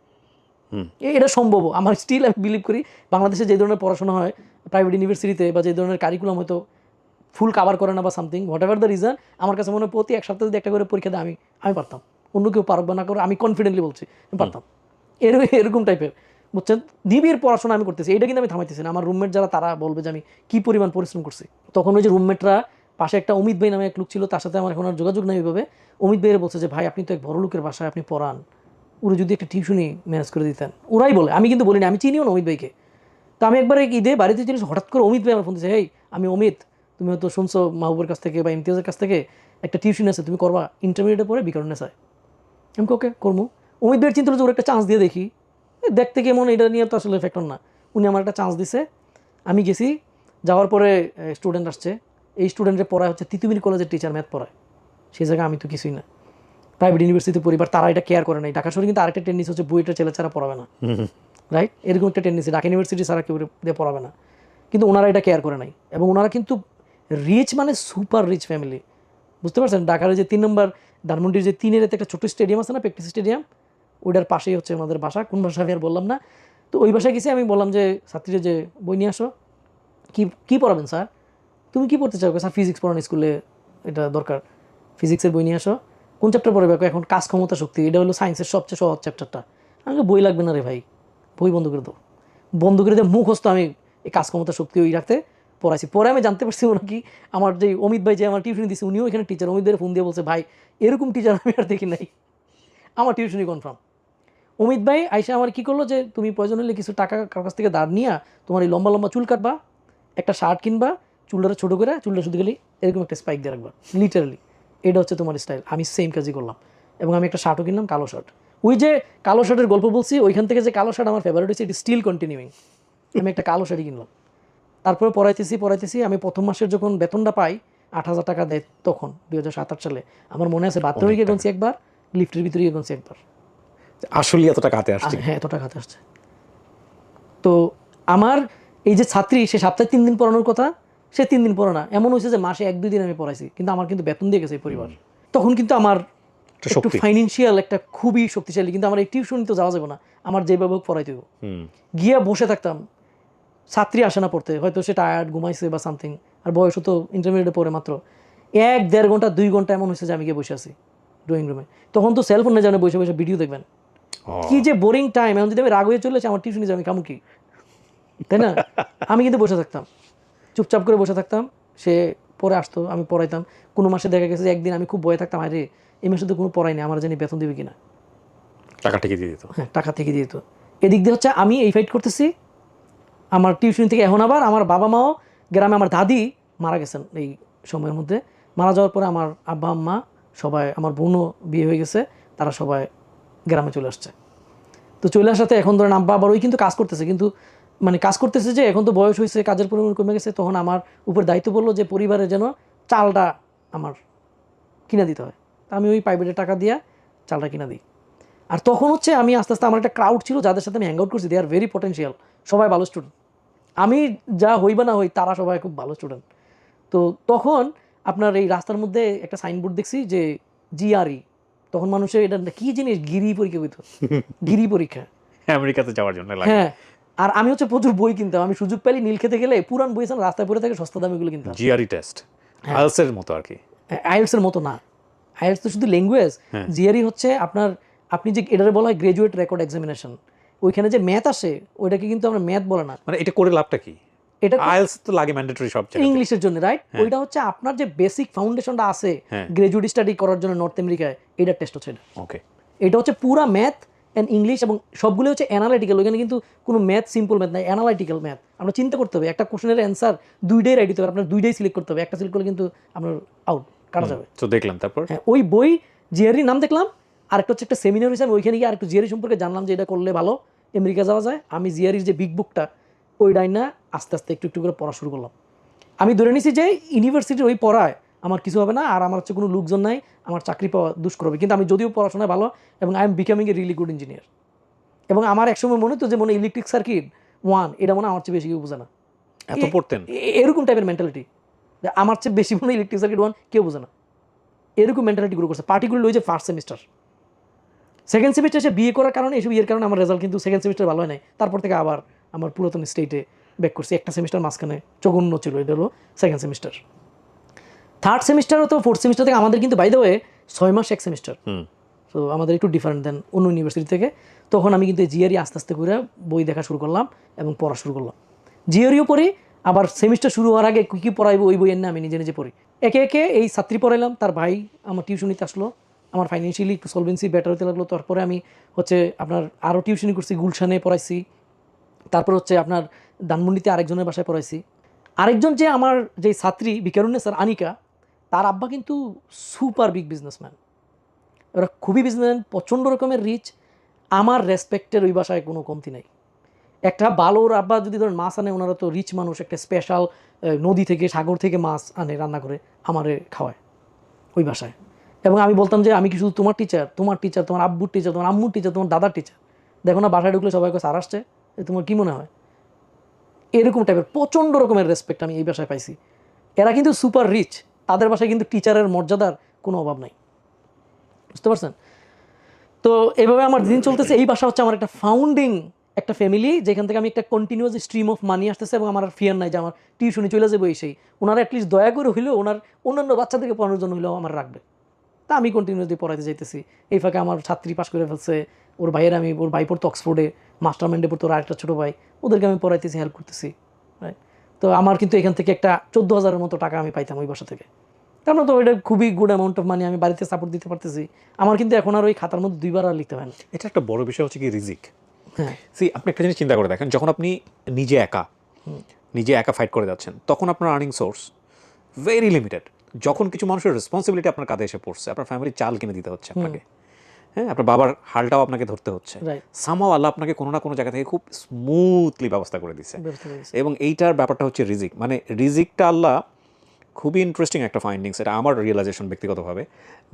এটা সম্ভব। আমার স্টিল আমি বিলিভ করি বাংলাদেশে যে ধরনের পড়াশোনা হয় প্রাইভেট ইউনিভার্সিটিতে, বা যে ধরনের কারিকুলাম হয়তো ফুল কাভার করে না বা something, what ever the reason, আমার কাছে মনে হয় প্রতি 1 সপ্তাহ যদি একটা করে পরীক্ষা দেয় আমি পারতাম। অন্য কেউ পারব না করে আমি কনফিডেন্টলি বলছি আমি পারতাম। এরকম টাইপের, বুঝছেন, নিবিড় পড়াশোনা আমি করতেছি, এটা কিন্তু আমি থামাইতেছি না। আমার রুমমেট যারা, তারা বলবে যে আমি কি পরিমাণ পরিশ্রম করছি। তখন ওই যে রুমমেটরা, পাশে একটা অমিত ভাই নামে এক লোক ছিল, তার সাথে আমার এখন আর যোগাযোগ নেই ওইভাবে। অমিত ভাইয়ের বলছে যে ভাই আপনি তো এক বড় লোকের বাসায় আপনি পড়ান, ওরা যদি একটা টিউশনি ম্যানেজ করে দিতেন। ওরাই বলে, আমি কিন্তু বলিনি, আমি চিনিও না অমিত ভাইকে। তো আমি একবার ঈদে বাড়িতে জিনিস হঠাৎ করে অমিত ভাই আমার ফোন দিয়েছে, হেই আমি অমিত, তুমি হয়তো শুনছো মাহবুবের কাছ থেকে বা ইমতিয়াজের কাছ থেকে একটা টিউশন আছে, তুমি করবা ইন্টারমিডিয়েটে পরে বিকারণে চায়। আমি ওকে করবো। অমিত ভাইয়ের চিন্তা হলো যে ওর একটা চান্স দিয়ে দেখি, দেখতে কেমন, এটা নিয়ে তো আসলে ফ্যাক্টর না। উনি আমার একটা চান্স দিছে, আমি গেছি। যাওয়ার পরে স্টুডেন্ট আসছে, এই স্টুডেন্টের পড়ায় হচ্ছে তিতুমির কলেজের টিচার ম্যাথ পড়ায়, সেই জায়গায় আমি তো কিছুই না। প্রাইভেট ইউনিভার্সিটি পরিবার, তারা এটা কেয়ার করে নাই। ঢাকা শহরে কিন্তু আরেকটা টেন্ডেন্সি হচ্ছে বুয়েটের ছেলে ছাড়া পড়াবে না, রাইট? এরকম একটা টেন্ডেন্সি, ঢাকা ইউনিভার্সিটি ছাড়া কেউ দিয়ে পড়াবে না। কিন্তু ওনারা এটা কেয়ার করে নাই, এবং ওনারা কিন্তু রিচ, মানে সুপার রিচ ফ্যামিলি, বুঝতে পারছেন? ঢাকার যে 3 নম্বর ধানমন্ডির যে 3-এর একটা ছোটো স্টেডিয়াম আছে না, প্র্যাকটিস স্টেডিয়াম, ওইটার পাশেই হচ্ছে আমাদের বাসা। কোন বাসা আমি আর বললাম না। তো ওই বাসায় গেছি, আমি বললাম যে ছাত্রীরা যে বই নিয়ে আসো। কি পড়াবেন স্যার? তুমি কি পড়তে চাও? স্যার ফিজিক্স পড়ানো, স্কুলে এটা দরকার, ফিজিক্সের বই নিয়ে আসো। কোন চ্যাপ্টার পড়বে? এখন কাজ ক্ষমতা শক্তি, এটা হলো সায়েন্সের সবচেয়ে সহজ চ্যাপ্টারটা। আমাকে বই লাগবে না রে ভাই, বই বন্ধ করে দাও। বন্ধ করে দিয়ে মুখস্থ আমি এই কাজ ক্ষমতা শক্তি ওই রাখতে পড়াইছি। পরে আমি জানতে পারছি নাকি আমার যে অমিত ভাই যে আমার টিউশন দিচ্ছে, উনিও এখানে টিচার। অমিত ভাইয়ের ফোন দিয়ে বলছে ভাই এরকম টিচার আমি আর দেখি নাই, আমার টিউশনই কনফার্ম। অমিত ভাই আইসা আমার কী করলো যে তুমি প্রয়োজন হলে কিছু টাকা কার কাছ থেকে দাঁড় নিয়ে তোমার এই লম্বা লম্বা চুল কাটবা, একটা শার্ট কিনবা, চুলটা ছোটো করে, চুলটা শুধু গেলে এরকম একটা স্পাইক দিয়ে রাখবা, লিটারালি এটা হচ্ছে তোমার স্টাইল। আমি সেম কাজই করলাম, এবং আমি একটা শার্টও কিনলাম, কালো শার্ট। ওই যে কালো শার্টের গল্প বলছি, ওইখান থেকে যে কালো শার্ট আমার ফেভারিট হয়েছে, ইট স্টিল কন্টিনিউইং। আমি একটা কালো শাড়ি কিনলাম, তারপরে পড়াইতেছি। আমি প্রথম মাসের যখন বেতনটা পাই, 8,000 টাকা দেয় তখন, 2007-8 সালে। আমার মনে আছে বাথরুমে গিয়ে গুনছি একবার, লিফটের ভিতরে গিয়ে গুনছি একবার। আসলে এত টাকা হাতে আসছে। হ্যাঁ, এত টাকা হাতে আসছে। তো আমার এই যে ছাত্রী, সে সপ্তাহে 3 দিন পড়ানোর কথা, সে 3 দিন পড়ে না। এমন হয়েছে যে মাসে 1-2 দিন আমি পড়াইছি, কিন্তু আমার কিন্তু বেতন দিয়ে গেছে এই পরিবার। তখন কিন্তু আমার একটু ফাইন্যান্সিয়াল একটা খুবই শক্তিশালী, কিন্তু আমার এই টিউশন তো যাওয়া যাবে না, আমার যেভাবে হোক পড়াইতে হবে। গিয়া বসে থাকতাম, ছাত্রী আসে না পড়তে, হয়তো সে টায়ার্ড, ঘুমাইছে বা সামথিং, আর বয়স তো ইন্টারমিডিয়েটে পড়ে মাত্র 1-1.5 ঘন্টা 2 ঘন্টা এমন হয়েছে যে আমি গিয়ে বসে আছি ড্রয়িং রুমে। তখন তো সেলফোন না জানে, বসে বসে ভিডিও দেখবেন, কি যে বোরিং টাইম। এখন যদি আমি রাগ হয়ে চলেছে, আমার টিউশনে যাবে কামু কি, তাই না? আমি কিন্তু বসে থাকতাম, চুপচাপ করে বসে থাকতাম। সে পরে আসতো, আমি পড়াইতাম। কোনো মাসে দেখা গেছে যে একদিন আমি খুব ভয়ে থাকতাম, আরে এই মাসে তো কোনো পড়াই নেই, আমার জানি বেতন দেবে কিনা। টাকা থেকে দিয়ে দিত। হ্যাঁ, টাকা থেকে দিয়ে দিত। এদিক দিয়ে হচ্ছে আমি এই ফাইট করতেছি আমার টিউশন থেকে। এখন আবার আমার বাবা মাও গ্রামে, আমার দাদি মারা গেছেন এই সময়ের মধ্যে। মারা যাওয়ার পরে আমার আব্বা আম্মা সবাই, আমার বোনও বিয়ে হয়ে গেছে, তারা সবাই গ্রামে চলে আসছে। তো চলে আসাতে এখন ধরেন আব্বা আবার ওই কিন্তু কাজ করতেছে, কিন্তু মানে কাজ করতেছে যে এখন তো বয়স হয়েছে, কাজের পরিমাণ কমে গেছে। তখন আমার উপর দায়িত্ব পড়লো যে পরিবারের যেন চালটা আমার কিনা দিতে হয়। তা আমি ওই প্রাইভেটের টাকা দিয়ে চালটা কিনা দিই। আর তখন হচ্ছে আমি আস্তে আস্তে, আমার একটা ক্রাউড ছিল যাদের সাথে আমি হ্যাং আউট করছি, দে আর ভেরি পটেনশিয়াল, সবাই ভালো স্টুডেন্ট। আমি যা হই বা না হই, তারা সবাই খুব ভালো স্টুডেন্ট। তো তখন আপনার এই রাস্তার মধ্যে একটা সাইনবোর্ড দেখছি যে জিআরই, তখন মানুষের এটা কি জিনিস, গিরি পরীক্ষা হইতো, গিরি পরীক্ষা আমেরিকাতে যাওয়ার জন্য লাগে। হ্যাঁ, আর আমি হচ্ছে প্রচুর বই কিনতাম। আমি সুযোগ পেলে নীল খেতে গেলে পুরান বই রাস্তায় পড়ে থাকে, সস্তা দামে এগুলো কিনতাম। জিআরই টেস্ট আইএলটিএস এর মতো আর কি। আইএলটিএস এর মতো না, আইএলটিএস তো শুধু ল্যাঙ্গুয়েজ। জিআরই হচ্ছে আপনার, আপনি যে এটারে বলা হয় গ্রাজুয়েট রেকর্ড এক্সামিনেশন, ওইখানে যে ম্যাথ আসে ওইটাকে কিন্তু আমরা ম্যাথ বলে না। মানে এটা করে লাভটা কি? এটা আইএলটিএস তো লাগে ম্যান্ডেটরি সব জায়গায় ইংলিশের জন্য, রাইট? ওইটা হচ্ছে আপনার যে বেসিক ফাউন্ডেশনটা আছে গ্রাজুয়েট স্টাডি করার জন্য নর্থ আমেরিকায়, এটা টেস্ট হচ্ছে এটা। ওকে, এটা হচ্ছে পুরা ম্যাথ অ্যান্ড ইংলিশ, এবং সবগুলো হচ্ছে অ্যানালাইটিক্যাল। ওইখানে কিন্তু কোনো ম্যাথ, সিম্পল ম্যাথ নাই, অ্যানালাইটিক্যাল ম্যাথ। আমরা চিন্তা করতে হবে, একটা কোশ্চেনের অ্যান্সার 2 ডে রাইট দিতে হবে, আপনার 2 ডে সিলেক্ট করতে হবে। একটা সিলেক্ট করলে কিন্তু আপনার আউট, কাটা যাবে। তো দেখলাম তারপর। হ্যাঁ, ওই বই জিআরই নাম দেখলাম। আরেকটা হচ্ছে একটা সেমিনার হয়েছে, আমি ওইখানে গিয়ে আরেকটু জিআরই সম্পর্কে জানলাম যে এটা করলে ভালো, আমেরিকা যাওয়া যায়। আমি জিআরইর যে বিগ বুকটা, ওই ডাইনা আস্তে আস্তে একটু একটু করে পড়া শুরু করলাম। আমি ধরে নিছি যে ইউনিভার্সিটির ওই পড়ায় আমার কিছু হবে না, আর আমার হচ্ছে কোনো লোকজন নাই, আমার চাকরি পাওয়া দুষ্কর হবে। কিন্তু আমি যদিও পড়াশোনায় ভালো, এবং I am becoming a really good engineer. এবং আমার একসময় মনে হতো যে মনে ইলেকট্রিক সার্কিট 1 এটা মনে আমার চেয়ে বেশি কেউ বোঝে না। এত পড়তেন? এরকম টাইপের মেন্টালিটি, আমার চেয়ে বেশি মনে ইলেকট্রিক সার্কিট 1 কেউ বোঝে না, এরকম মেন্টালিটি গ্রো করছে। পার্টিকুলারলি ওই যে ফার্স্ট সেমিস্টার, সেকেন্ড সেমিস্টার এসে বিয়ে করার কারণে, এসব বিয়ের কারণে আমার রেজাল্ট কিন্তু সেকেন্ড সেমিস্টার ভালো হয় নাই। তারপর থেকে আবার আমার পুরাতন স্টেটে ব্যাক করছি। একটা সেমিস্টার মাঝখানে জঘন্য ছিল, এটা হলো সেকেন্ড সেমিস্টার। থার্ড সেমিস্টারও তো ফোর্থ সেমিস্টার থেকে আমাদের কিন্তু বাই দ্য ওয়ে 6 মাস এক সেমিস্টার। তো আমাদের একটু ডিফারেন্ট দেন অন্য ইউনিভার্সিটি থেকে। তখন আমি কিন্তু জিআরই আস্তে আস্তে করে বই দেখা শুরু করলাম এবং পড়া শুরু করলাম। জিআরইও পড়ি, আবার সেমিস্টার শুরু হওয়ার আগে কী পড়াইবো ওই বইয়ের না আমি নিজে নিজে পড়ি। একে একে এই ছাত্রী পড়াইলাম, তার ভাই আমার টিউশনিতে আসলো, আমার ফাইন্যান্সিয়ালি একটু সলভেন্সি বেটার হতে লাগলো। তারপরে আমি হচ্ছে আপনার আরও টিউশনি করছি, গুলশানে পড়াইছি। তারপর হচ্ছে আপনার ধানমন্ডিতে আরেকজনের বাসায় পড়াইছি। আরেকজন যে আমার যে ছাত্রী বিকারুন্নেসার আনিকা, তার আব্বা কিন্তু সুপার বিগ বিজনেসম্যান, ওরা খুবই বিজনেসম্যান, প্রচণ্ড রকমের রিচ। আমার রেসপেক্টের ওই বাসায় কোনো কমতি নাই। একটা ভালোর আব্বা যদি ধরেন মাছ আনে, ওনারা তো রিচ মানুষ, একটা স্পেশাল নদী থেকে সাগর থেকে মাছ আনে, রান্না করে আমারে খাওয়ায় ওই বাসায়। এবং আমি বলতাম যে আমি কি শুধু তোমার টিচার, তোমার টিচার, তোমার আব্বুর টিচার, তোমার আম্মুর টিচার, তোমার দাদার টিচার? দেখো না বাসায় ঢুকলে সবাইকে স্যার আসছে, তোমার কী মনে হয়? এরকম টাইপের প্রচণ্ড রকমের রেসপেক্ট আমি এই বাসায় পাইছি। এরা কিন্তু সুপার রিচ, তাদের বাসায় কিন্তু টিচারের মর্যাদার কোনো অভাব নাই, বুঝতে পারছেন? তো এভাবে আমার দিন চলতেছে। এই বাসা হচ্ছে আমার একটা ফাউন্ডিং একটা ফ্যামিলি, যেখান থেকে আমি একটা কন্টিনিউয়াস স্ট্রিম অফ মানি আসতেছে, এবং আমার ফিয়ার নাই যে আমার টিউশনি চলে যাবো। সেই ওনারা অ্যাটলিস্ট দয়া করে হইলেও ওনার অন্যান্য বাচ্চাদেরকে পড়ানোর জন্য হইলেও আমার রাখবে। তা আমি কন্টিনিউসলি পড়াইতে যাইতেছি। এই ফাঁকে আমার ছাত্রী পাশ করে ফেলছে, ওর ভাইয়ের, আমি ওর ভাই পড়তো অক্সফোর্ডে, মাস্টার মাইন্ডে পড়তো ওর আরেকটা ছোটো ভাই, ওদেরকে আমি পড়াইতেছি, হেল্প করতেছি। রাইট? তো আমার কিন্তু এখান থেকে একটা 14,000-এর মতো টাকা আমি পাইতাম ওই বাসা থেকে। তারপরে তো ওইটা খুবই গুড অ্যামাউন্ট অফ মানি, আমি বাড়িতে সাপোর্ট দিতে পারতেছি। আমার কিন্তু এখন আর ওই খাতার মধ্যে 2বার আর লিখতে হয় না। এটা একটা বড় বিষয় হচ্ছে কি রিজিক। হ্যাঁ, আপনি একটা জিনিস চিন্তা করে দেখেন, যখন আপনি নিজে একা ফাইট করে যাচ্ছেন, তখন আপনার আর্নিং সোর্স ভেরি লিমিটেড। যখন কিছু মানুষের রেসপন্সিবিলিটি আপনার কাঁধে এসে পড়ছে, আপনার ফ্যামিলির চাল কিনে দিতে হচ্ছে আপনাকে, হ্যাঁ, আপনার বাবার হালটাও আপনাকে ধরতে হচ্ছে, সামহাও আল্লাহ আপনাকে কোনো না কোনো জায়গা থেকে খুব স্মুথলি ব্যবস্থা করে দিচ্ছে। এবং এইটার ব্যাপারটা হচ্ছে রিজিক। মানে রিজিকটা আল্লাহ খুবই ইন্টারেস্টিং একটা ফাইন্ডিংস, এটা আমার রিয়েলাইজেশন ব্যক্তিগতভাবে,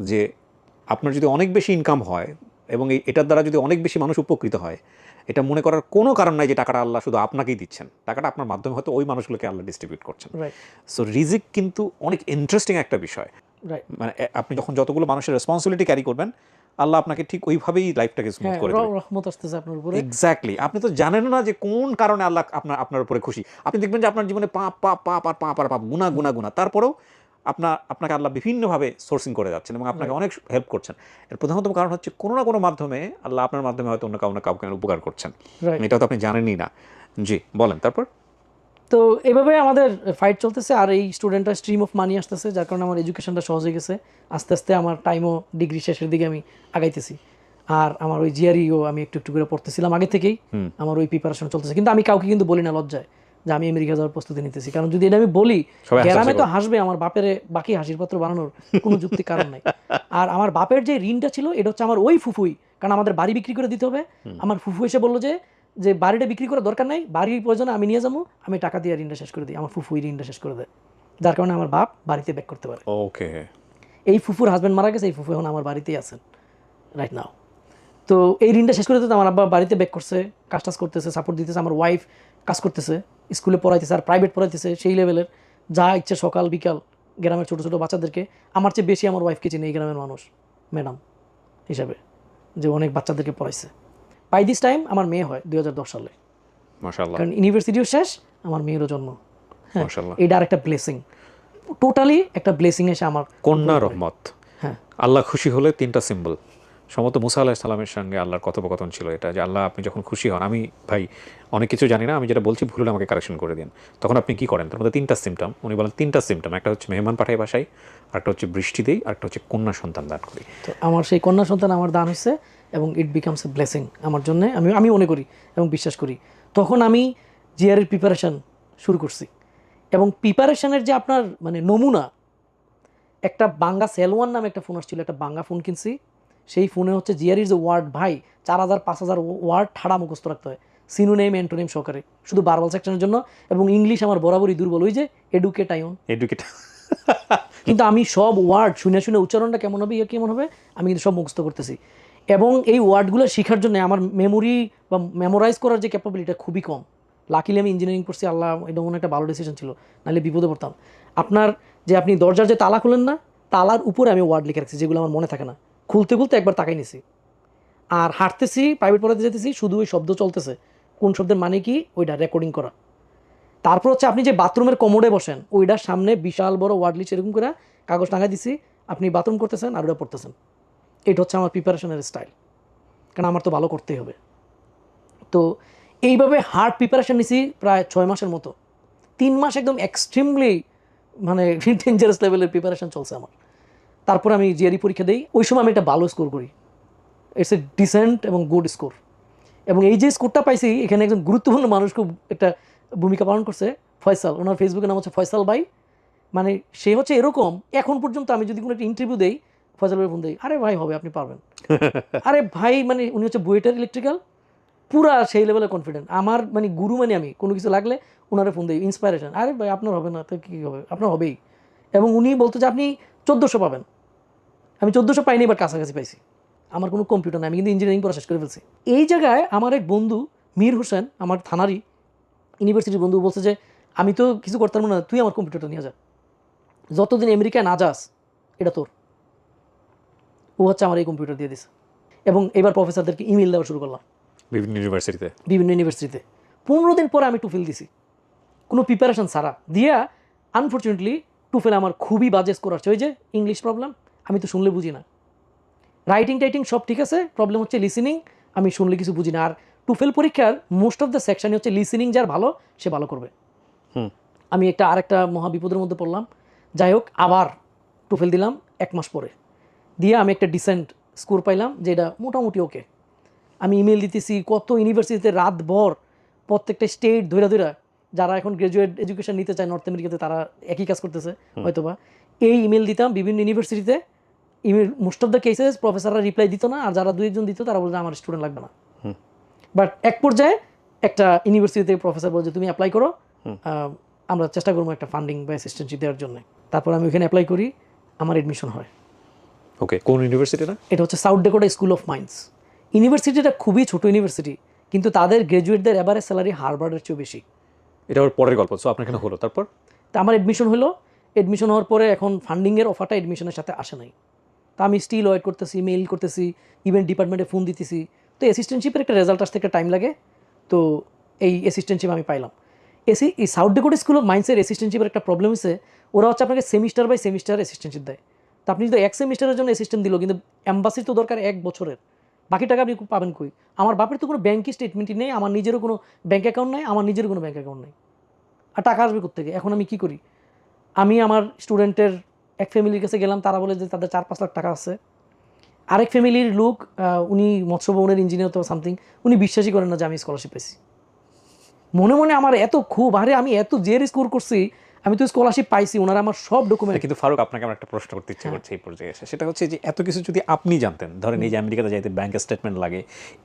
যে আপনার যদি অনেক বেশি ইনকাম হয় এবং এটার দ্বারা যদি অনেক বেশি মানুষ উপকৃত হয়, এটা মনে করার কোনো কারণ নাই যে টাকাটা আল্লাহ শুধু আপনাকেই দিচ্ছেন, টাকাটা আপনার মাধ্যমে হয়তো ওই মানুষগুলোকে আল্লাহ ডিস্ট্রিবিউট করছেন। সো রিজিক কিন্তু অনেক ইন্টারেস্টিং একটা বিষয়। মানে আপনি যখন যতগুলো মানুষের রেসপন্সিবিলিটি ক্যারি করবেন, আল্লাহ আপনাকে ঠিক ওইভাবেই লাইফটাকে স্মুথ করে দেবে। রহমত আসতেছে আপনার উপরে। এক্স্যাক্টলি। আপনি তো জানেন না যে কোন কারণে আল্লাহ আপনার উপরে খুশি। আপনি দেখবেন যে আপনার জীবনে পাপ পাপ পাপ আর পাপ আর পাপ, গুনাহ, তারপরেও আপনাকে আল্লাহ বিভিন্নভাবে সোর্সিং করে যাচ্ছেন এবং আপনাকে অনেক হেল্প করছেন। এর প্রধানতম কারণ হচ্ছে কোনো না কোনো মাধ্যমে আল্লাহ আপনার মাধ্যমে হয়তো অন্য কাউকে উপকার করছেন। এটা তো আপনি জানেনই না। জি বলেন তারপর। তো এইভাবে আমাদের ফাইট চলতেছে, আর এই স্টুডেন্টরা স্ট্রিম অফ মানি আসতেছে, যার কারণে আমার এডুকেশনটা সহজ হয়ে গেছে। আস্তে আস্তে আমার টাইমও ডিগ্রি শেষের দিকে আমি আগাইতেছি, আর আমার ওই জিআরইও আমি একটু একটু করে পড়তেছিলাম আগে থেকেই, আমার ওই প্রিপারেশন চলতেছে। কিন্তু আমি কাউকে কিন্তু বলি না লজ্জায় যে আমি আমেরিকা যাওয়ার প্রস্তুতি নিতেছি, কারণ যদি এটা আমি বলি গ্রামে তো হাসবে, আমার বাপের বাকি হাসির পাত্র বানানোর কোনো যুক্তি কারণ নাই। আর আমার বাপের যে ঋণটা ছিল এটা হচ্ছে আমার ওই ফুফুই, কারণ আমাদের বাড়ি বিক্রি করে দিতে হবে। আমার ফুফু এসে বললো যে বাড়িটা বিক্রি করার দরকার নাই, বাড়ির প্রয়োজনে আমি নিয়ে যাবো, আমি টাকা দিয়ে ঋণটা শেষ করে দিই। আমার ফুফুই ঋণটা শেষ করে দেয়, যার কারণে আমার বাপ বাড়িতে ব্যাক করতে পারে। ওকে। এই ফুফুর হাজব্যান্ড মারা গেছে, এই ফুফু এখন আমার বাড়িতেই আছেন রাইট নাও। তো এই ঋণটা শেষ করে দিতে আমার আব্বা বাড়িতে ব্যাক করছে, কাজ টাজ করতেছে, সাপোর্ট দিতেছে। আমার ওয়াইফ কাজ করতেছে, স্কুলে পড়াইতেছে আর প্রাইভেট পড়াইতেছে সেই লেভেলের, যা ইচ্ছে সকাল বিকাল গ্রামের ছোটো ছোটো বাচ্চাদেরকে। আমার চেয়ে বেশি আমার ওয়াইফকে চিনি এই গ্রামের মানুষ ম্যাডাম হিসাবে, যে অনেক বাচ্চাদেরকে পড়াইছে। বাই দিস টাইম আমার মেয়ে হয় 2010 সালে, মাশাআল্লাহ, কারণ ইউনিভার্সিটিও শেষ, আমার মেয়েরও জন্ম। মাশাআল্লাহ, এটা আর একটা ব্লেসিং, টোটালি একটা ব্লেসিং এসে আমার কন্যা রহমত। হ্যাঁ, আল্লাহ খুশি হলে 3টা সিম্বল। সম্ভবত মুসা আলাইহিস সালামের সঙ্গে আল্লাহর কথোপকথন ছিল এটা, যে আল্লাহ আপনি যখন খুশি হন, আমি ভাই অনেক কিছু জানি না, আমি যেটা বলছি ভুল হলে আমাকে কারেকশন করে দিন, তখন আপনি কি করেন? তার মধ্যে 3টা সিমটম উনি বলেন, 3টা সিমটম, একটা হচ্ছে মেহমান পাঠাই বাসায়, আরেকটা হচ্ছে বৃষ্টি দেই, আরেকটা হচ্ছে কন্যা সন্তান দান করি। তো আমার সেই কন্যা সন্তান আমার দান হয়েছে এবং ইট বিকামস এ ব্লেসিং আমার জন্য, আমি মনে করি এবং বিশ্বাস করি। তখন আমি জিআরের প্রিপারেশান শুরু করছি, এবং প্রিপারেশানের যে আপনার মানে নমুনা, একটা বাঙ্গা সেলওয়ান নামে একটা ফোন আসছিল, একটা বাঙ্গা ফোন কিনছি। সেই ফোনে হচ্ছে জিআরির যে ওয়ার্ড ভাই 4000-5000 ওয়ার্ড ঠাড়া মুখস্থ রাখতে হয়, সিনোনেম অ্যান্টোনিম সহকারে, শুধু বারবাল সেকশনের জন্য। এবং ইংলিশ আমার বরাবরই দুর্বল, ওই যে এডুকেটাইন। কিন্তু আমি সব ওয়ার্ড শুনে শুনে উচ্চারণটা কেমন হবে কেমন হবে আমি কিন্তু সব মুখস্থ করতেছি। এবং এই ওয়ার্ডগুলো শেখার জন্য আমার মেমোরি বা মেমোরাইজ করার যে ক্যাপাবিলিটি খুবই কম। লাকিলি আমি ইঞ্জিনিয়ারিং করছি, আল্লাহ এটা মনে একটা ভালো ডিসিশন ছিল, নাহলে বিপদে পড়তাম। আপনার যে আপনি দরজার যে তালা খুলেন না, তালার উপরে আমি ওয়ার্ড লিখে রাখছি যেগুলো আমার মনে থাকে না, খুলতে খুলতে একবার তাকাই নিছি। আর হাঁটতেছি, প্রাইভেট পড়াতে যেতেছি, শুধু ওই শব্দ চলতেছে, কোন শব্দের মানে কি ওইটা রেকর্ডিং করা। তারপর হচ্ছে আপনি যে বাথরুমের কমোডে বসেন, ওইটার সামনে বিশাল বড় ওয়ার্ড লিস্ট এরকম করে কাগজ টাঙাই দিছি, আপনি বাথরুম করতেছেন আর ওটা পড়তেছেন। এটা হচ্ছে আমার প্রিপারেশনের স্টাইল, কারণ আমার তো ভালো করতেই হবে। তো এইভাবে হার্ড প্রিপারেশন নিছি প্রায় 6 মাসের মতো। 3 মাস একদম এক্সট্রিমলি মানে ডেঞ্জারাস লেভেলের প্রিপারেশন চলছে আমার। তারপর আমি জিআরই পরীক্ষা দিই, ওই সময় আমি একটা ভালো স্কোর করি, ইটস এ ডিসেন্ট এবং গুড স্কোর। এবং এই যে স্কোরটা পাইছি, এখানে একজন গুরুত্বপূর্ণ মানুষ খুব একটা ভূমিকা পালন করছে, ফয়সাল। ওনার ফেসবুকের নাম হচ্ছে ফয়সাল ভাই। মানে সে হচ্ছে এরকম, এখন পর্যন্ত আমি যদি কোনো একটা ইন্টারভিউ দেই, ফয়সাল ভাই ফোন দেই, আরে ভাই হবে, আপনি পারবেন। আরে ভাই মানে উনি হচ্ছে বুয়েটের ইলেকট্রিক্যাল, পুরা সেই লেভেলে কনফিডেন্ট। আমার মানে গুরু, মানে আমি কোনো কিছু লাগলে ওনারে ফোন দিই, ইন্সপায়ারেশন, আরে ভাই আপনার হবে না তো কী হবে, আপনার হবেই। এবং উনি বলতো যে আপনি 1400 পাবেন। আমি 1400 পাইনি, এবার কাছাকাছি পাইছি। আমার কোনো কম্পিউটার নাই, আমি কিন্তু ইঞ্জিনিয়ারিং পড়া শেষ করে ফেলছি। এই জায়গায় আমার এক বন্ধু মীর হোসেন, আমার থানারই ইউনিভার্সিটির বন্ধু, বলছে যে আমি তো কিছু করতাম না, তুই আমার কম্পিউটারটা নিয়ে যা, যতদিন আমেরিকায় না যাস এটা তোর। ও হচ্ছে আমার এই কম্পিউটার দিয়ে দিছে। এবং এবার প্রফেসরদেরকে ইমেল দেওয়া শুরু করলাম বিভিন্ন ইউনিভার্সিটিতে। 15 দিন পরে আমি টুফেল দিছি, কোনো প্রিপারেশন ছাড়া দিয়া। আনফর্চুনেটলি টুফেল আমার খুবই বাজে স্কোর আসছে। ওই যে ইংলিশ প্রবলেম, আমি তো শুনলে বুঝি না, রাইটিং টাইটিং সব ঠিক আছে, প্রবলেম হচ্ছে লিসেনিং, আমি শুনলে কিছু বুঝি না। আর টুফেল পরীক্ষার মোস্ট অফ দ্য সেকশনই হচ্ছে লিসেনিং, যার ভালো সে ভালো করবে। আমি আরেকটা মহা বিপদের মধ্যে পড়লাম। যাই হোক, আবার টুফেল দিলাম 1 মাস পরে, দিয়ে আমি একটা ডিসেন্ট স্কোর পাইলাম, যেটা মোটামুটি ওকে। আমি ইমেল দিতেছি কত ইউনিভার্সিটিতে রাতভর, প্রত্যেকটা স্টেট ধরে যারা এখন গ্র্যাজুয়েট এডুকেশন নিতে চায় নর্থ আমেরিকাতে, তারা একই কাজ করতেছে হয়তোবা। এই ইমেল দিতাম বিভিন্ন ইউনিভার্সিটিতে, email most of the cases প্রফেসররা রিপ্লাই দিত না, আর যারা 2-1 জন দিত তারা বলছে আমার স্টুডেন্ট লাগবে না। বাট এক পর্যায়ে একটা ইউনিভার্সিটিতে প্রফেসর বলছে তুমি অ্যাপ্লাই করো, আমরা চেষ্টা করবো একটা ফান্ডিং বা অ্যাসিস্ট্যান্টশিপ দেওয়ার জন্য। তারপর আমি ওখানে অ্যাপ্লাই করি, আমার এডমিশন হয়। ওকে, কোন ইউনিভার্সিটি না? এটা হচ্ছে সাউথ ডেকোটা স্কুল অফ মাইন্স। ইউনিভার্সিটিটা খুবই ছোট ইউনিভার্সিটি, কিন্তু তাদের গ্র্যাজুয়েটদের এভারেজ স্যালারি হার্ভার্ডের চেয়েও বেশি। এটা ওর পরের গল্প। সো আপনার কেন হলো তারপর? তা আমার অ্যাডমিশন হলো, অ্যাডমিশন হওয়ার পরে এখন ফান্ডিংয়ের অফারটা অ্যাডমিশনের সাথে আসে নাই। তা আমি স্টিল ওয়েট করতেছি, মেইল করতেছি, ইভেন্ট ডিপার্টমেন্টে ফোন দিতেছি। তো অ্যাসিস্ট্যান্টশিপের একটা রেজাল্ট আসতে একটা টাইম লাগে। তো এই অ্যাসিস্ট্যান্টশিপ আমি পাইলাম। এই সাউথ ডেকোটা স্কুল অফ মাইন্সের অ্যাসিস্ট্যান্টশিপের একটা প্রবলেম হচ্ছে, ওরা হচ্ছে আপনাকে সেমিস্টার বাই সেমিস্টার অ্যাসিস্ট্যান্টশিপ দেয়। তো আপনি যদি এক সেমিস্টারের জন্য অ্যাসিস্ট্যান্ট দিল, কিন্তু এম্বাসির তো দরকার 1 বছরের, বাকি টাকা আপনি পাবেন কই? আমার বাপের তো কোনো ব্যাঙ্কই স্টেটমেন্টই নেই, আমার নিজেরও কোনো ব্যাঙ্ক অ্যাকাউন্ট নেই, আমার নিজেরও কোনো ব্যাঙ্ক অ্যাকাউন্ট নেই। আর টাকা আসবে কোত্থেকে? এখন আমি কী করি? আমি আমার স্টুডেন্টের এক ফ্যামিলির কাছে গেলাম, তারা বলে যে তাদের 4-5 লাখ টাকা আছে। আরেক ফ্যামিলির লোক, উনি মৎস্য ভবনের ইঞ্জিনিয়ার তো সামথিং, উনি বিশ্বাসই করেন না যে আমি স্কলারশিপ পেয়েছি। মনে মনে আমার এত খুব, আরে আমি এত জের স্কোর করছি, আমি তো স্কলারশিপ পাইছি, ওনারা আমার সব ডকুমেন্ট। কিন্তু ফারুক, আপনাকে আমার একটা প্রশ্ন করতে ইচ্ছে করছে এই পর্যায়ে এসে, সেটা হচ্ছে যে এত কিছু যদি আপনি জানতেন, ধরেন এই যে আমেরিকাতে যাইতে ব্যাংক স্টেটমেন্ট লাগে,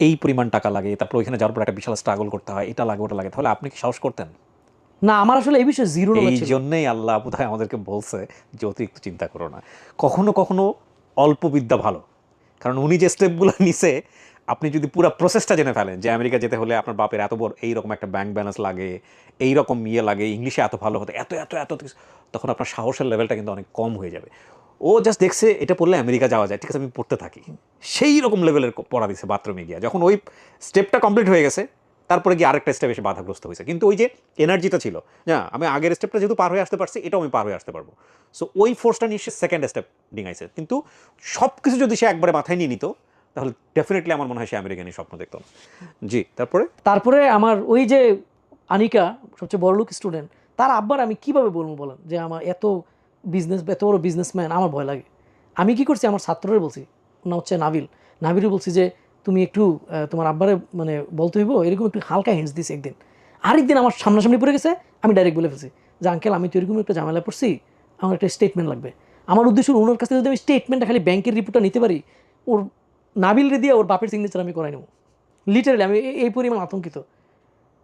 এই পরিমাণ টাকা লাগে, তারপর ওইখানে যাওয়ার পর একটা বিশাল স্ট্রাগল করতে হয়, এটা লাগে ওটা লাগে, তাহলে আপনি কি সাহস করতেন? না, আমার আসলে এই বিষয়ে জিরো নলেজ এই ছিল। জন্যই আল্লাহ বোধহয় আমাদেরকে বলছে যে অতিরিক্ত চিন্তা করো না। কখনো কখনো অল্প বিদ্যা ভালো, কারণ উনি যে স্টেপগুলো নিছে, আপনি যদি পুরো প্রসেসটা জেনে ফেলেন যে আমেরিকা যেতে হলে আপনার বাপের এত বড় এইরকম একটা ব্যাংক ব্যালেন্স লাগে, এইরকম লাগে, ইংলিশে এত ভালো হতো, এত এত এত কিছু, তখন আপনার সাহসের লেভেলটা কিন্তু অনেক কম হয়ে যাবে। ও জাস্ট দেখছে এটা পড়লে আমেরিকা যাওয়া যায়, ঠিক আছে আমি পড়তে থাকি, সেই রকম লেভেলের পড়া দিচ্ছে বাথরুমে গিয়া। যখন ওই স্টেপটা কমপ্লিট হয়ে গেছে, তারপরে গিয়ে আরেকটা স্টেপ এসে বাধাগ্রস্ত হয়েছে, কিন্তু ওই যে এনার্জিটা ছিল, না আমি আগের স্টেপটা যেহেতু পার হয়ে আসতে পারছি, এটাও আমি পার হয়ে আসতে পারবো। সো ওই ফোর্সটা নিয়ে সে সেকেন্ড স্টেপ ডিঙাইছে। কিন্তু সব কিছু যদি সে একবারে মাথায় নিয়ে নিত, তাহলে ডেফিনেটলি আমার মনে হয় সে আমেরিকানই স্বপ্ন দেখত। জি, তারপরে আমার ওই যে আনিকা, সবচেয়ে বড় লোক স্টুডেন্ট, তার আব্বার আমি কিভাবে বলবো বলেন যে আমার এত বড় বিজনেসম্যান, আমার ভয় লাগে। আমি কি করছি, আমার ছাত্ররে বলছি, না হচ্ছে নাবিলও বলছি যে তুমি একটু তোমার আব্বারে মানে বলতে হইব, এরকম একটু হালকা হিন্টস দিস একদিন। আরেকদিন আমার সামনাসামনি পড়ে গেছে, আমি ডাইরেক্ট বলে ফেলছি যে আঙ্কেল আমি তো এরকম একটা ঝামেলা পড়ছি, আমার একটা স্টেটমেন্ট লাগবে। আমার উদ্দেশ্য ওনার কাছ থেকে যদি আমি স্টেটমেন্টটা, খালি ব্যাংকের রিপোর্টটা নিতে পারি, ওর নাবিলরে দিয়ে ওর বাপের সিগনেচার আমি করাই নেব। লিটারালি আমি এই পরিমাণ আতঙ্কিত।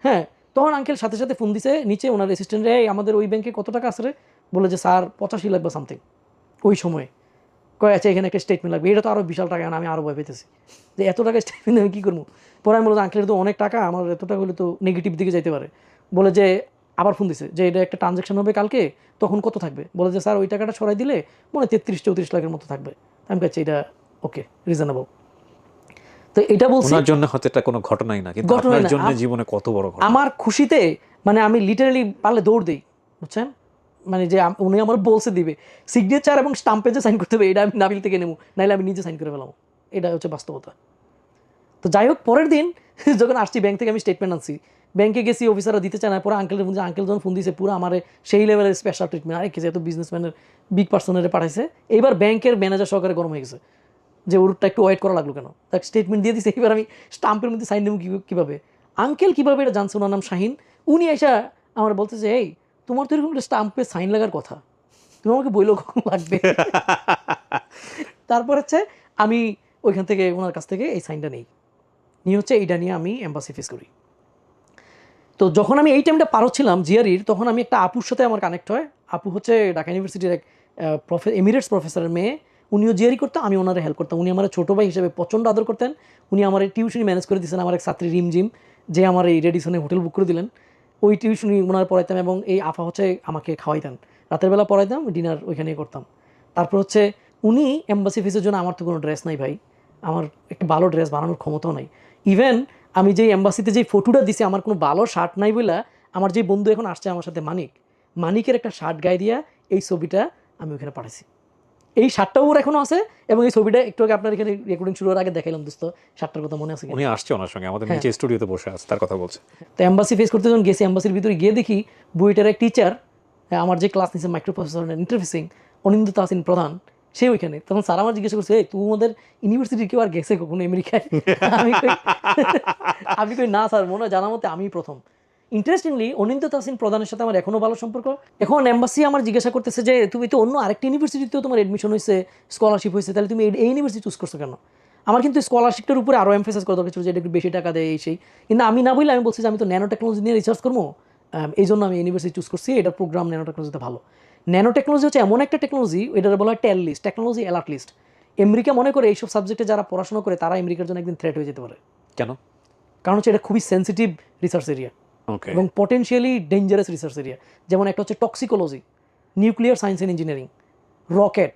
হ্যাঁ, তখন আঙ্কেল সাথে সাথে ফোন দিছে নিচে, ওনার অ্যাসিস্ট্যান্টে, আমাদের ওই ব্যাংকে কত টাকা আছে রে? বলে যে স্যার 85 লাখ বা সামথিং ওই সময়ে। কয় আচ্ছা এখানে একটা স্টেটমেন্ট লাগবে। এটা তো আরও বিশাল টাকা, আমি আরও ভয় পেতেছি যে এত টাকা স্টেটমেন্ট আমি কী করবো। পরে আমি বললাম আঙ্কেলের তো অনেক টাকা, আমার এত টাকা হলে তো নেগেটিভ দিকে যেতে পারে। বলে যে আবার ফোন দিছে যে এটা একটা ট্রানজ্যাকশন হবে কালকে, তখন কত থাকবে? বলে যে স্যার ওই টাকাটা সরাই দিলে মনে 33-34 লাখের মতো থাকবে। আমি কাছে এটা ওকে, রিজনেবল। তো এটা বলছি, ওনার জন্য হয়তো এটা কোনো ঘটনাই না, কিন্তু আপনার জন্য জীবনে কত বড় ঘটনা। আমার খুশিতে মানে আমি লিটারালি পারলে দৌড় দিই, বুঝছেন? মানে যে উনি আমার বলছে দিবে সিগনেচার এবং স্টাম্পে যে সাইন করতে হবে, এটা আমি নাবিল থেকে নেবো, নাইলে আমি নিজে সাইন করে ফেলাম। এটা হচ্ছে বাস্তবতা। তো যাই হোক, পরের দিন যখন আসছি ব্যাংক থেকে, আমি স্টেটমেন্ট আনছি, ব্যাংকে গেছি, অফিসাররা দিতে চায় না। পরে আঙ্কেল যখন ফোন দিয়েছে, পুরো আমার সেই লেভেলের স্পেশাল ট্রিটমেন্ট। আরে কিছু এত বিজনেসম্যানের বিগ পার্সনের পাঠাইছে, এইবার ব্যাংকের ম্যানেজার সহকারে গরম হয়ে গেছে যে ওরটা একটু ওয়েট করা লাগলো কেন। তাকে স্টেটমেন্ট দিয়ে দিছে, এবার আমি স্টাম্পের মধ্যে সাইন নেবো কীভাবে। আঙ্কেল কীভাবে এটা জানছে, ওনার নাম শাহিন। উনি এসে আমার বলতেছে, এই তোমার তো এরকম একটা স্টাম্পে সাইন লাগার কথা, তুমি আমাকে বইলো কখন লাগবে। তারপর হচ্ছে আমি ওইখান থেকে ওনার কাছ থেকে এই সাইনটা নিই, নিয়ে হচ্ছে এইটা নিয়ে আমি এম্বাসি ফেস করি। তো যখন আমি এই টাইমটা পার হচ্ছিলাম জিআরির, তখন আমি একটা আপুর সাথে আমার কানেক্ট হয়। আপু হচ্ছে ঢাকা ইউনিভার্সিটির এক এমিরেটস প্রফেসরের মেয়ে। উনিও জিআরি করতো, আমি ওনারে হেল্প করতাম। উনি আমার ছোটো ভাই হিসেবে প্রচণ্ড আদর করতেন। উনি আমার টিউশনি ম্যানেজ করে দিয়েছেন, আমার এক ছাত্রী রিমজিম, যে আমার এই রেডিসনে হোটেল বুক করে দিলেন। ওই টিউশনি ওনার পড়াইতাম, এবং এই আফা হচ্ছে আমাকে খাওয়াইতেন, রাতের বেলা পড়াইতাম, ডিনার ওইখানেই করতাম। তারপর হচ্ছে উনি এম্বাসি ফিসের জন্য, আমার তো কোনো ড্রেস নাই ভাই, আমার একটা ভালো ড্রেস বানানোর ক্ষমতাও নাই। ইভেন আমি যেই এম্বাসিতে যেই ফটোটা দিছি, আমার কোনো ভালো শার্ট নাই বলে, আমার যে বন্ধু এখন আসছে আমার সাথে, মানিকের একটা শার্ট গায়ে দিয়া এই ছবিটা আমি ওখানে পাঠাইছি। এই শার্টটাও ওর এখনো আছে, এবং এই ছবিটা একটু আগে আপনার এখানে রেকর্ডিং শুরু হওয়ার আগে দেখাইলাম দোস্ত, শার্টটার কথা মনে আছে? উনি আসছে ওনার সঙ্গে, আমাদের নিচে স্টুডিওতে বসে আছে, তার কথা বলছে। তো এম্বাসি ফেস করতে যখন গেছি, এম্বাসির ভিতরে গিয়ে দেখি বুয়েটের এক টিচার, আমার যে ক্লাস নিচ্ছে মাইক্রো প্রসেসর ইন্টারফেসিং, অনিন্দ্য তাসিন প্রধান, সে ওইখানে। তখন স্যার আমার জিজ্ঞাসা করছে, তুমি আমাদের ইউনিভার্সিটির কেউ আর গেছে কখনো আমেরিকায়? আমি কই না স্যার, মনে হয় জানার মতে আমি প্রথম। ইন্টারেস্টিংলি অনিন্দ্য তাসিন প্রধানের সাথে আমার এখনও ভালো সম্পর্ক। এখন এম্বাসি আমার জিজ্ঞাসা করতেছে যে তুমি তো অন্য আরেকটা ইউনিভার্সিটিতেও তোমার অ্যাডমিশন হয়েছে, স্কলারশিপ হয়েছে, তাহলে তুমি এই ইউনিভার্সিটি চুজ করছো কেন? আমার কিন্তু স্কলারশিপটার উপরে আরও এমফেসাইজ করা দরকার ছিল, যে এটা একটু বেশি টাকা দেয় এই সেই। কিন্তু আমি না বললে, আমি বলছি যে আমি তো ন্যানো টেকনোলজি নিয়ে রিসার্চ করবো, এই জন্য আমি ইউনিভার্সিটি চুজ করছি, এটার প্রোগ্রাম ন্যানো টেকনোলজিতে ভালো। ন্যানো টেকনোলজি হচ্ছে এমন একটা টেকনোলজি, এটা বলা হয় টেল list, technology alert list. America মনে করে এইসব সাবজেক্টে যারা পড়াশোনা করে তারা আমেরিকার জন্য একদিন থ্রেট হয়ে যেতে পারে। কেন? কারণ হচ্ছে এটা খুবই সেন্সিটিভ রিসার্চ এরিয়া ওকে। এবং পটেনশিয়ালি ডেঞ্জারাস রিসার্চ এরিয়া। যেমন একটা হচ্ছে toxicology, nuclear science and engineering, rocket,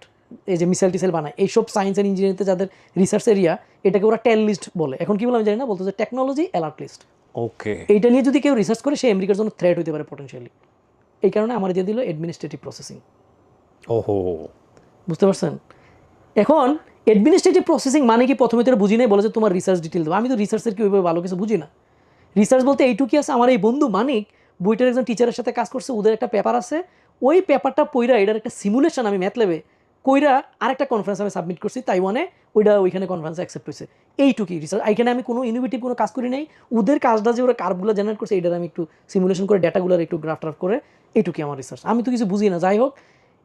এই যে মিসাইল টিসাইল বানায়, এইসব সায়েন্স অ্যান্ড ইঞ্জিনিয়ারিংতে যাদের রিসার্চ এরিয়া, এটাকে ওরা টেল লিস্ট বলে। এখন কি বলে আমি জানি না, বলতে টেকনোলজি অ্যালার্ট লিস্ট। ওকে। এইটা নিয়ে যদি কেউ রিসার্চ করে সে আমেরিকার জন্য থ্রেট হতে পারে পটেনশিয়ালি। এই কারণে আমার দিয়ে দিল অ্যাডমিনিস্ট্রেটিভ প্রসেসিং। ওহো, বুঝতে পারছেন? এখন অ্যাডমিনিস্ট্রেটিভ প্রসেসিং মানে কি প্রথমে তো বুঝি নাই, বলে যে তোমার রিসার্চ ডিটেল দেবো। আমি তো রিসার্চের কি ওইভাবে ভালো কিছু বুঝি না। রিসার্চ বলতে এইটুকুই আছে, আমার এই বন্ধু মানিক বইটার একজন টিচারের সাথে কাজ করছে, ওদের একটা পেপার আছে, ওই পেপারটা পইরা এটার একটা সিমুলেশন আমি ম্যাথ ল্যাবে কইরা আরেকটা কনফারেন্স আমি সাবমিট করছি তাইওয়ানে, ওইখানে কনফারেন্সে অ্যাকসেপ্ট হয়েছে। এইটুকুই রিসার্চ। এইখানে আমি কোনো ইনোভেটিভ কোনো কাজ করি নাই। ওদের কাজটা যে ওরা কার্ভগুলো জেনারেট করছে এটার আমি একটু সিমুলেশন করে ডেটাগুলোর একটু গ্রাফ ট্রাফ করে, এইটুকুই আমার রিসার্চ। আমি তো কিছু বুঝি না। যাই হোক,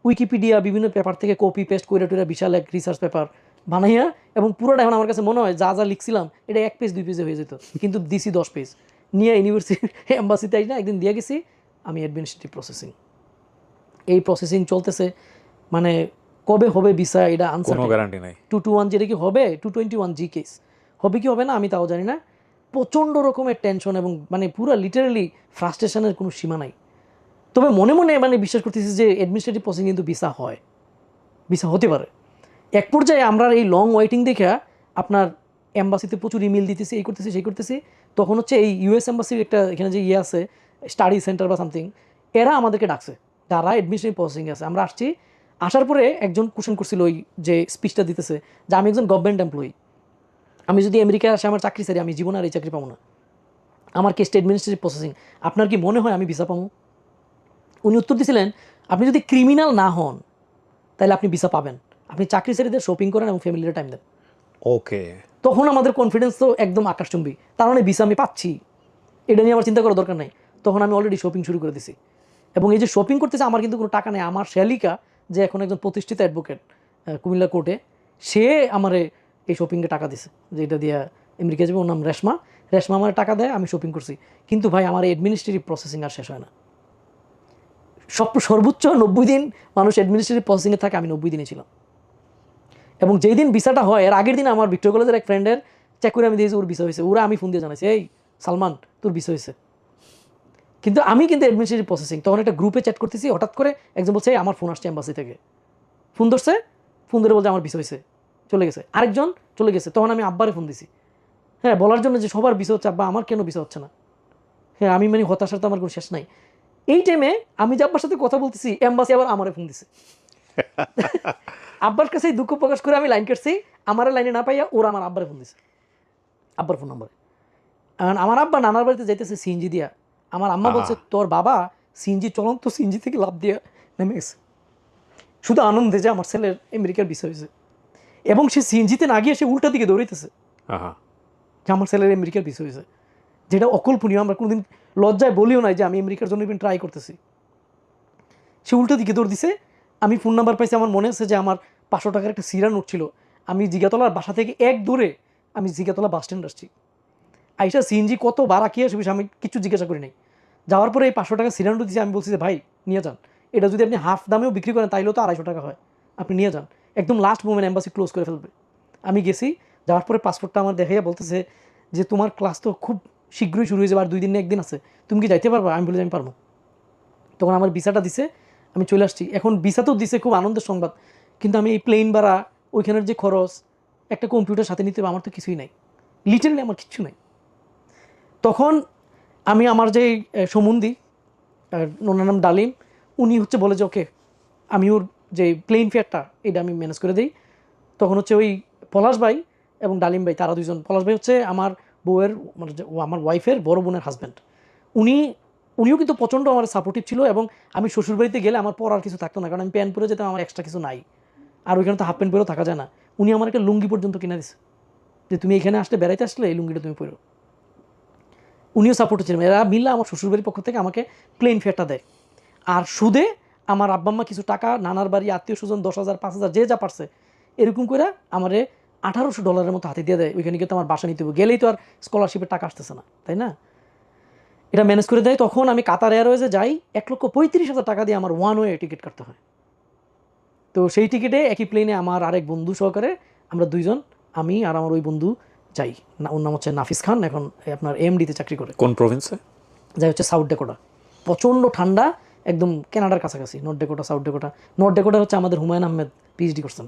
উইকিপিডিয়া বিভিন্ন পেপার থেকে কপি পেস্ট করে টুরা বিশাল এক রিসার্চ পেপার বানাইয়া, এবং পুরোটা এখন আমার কাছে মনে হয় যা যা লিখছিলাম এটা 1 পেজ 2 পেজে হয়ে যেত, কিন্তু দিছি 10 পেজ নিয়ে ইউনিভার্সিটি এম্বাসিতে আই না একদিন দিয়ে গেছি আমি অ্যাডমিনিস্ট্রেটিভ প্রসেসিং। এই প্রসেসিং চলতেছে, মানে কবে হবে ভিসা এটা আনসার, কোনো গ্যারান্টি নাই। 221 যেটা কি হবে, 221 জি কেস হবে কি হবে না আমি তাও জানি না। প্রচণ্ড রকমের টেনশন এবং মানে পুরো লিটারালি ফ্রাস্ট্রেশনের কোনো সীমা নাই। তবে মনে মনে মানে বিশ্বাস করতেছি যে অ্যাডমিনিস্ট্রেটিভ প্রসেসিং কিন্তু ভিসা হয়, ভিসা হতে পারে। এক পর্যায়ে আমরা এই লং ওয়েটিং দেখে আপনার এম্বাসিতে প্রচুর ইমেল দিতেছি, এই করতেছি সেই করতেছি, তখন হচ্ছে এই ইউএস এম্বাসির একটা এখানে যে আছে স্টাডি সেন্টার বা সামথিং, এরা আমাদেরকে ডাকছে, যারা অ্যাডমিনিস্ট্রেটিভ প্রসেসিং আছে। আমরা আসছি, আসার পরে একজন কোশ্চেন করছিল ওই যে স্পিচটা দিতেছে যে আমি একজন গভর্নমেন্ট এমপ্লয়ি, আমি যদি আমেরিকায় আসে আমার চাকরি সারি আমি জীবনে আর এই চাকরি পাবো না, আমার কেসটা অ্যাডমিনিস্ট্রেটিভ প্রসেসিং, আপনার কি মনে হয় আমি ভিসা পাবো? উনি উত্তর দিয়েছিলেন, আপনি যদি ক্রিমিনাল না হন তাহলে আপনি ভিসা পাবেন, আপনি চাকরি ছেড়ে দিয়ে শপিং করেন এবং ফ্যামিলির টাইম দেন। ওকে। তখন আমাদের কনফিডেন্স তো একদম আকাশচুম্বী, তার মানে ভিসা আমি পাচ্ছি, এটা নিয়ে আমার চিন্তা করার দরকার নাই। তখন আমি অলরেডি শপিং শুরু করে দিছি, এবং এই যে শপিং করতেছে আমার কিন্তু কোনো টাকা নেই। আমার শ্যালিকা যে এখন একজন প্রতিষ্ঠিত অ্যাডভোকেট কুমিল্লা কোর্টে, সে আমারে এই শপিংয়ে টাকা দিছে, যে এটা দিয়ে আমেরিকা যাবে। ওর নাম রেশমা। রেশমা আমার টাকা দেয়, আমি শপিং করছি। কিন্তু ভাই আমার অ্যাডমিনিস্ট্রেটিভ প্রসেসিং আর শেষ হয় না। সর্বোচ্চ 90 দিন মানুষ অ্যাডমিনিস্ট্রেটিভ প্রসেসিংয়ে থাকে, আমি 90 দিনে ছিলাম। এবং যেই দিন ভিসাটা হয় এর আগের দিন আমার ভিক্টোরিয়া কলেজের এক ফ্রেন্ডের চেক করে আমি দিয়েছি ওর ভিসা হয়েছে, ওরা আমি ফোন দিয়ে জানাইছি, এই সালমান তোর ভিসা হয়েছে। কিন্তু আমি কিন্তু অ্যাডমিনিস্ট্রেটিভ প্রসেসিং, তখন একটা গ্রুপে চ্যাট করতেছি, হঠাৎ করে একজন বলছে আমার ফোন আসছে এম্বাসি থেকে, ফোন ধরছে, ফোন ধরে বলছে আমার ভিসা হয়েছে, চলে গেছে। আরেকজন চলে গেছে, তখন আমি আব্বারে ফোন দিছি, হ্যাঁ, বলার জন্য যে সবার ভিসা হচ্ছে, আব্বা আমার কেন ভিসা হচ্ছে না। হ্যাঁ, আমি মানে হতাশার তো আমার কোনো শেষ নাই। এই টাইমে আমি যে আব্বার সাথে কথা বলতেছি, এম্বাসি আবার আমারে ফোন দিছে। আব্বার কাছে দুঃখ প্রকাশ করে আমি লাইন কাটছি, আমার লাইনে না পাইয়া ওরা আমার আব্বারে ফোন দিছে, আব্বার ফোন নম্বরে। আমার আব্বা নানার বাড়িতে যাইতেছে সিএনজি দিয়া, আমার আম্মা বলছে তোর বাবা সিএনজি চলন্ত সিএনজি থেকে লাভ দিয়ে নেমে গেছে, শুধু আনন্দে যে আমার ছেলের আমেরিকার বিষয় হয়েছে। এবং সে সিএনজিতে না গিয়ে সে উল্টা দিকে দৌড়াইতেছে যে আমার ছেলের আমেরিকার বিষয় হয়েছে, যেটা অকল্পনীয়। আমরা কোনোদিন লজ্জায় বলিও নাই যে আমি আমেরিকার জন্য ইভেন ট্রাই করতেছি। সে উল্টা দিকে দৌড় দিছে। আমি ফোন নাম্বার পাইছি, আমার মনে আছে যে আমার 500 টাকার একটা সিরা নোট ছিল। আমি জিগাতলার বাসা থেকে এক দূরে আমি জিগাতলা বাস স্ট্যান্ড আসছি। আইসা সিএনজি কত ভাড়া কি আসবে আমি কিছু জিজ্ঞাসা করি নাই। যাওয়ার পরে এই 500 টাকা সিরা নোট দিয়েছি, আমি বলছি যে ভাই নিয়ে যান, এটা যদি আপনি হাফ দামেও বিক্রি করেন তাইলেও তো 250 টাকা হয়, আপনি নিয়ে যান, একদম লাস্ট মোমেন্ট এম্বাসি ক্লোজ করে ফেলবে। আমি গেছি, যাওয়ার পরে পাসপোর্টটা আমার দেখাইয়া বলতেছে যে তোমার ক্লাস তো খুব শীঘ্রই শুরু হয়ে যাবে, আর 2 দিন না 1 দিন আছে, তুমি কি যাইতে পারবা? আমি বলি আমি পারবো। তখন আমার ভিসাটা দিছে, আমি চলে আসছি। এখন ভিসা তো দিছে, খুব আনন্দের সংবাদ, কিন্তু আমি এই প্লেন ভাড়া, ওইখানের যে খরচ, একটা কম্পিউটার সাথে নিতে হবে, আমার তো কিছুই নাই, লিটারালি আমার কিচ্ছু নাই। তখন আমি আমার যে সম্বন্ধী, ওনার নাম ডালিম, উনি হচ্ছে বলে যে ওকে আমি ওর যে প্লেন ফেয়ারটা এটা আমি ম্যানেজ করে দিই। তখন হচ্ছে ওই পলাশ ভাই এবং ডালিম ভাই, তারা দুজন, পলাশ ভাই হচ্ছে আমার বউয়ের মানে আমার ওয়াইফের বড় বোনের হাজব্যান্ড, উনিও কিন্তু প্রচণ্ড আমার সাপোর্টিভ ছিল। এবং আমি শ্বশুরবাড়িতে গেলে আমার পরার কিছু থাকতো না, কারণ আমি প্যান্ট পরে যেতাম, আমার এক্সট্রা কিছু নাই, আর ওইখানে তো হাফ প্যান্ট পরেও থাকা যায় না। উনি আমার একটা লুঙ্গি পর্যন্ত কিনে দিছে যে তুমি এখানে আসলে বেড়াইতে আসলে এই লুঙ্গিটা তুমি পরো। উনিও সাপোর্ট ছিলেন। এরা মিললে আমার শ্বশুরবাড়ির পক্ষ থেকে আমাকে প্লেন ফেয়ারটা দেয়, আর সুদে আমার আব্বাম্মা কিছু টাকা নানার বাড়ি আত্মীয় স্বজন 10,000 5,000 যে যা পারছে এরকম করে আমারে $1,800 মতো হাতে দিয়ে দেয়। ওইখানে গিয়ে তো আমার বাসা নিতে হবে, গেলেই তো আর স্কলারশিপের টাকা আসতেছে না, তাই না? এটা ম্যানেজ করে দেয়। তখন আমি কাতার এয়ারওয়েজে যাই, 1,35,000 টাকা দিয়ে আমার ওয়ান ওয়ে টিকিট কাটতে হয়। তো সেই টিকিটে একই প্লেনে আমার আরেক বন্ধু সহকারে আমরা দুইজন, আমি আর আমার ওই বন্ধু যাই। ওর নাম হচ্ছে নাফিস খান, এখন আপনার এমডিতে চাকরি করে। কোন প্রভিন্সে? যাই হচ্ছে সাউথ ডেকোটা। প্রচণ্ড ঠান্ডা, একদম কানাডার কাছাকাছি। North Dakota, south Dakota. North Dakota হচ্ছে আমাদের হুমায়ুন আহমেদ পিএইচডি করছেন,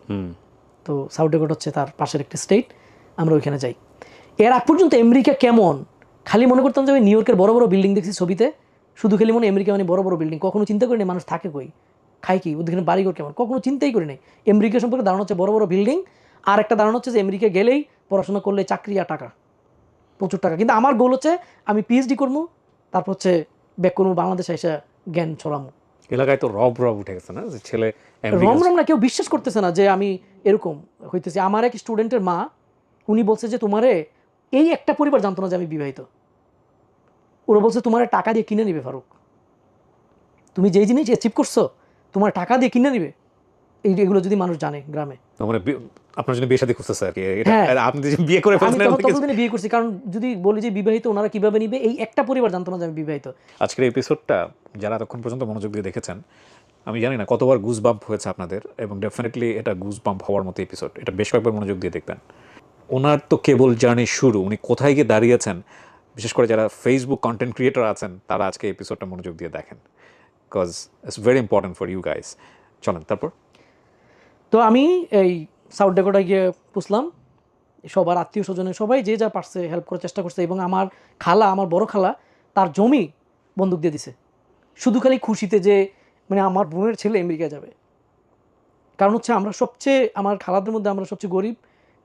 তো সাউথ ডেকোটা হচ্ছে তার পাশের একটা স্টেট। আমরা ওইখানে যাই। এর আগ পর্যন্ত আমেরিকা কেমন খালি মনে করতাম যে নিউ ইয়র্কের বড় বড় বিল্ডিং দেখছি ছবিতে, শুধু খালি মনে আমেরিকা মানে বড় বড় বিল্ডিং। কখনো চিন্তা করি নাই মানুষ থাকে কই, খায় কি, ওদের বাড়িঘর কেমন, কখনো চিন্তাই করি নাই। আমেরিকা সম্পর্কে ধারণা হচ্ছে বড় বড় বিল্ডিং, আর একটা ধারণা হচ্ছে যে আমেরিকা গেলেই পড়াশোনা করলে চাকরি আর টাকা, প্রচুর টাকা। কিন্তু আমার গোল হচ্ছে আমি পিএইচডি করবো, তারপর হচ্ছে ব্যাক করবো বাংলাদেশে এসে জ্ঞান ছড়ামো। এলাকায় তো রব উঠে গেছে না যে ছেলে রমরম না, কেউ বিশ্বাস করতেছে না যে আমি এরকম হইতেছি। আমার এক স্টুডেন্টের মা, উনি বলছে যে তোমারে এই একটা পরিবার জানতো না যে আমি বিবাহিত। ওরা বলছে তোমার টাকা দিয়ে কিনে নিবে ফারুক, তুমি যেই জিনিস অ্যাচিভ করছো তোমার টাকা দিয়ে কিনে নিবে, এগুলো যদি মানুষ জানে গ্রামে। মানে আপনার জন্য বিয়ে শাদী করতেছে আর কি, হ্যাঁ, আপনি যে বিয়ে করে আমি ফেলছেন। ততদিনে বিয়ে করছি, কারণ যদি বলি যে বিবাহিত, ওনারা কিভাবে নিবে, এই একটা পরিবার জানতো না যে আমি বিবাহিত। আজকের এপিসোডটা যারা এতক্ষণ পর্যন্ত মনোযোগ দিয়ে দেখেছেন, আমি জানি না কতবার গুজ বাম্প হয়েছে আপনাদের, এবং ডেফিনেটলি এটা গুজ বাম্প হওয়ার মতো এপিসোড। এটা বেশ কয়েকবার মনোযোগ দিয়ে দেখবেন। ওনার তো কেবল জার্নি শুরু, উনি কোথায় গিয়ে দাঁড়িয়েছেন, বিশেষ করে যারা ফেসবুক কন্টেন্ট ক্রিয়েটর আছেন তারা আজকে এপিসোডটা মনোযোগ দিয়ে দেখেন, because it's very important for you guys. চলেন তারপর। তো আমি এই সাউথ ডেকোটায় গিয়ে পুষলাম, সবার আত্মীয় স্বজনের সবাই যে যা পারছে হেল্প করার চেষ্টা করছে, এবং আমার খালা, আমার বড় খালা, তার জমি বন্দুক দিয়ে দিছে শুধু খালি খুশিতে যে মানে আমার বোনের ছেলে আমেরিকা যাবে। কারণ হচ্ছে আমরা সবচেয়ে, আমার খালাদের মধ্যে আমরা সবচেয়ে গরিব,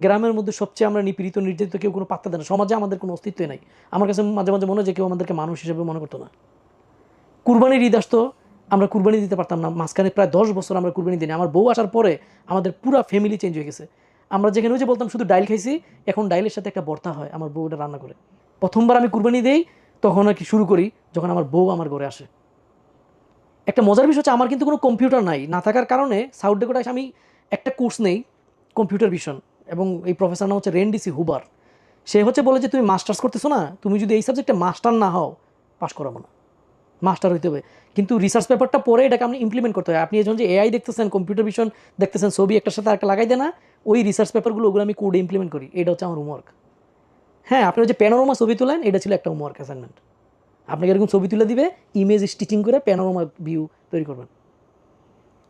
গ্রামের মধ্যে সবচেয়ে আমরা নিপীড়িত, নির্যাতিত, কেউ কোনো পাত্তা দেয় না, সমাজে আমাদের কোনো অস্তিত্বই নাই। আমার কাছে মাঝে মাঝে মনে হয় যে কেউ আমাদেরকে মানুষ হিসেবে মনে করতো না। কুরবানির ঈদ আসতো, আমরা কুরবানি দিতে পারতাম না, মাঝখানে প্রায় 10 বছর আমরা কুরবানি দিই। আমার বউ আসার পরে আমাদের পুরো ফ্যামিলি চেঞ্জ হয়ে গেছে। আমরা যেখানে ওই যে বলতাম শুধু ডাইল খাইছি, এখন ডাইলের সাথে একটা ভর্তা হয়, আমার বউ ওটা রান্না করে। প্রথমবার আমি কুরবানি দেই তখন আর কি শুরু করি যখন আমার বউ আমার ঘরে আসে। একটা মজার বিষয় হচ্ছে আমার কিন্তু কোনো কম্পিউটার নাই, না থাকার কারণে সাউথ ডেকোটায় আমি একটা কোর্স নেই কম্পিউটার ভিশন, এবং এই প্রফেসর নাম হচ্ছে রেন্ডিসি হুবার। সে হচ্ছে বলে যে তুমি মাস্টার্স করতেছো না, তুমি যদি এই সাবজেক্টে মাস্টার না হও পাস করাবো না, মাস্টার হইতে হবে। কিন্তু রিসার্চ পেপারটা পরে এটাকে আপনি ইমপ্লিমেন্ট করতে হয়। আপনি যখন যে এআই দেখতেছেন, কম্পিউটার ভিশন দেখতেছেন, ছবি একটার সাথে একটা লাগাই দেয় না, ওই রিসার্চ পেপারগুলো ওগুলো আমি কোডে ইমপ্লিমেন্ট করি। এটা হচ্ছে আমার হোমওয়ার্ক। হ্যাঁ, আপনি যে প্যানোরামা ছবি তোলেন, এটা ছিল একটা হোমওয়ার্ক অ্যাসাইনমেন্ট। আপনাকে এরকম ছবি তুলে দিবে, ইমেজ স্টিচিং করে প্যানোরামা ভিউ তৈরি করবেন।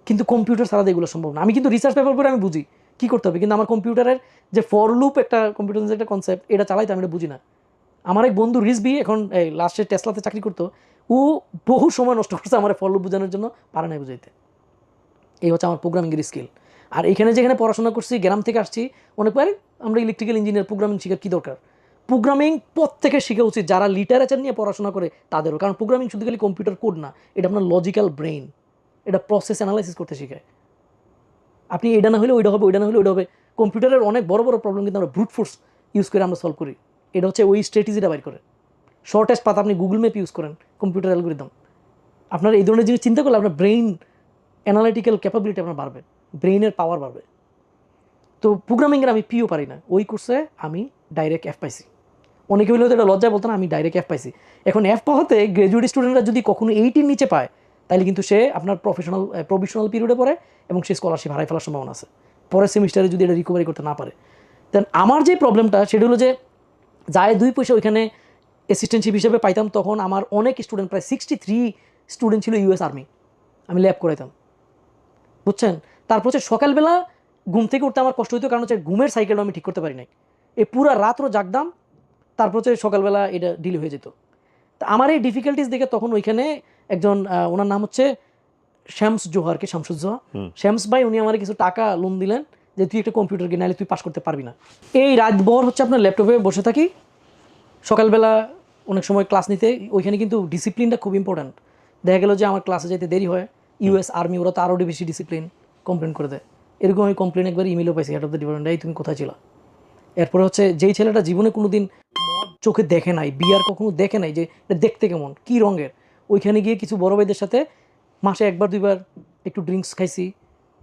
কিন্তু কম্পিউটার ছাড়া এগুলো সম্ভব না। আমি কিন্তু রিসার্চ পেপার পরে আমি বুঝি কী করতে হবে, কিন্তু আমার কম্পিউটারের যে ফর লুপ একটা কম্পিউটার একটা কনসেপ্ট, এটা চালাইতে আমি এটা বুঝি না। আমার এক বন্ধু রিজবি, এখন এই লাস্টে টেসলাতে চাকরি করতো, ও বহু সময় নষ্ট করছে আমার ফর লুপ বোঝানোর জন্য, পারে না বুঝাইতে। এই হচ্ছে আমার প্রোগ্রামিংয়ের স্কিল। আর এখানে যেখানে পড়াশোনা করছি, গ্রাম থেকে আসছি, অনেকবার আমরা ইলেকট্রিক্যাল ইঞ্জিনিয়ার, প্রোগ্রামিং শেখার কী দরকার? প্রোগ্রামিং প্রত্যেকে শেখা উচিত, যারা লিটারেচার নিয়ে পড়াশোনা করে তাদেরও। কারণ প্রোগ্রামিং শুধু খালি কম্পিউটার কোড না, এটা আপনার লজিক্যাল ব্রেইন, এটা প্রসেস অ্যানালাইসিস করতে শেখায়। আপনি এটা না হলে ওইটা হবে, ওইটা না হলে ওইটা হবে। কম্পিউটারের অনেক বড় বড় প্রবলেম কিন্তু আমরা ব্রুট ফোর্স ইউজ করে আমরা সলভ করি। এটা হচ্ছে ওই স্ট্র্যাটেজিটা বাইর করে। শর্টেস্ট পাথ, আপনি গুগল ম্যাপ ইউজ করেন, কম্পিউটার অ্যালগরিদম। আপনার এই ধরনের জিনিস চিন্তা করলে আপনার ব্রেইন অ্যানালিটিক্যাল ক্যাপাবিলিটি আপনার বাড়বে, ব্রেইনের পাওয়ার বাড়বে। তো প্রোগ্রামিংয়ের আমি পিও পারি না, ওই কোর্সে আমি ডাইরেক্ট এফ পাইছি। অনেকে হলেও তো এটা লজ্জায় বলতো না, আমি ডাইরেক্ট এফ পাইছি। এখন এফ পাওয়াতে গ্র্যাজুয়েট স্টুডেন্টরা যদি কখনো 80 নিচে পায়, তাহলে কিন্তু সে আপনার প্রভিশনাল পিরিয়ডে পড়ে, এবং সে স্কলারশিপ হারাই ফেলার সম্ভাবনা আছে পরের সেমিস্টারে যদি এটা রিকভারি করতে না পারে। দেন আমার যে প্রবলেমটা সেটা হলো যে যায় 2 পয়সা ওইখানে অ্যাসিস্ট্যান্টশিপ হিসেবে পাইতাম, তখন আমার অনেক স্টুডেন্ট, প্রায় 63 স্টুডেন্ট ছিল ইউএস আর্মি, আমি ল্যাব করাইতাম, বুঝছেন। তারপর হচ্ছে সকালবেলা ঘুম থেকে উঠতে আমার কষ্ট হইতো, কারণ হচ্ছে ঘুমের সাইকেলটা আমি ঠিক করতে পারি নাই। এই পুরো রাত্র জাগতাম, তারপর হচ্ছে সকালবেলা এটা ডিলে হয়ে যেত। তা আমার এই ডিফিকাল্টিস দেখে তখন ওইখানে একজন, ওনার নাম হচ্ছে শ্যামস জোহারকে, শামসুজ্জোহা, শ্যামস ভাই, উনি আমার কিছু টাকা লোন দিলেন যে তুই একটা কম্পিউটার কিনে, নাহলে তুই পাস করতে পারবি না। এই রাতভর হচ্ছে আপনার ল্যাপটপে বসে থাকি, সকালবেলা অনেক সময় ক্লাস নিতে, ওইখানে কিন্তু ডিসিপ্লিনটা খুব ইম্পর্ট্যান্ট। দেখা গেল যে আমার ক্লাসে যেতে দেরি হয়, ইউএস আর্মি ওরা তো আরও বেশি ডিসিপ্লিন, কমপ্লেন করে দেয়। এরকম আমি কমপ্লেন একবার ইমেলও পাইছি হেড অফ দ্য ডিপার্টমেন্ট, এই তুমি কোথায় ছিল। এরপরে হচ্ছে যেই ছেলেটা জীবনে কোনো দিন চোখে দেখে নাই, বিয়ার কখনো দেখে নাই যে এটা দেখতে কেমন, কী রঙের, ওইখানে গিয়ে কিছু বড় ভাইদের সাথে মাসে 1-2 বার একটু ড্রিঙ্কস খাইছি।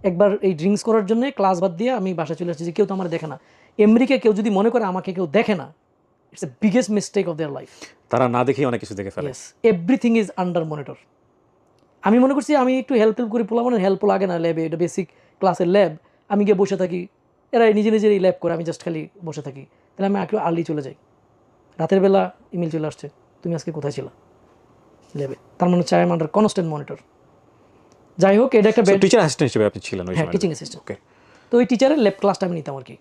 একবার এই ড্রিঙ্কস করার জন্য ক্লাস বাদ দিয়ে আমি বাসা চলে আসছি, যে কেউ তো আমার দেখে না। আমেরিকায় কেউ যদি মনে করে আমাকে কেউ দেখে না, it's the biggest mistake of their life. তারা না দেখেই অনেক কিছু দেখে ফেলে। Everything is under monitor. আমি মনে করছি আমি একটু হেল্প করি, পোলা মানে হেল্প লাগে না ল্যাবে, এটা বেসিক ক্লাসের ল্যাব, আমি গিয়ে বসে থাকি, এরা নিজে নিজেরই ল্যাব করে, আমি জাস্ট খালি বসে থাকি। তাহলে আমি একটু আর্লি চলে যাই, রাতের বেলা ইমেল চলে আসছে, তুমি আজকে কোথায় ছিলা ল্যাবে। তার মানে চাই আন্ডার কনস্ট্যান্ট মনিটর। যাই হোক, এটা একটা টিচার অ্যাসিস্ট্যান্ট হিসেবে আপনি ছিলেন ওই হ্যাঁ, সময়? Teaching assistant. ওকে। তো ওই টিচারের ল্যাব ক্লাসটা আমি নিতাম আর কি,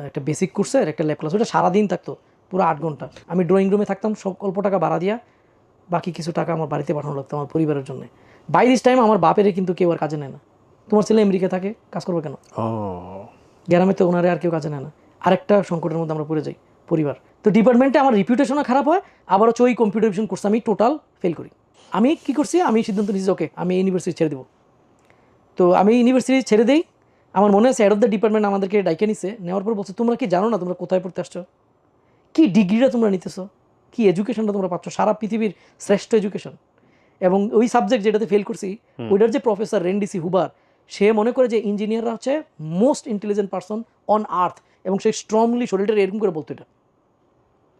একটা বেসিক কোর্সের একটা ল্যাব ক্লাস, ওটা সারাদিন থাকতো, পুরো 8 ঘন্টা। আমি ড্রয়িং রুমে থাকতাম, সব অল্প টাকা ভাড়া দিয়া, বাকি কিছু টাকা আমার বাড়িতে পাঠানো লাগতো আমার পরিবারের জন্য। বাই দিস টাইম আমার বাপের কিন্তু কেউ আর কাজে নেয় না। তোমার ছেলে আমেরিকা থাকে, কাজ করবে কেন? গ্রামে তো ওনারে আর কেউ কাজে নেয় না। আরেকটা সংকটের মধ্যে আমরা পড়ে যাই, পরিবার। তো ডিপার্টমেন্টে আমার রিপিউটেশনও খারাপ হয়, আবার হচ্ছে ওই কম্পিউটার ভিশন কোর্স আমি টোটাল ফেল করি। আমি কি করছি, আমি সিদ্ধান্ত নিয়েছি ওকে আমি ইউনিভার্সিটি ছেড়ে দেবো। তো আমি ইউনিভার্সিটি ছেড়ে দিই। আমার মনে আছে হেড অফ দ্য ডিপার্টমেন্ট আমাদেরকে ডাইকে নিছে, নেওয়ার পর বলছে, তোমরা কি জানো না তোমরা কোথায় পড়তে আসছো, কি ডিগ্রিটা তোমরা নিতেছো, কি এডুকেশনটা তোমরা পাচ্ছ, সারা পৃথিবীর শ্রেষ্ঠ এডুকেশন। এবং ওই সাবজেক্ট যেটাতে ফেল করছি, ওইটার যে প্রফেসর রেন্ডিসি হুবার, সে মনে করে যে ইঞ্জিনিয়াররা হচ্ছে most intelligent person on earth, এবং সে স্ট্রংলি শরীরটা এরকম করে বলতো এটা,